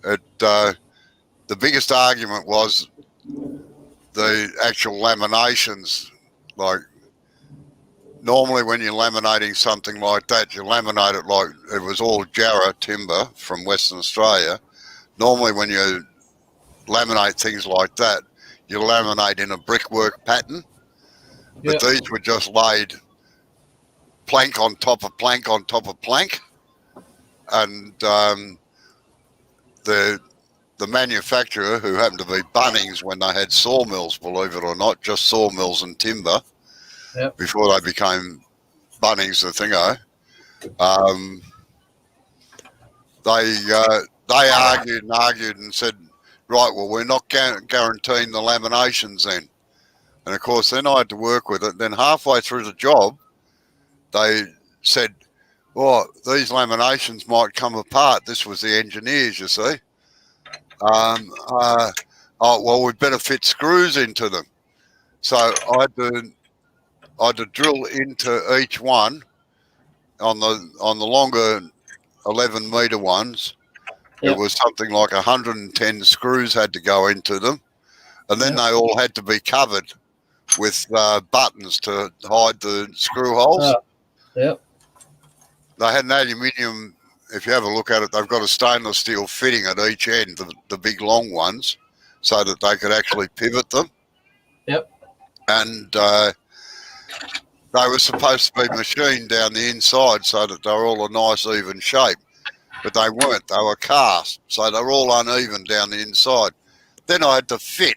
The biggest argument was the actual laminations. Like, normally when you're laminating something like that, you laminate it like it was all Jarrah timber from Western Australia. Normally when you laminate things like that, you laminate in a brickwork pattern. But these were just laid plank on top of plank on top of plank. And the manufacturer, who happened to be Bunnings when they had sawmills, believe it or not, just sawmills and timber, before they became Bunnings the thingo, they argued and said, right, well, we're not guaranteeing the laminations then. And of course, then I had to work with it. Then halfway through the job, they said, well, these laminations might come apart. This was the engineers, you see. Oh, well, we'd better fit screws into them. So I had to drill into each one on the longer 11-metre ones. It was something like 110 screws had to go into them. And then they all had to be covered with buttons to hide the screw holes. They had an aluminium, if you have a look at it, they've got a stainless steel fitting at each end, the big long ones, so that they could actually pivot them. And they were supposed to be machined down the inside so that they were all a nice even shape. But they weren't. They were cast, so they were all uneven down the inside. Then I had to fit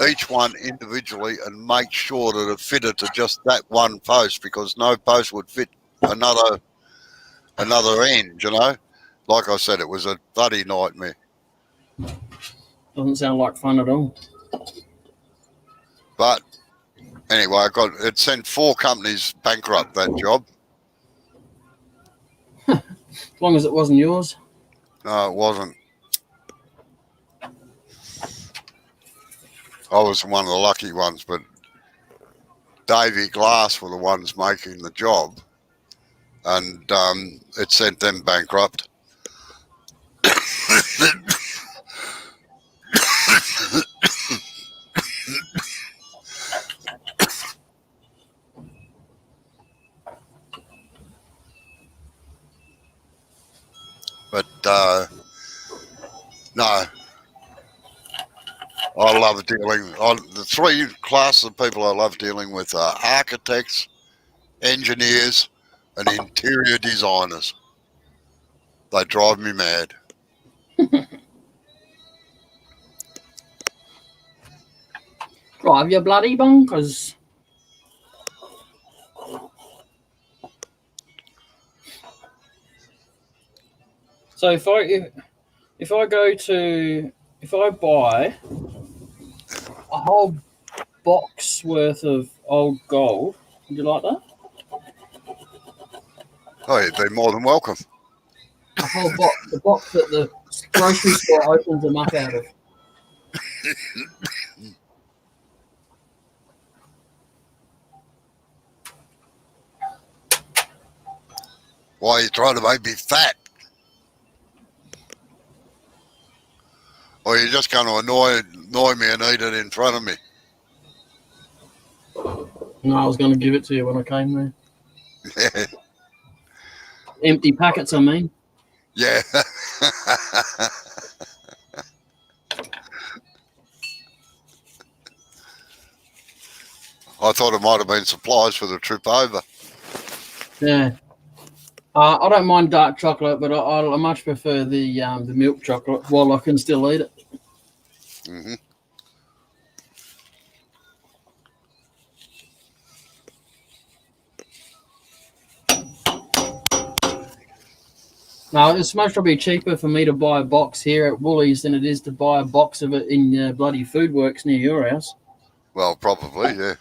each one individually and make sure that it fitted to just that one post, because no post would fit another end, you know. Like I said, it was a bloody nightmare. Doesn't sound like fun at all. But anyway, it sent 4 companies bankrupt, that job. As long as it wasn't yours. No, it wasn't. I was one of the lucky ones, but Davy Glass were the ones making the job, and it sent them bankrupt. But no, I love dealing. The 3 classes of people I love dealing with are architects, engineers, and interior designers. They drive me mad. Drive you bloody bonkers. So if I buy a whole box worth of old gold, would you like that? Oh, you'd be more than welcome. A whole box, the box that the grocery store opens them up out of. Why are you trying to make me fat? Or you're just going to annoy me and eat it in front of me? No, I was going to give it to you when I came there. Yeah. Empty packets, I mean. Yeah. I thought it might have been supplies for the trip over. Yeah. I don't mind dark chocolate, but I much prefer the milk chocolate while I can still eat it. Mm-hmm. No, it's much probably cheaper for me to buy a box here at Woolies than it is to buy a box of it in bloody Food Works near your house. Well, probably, yeah.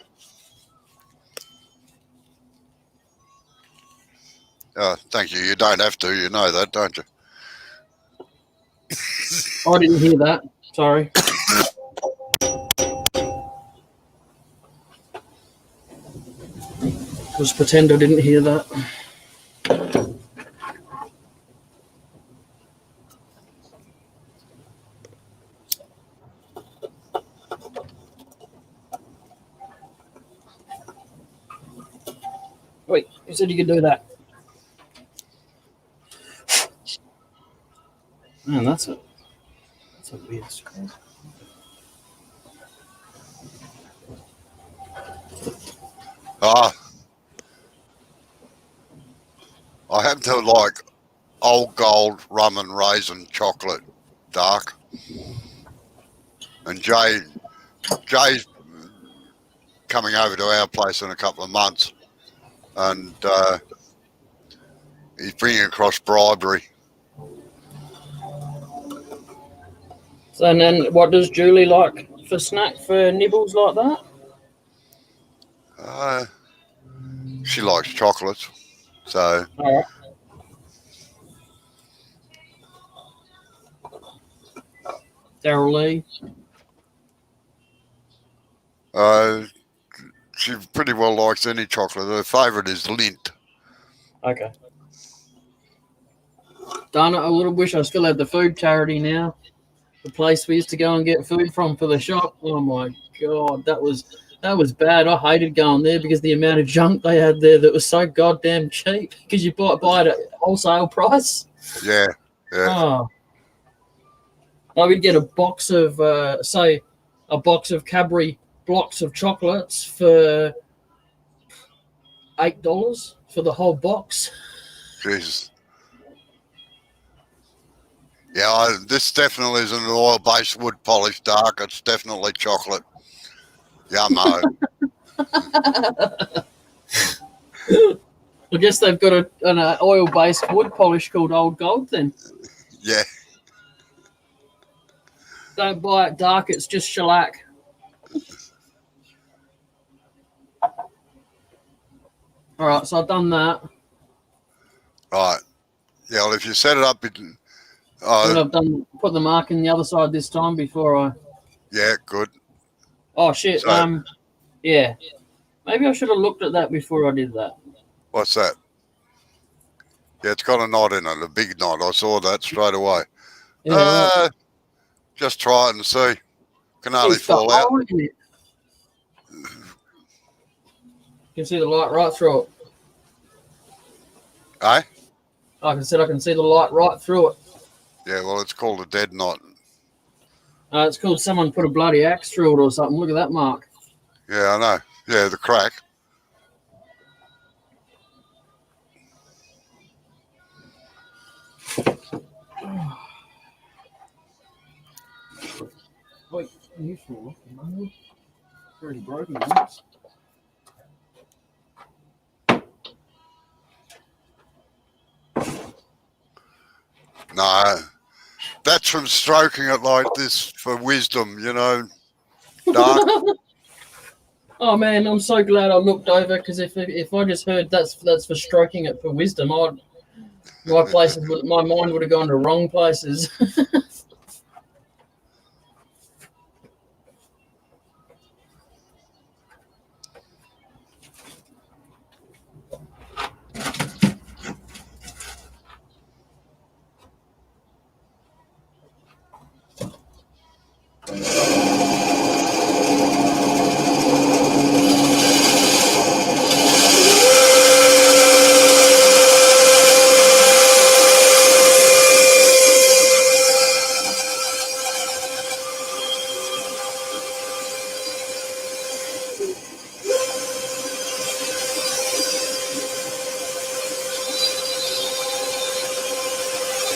Thank you. You don't have to. You know that, don't you? I didn't hear that. Sorry. Just pretend I didn't hear that. Wait, you said you could do that. Man, that's a weird screen. I happen to like Old Gold rum and raisin chocolate dark. And Jay's coming over to our place in a couple of months, and he's bringing across bribery. So, and then what does Julie like for snack for nibbles like that? She likes chocolates, so All right. Daryl Lee. she pretty well likes any chocolate. Her favourite is Lindt. Okay. Darn it, I would have wished I still had the food charity now. The place we used to go and get food from for the shop. Oh my God, that was bad. I hated going there because the amount of junk they had there that was so goddamn cheap because you buy it at wholesale price. Yeah. Oh. I would get a box of, say, a box of Cadbury blocks of chocolates for $8 for the whole box. Jesus. Yeah, this definitely isn't an oil-based wood polish dark. It's definitely chocolate. Yummo. I guess they've got an oil-based wood polish called Old Gold then. Yeah. Don't buy it dark, it's just shellac. All right, so I've done that. Right. Yeah, well, if you set it up... And I've put the mark in the other side this time before I... Yeah, good. Oh, shit. So, yeah. Maybe I should have looked at that before I did that. what's that? Yeah, it's got a knot in it, a big knot. I saw that straight away. Yeah, right. Just try it and see. Can only It's got fall out. hole in it. You can see the light right through it. Eh? Like I said, I can see the light right through it. Yeah, well, it's called a dead knot. It's called someone put a bloody axe through it or something. Look at that mark. Yeah, I know. Yeah, the crack. Wait, you sure? Pretty broken. This. No, that's from stroking it like this for wisdom, you know. Dark. Oh man, I'm so glad I looked over because if I just heard that's for stroking it for wisdom, my mind would have gone to wrong places.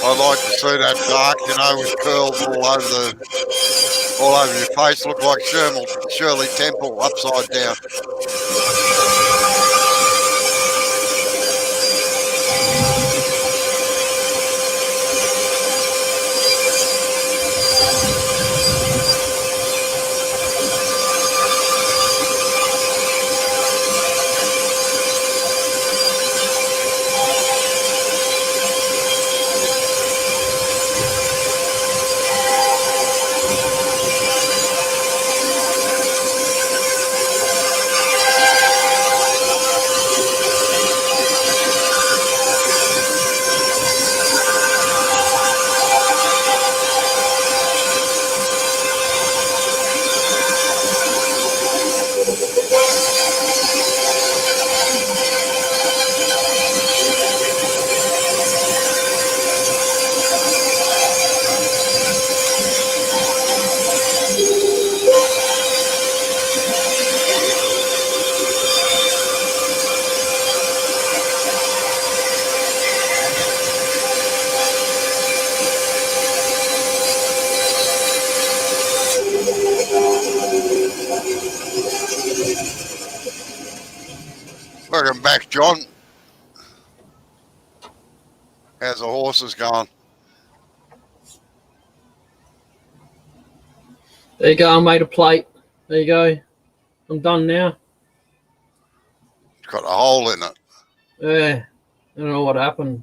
I like to see that dark, you know, with curls all over your face. Look like Shirley Temple upside down. Welcome back, John. How's the horses going? There you go. I made a plate. There you go. I'm done now. It's got a hole in it. Yeah. I don't know what happened.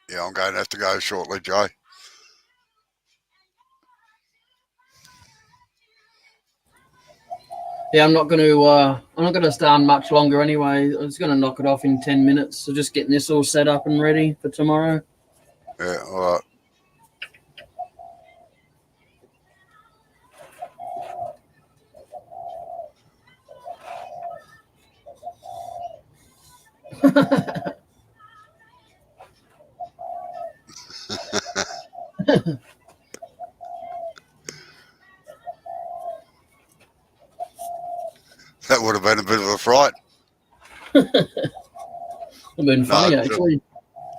Yeah, I'm going to have to go shortly, Joe. Yeah, I'm not going to stay on much longer anyway. I was going to knock it off in 10 minutes. So just getting this all set up and ready for tomorrow. Yeah, all right. That would have been a bit of a fright. It's been funny, actually.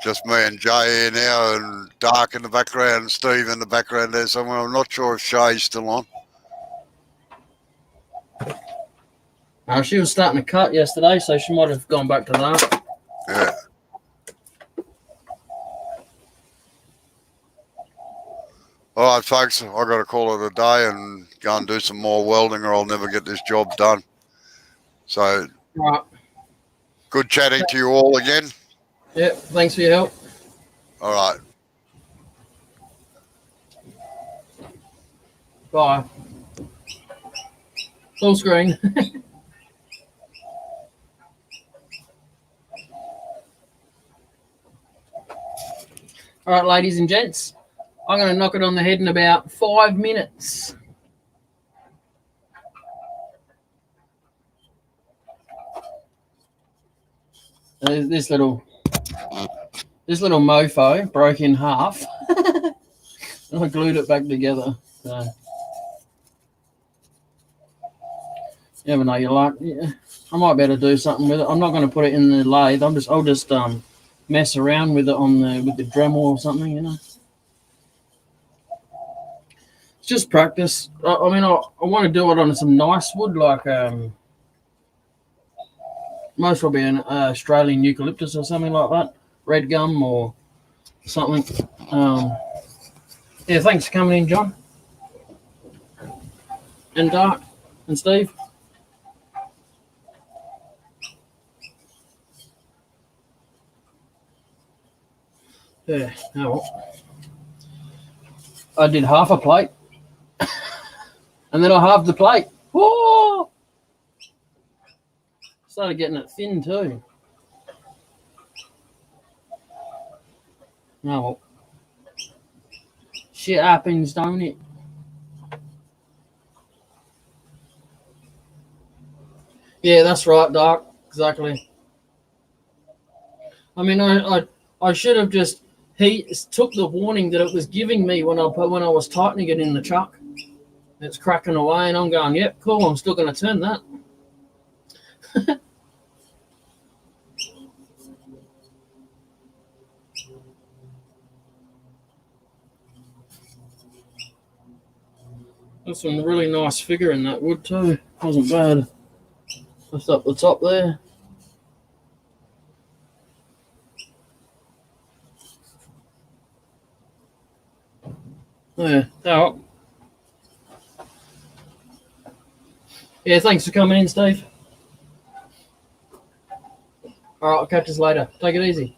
Just me and Jay here now, and Dark in the background, and Steve in the background there somewhere. I'm not sure if Shay's still on. She was starting to cut yesterday, so she might have gone back to that. Yeah. All right, folks, I've got to call it a day and go and do some more welding, or I'll never get this job done. So, Right. good chatting to you all again. Yeah, thanks for your help. All right. Bye. Full screen. All right, ladies and gents, I'm going to knock it on the head in about 5 minutes. This little mofo broke in half, and I glued it back together. So you never know. You like, yeah, I might be able to do something with it. I'm not going to put it in the lathe. I'll just mess around with it with the Dremel or something. You know, it's just practice. I mean, I want to do it on some nice wood, like most probably an Australian eucalyptus or something like that, red gum or something. Yeah, thanks for coming in, John. And Dark and Steve. Yeah, no. I did half a plate. And then I halved the plate. Whoa! Started getting it thin too. No, well, shit happens, don't it? Yeah, that's right, Doc. Exactly. I mean, I should have just took the warning that it was giving me when I was tightening it in the chuck. It's cracking away, and I'm going, yep, cool. I'm still going to turn that. That's some really nice figure in that wood too. Wasn't bad. Just up the top there. Yeah. Oh. Yeah, thanks for coming in, Steve. All right, I'll catch us later. Take it easy.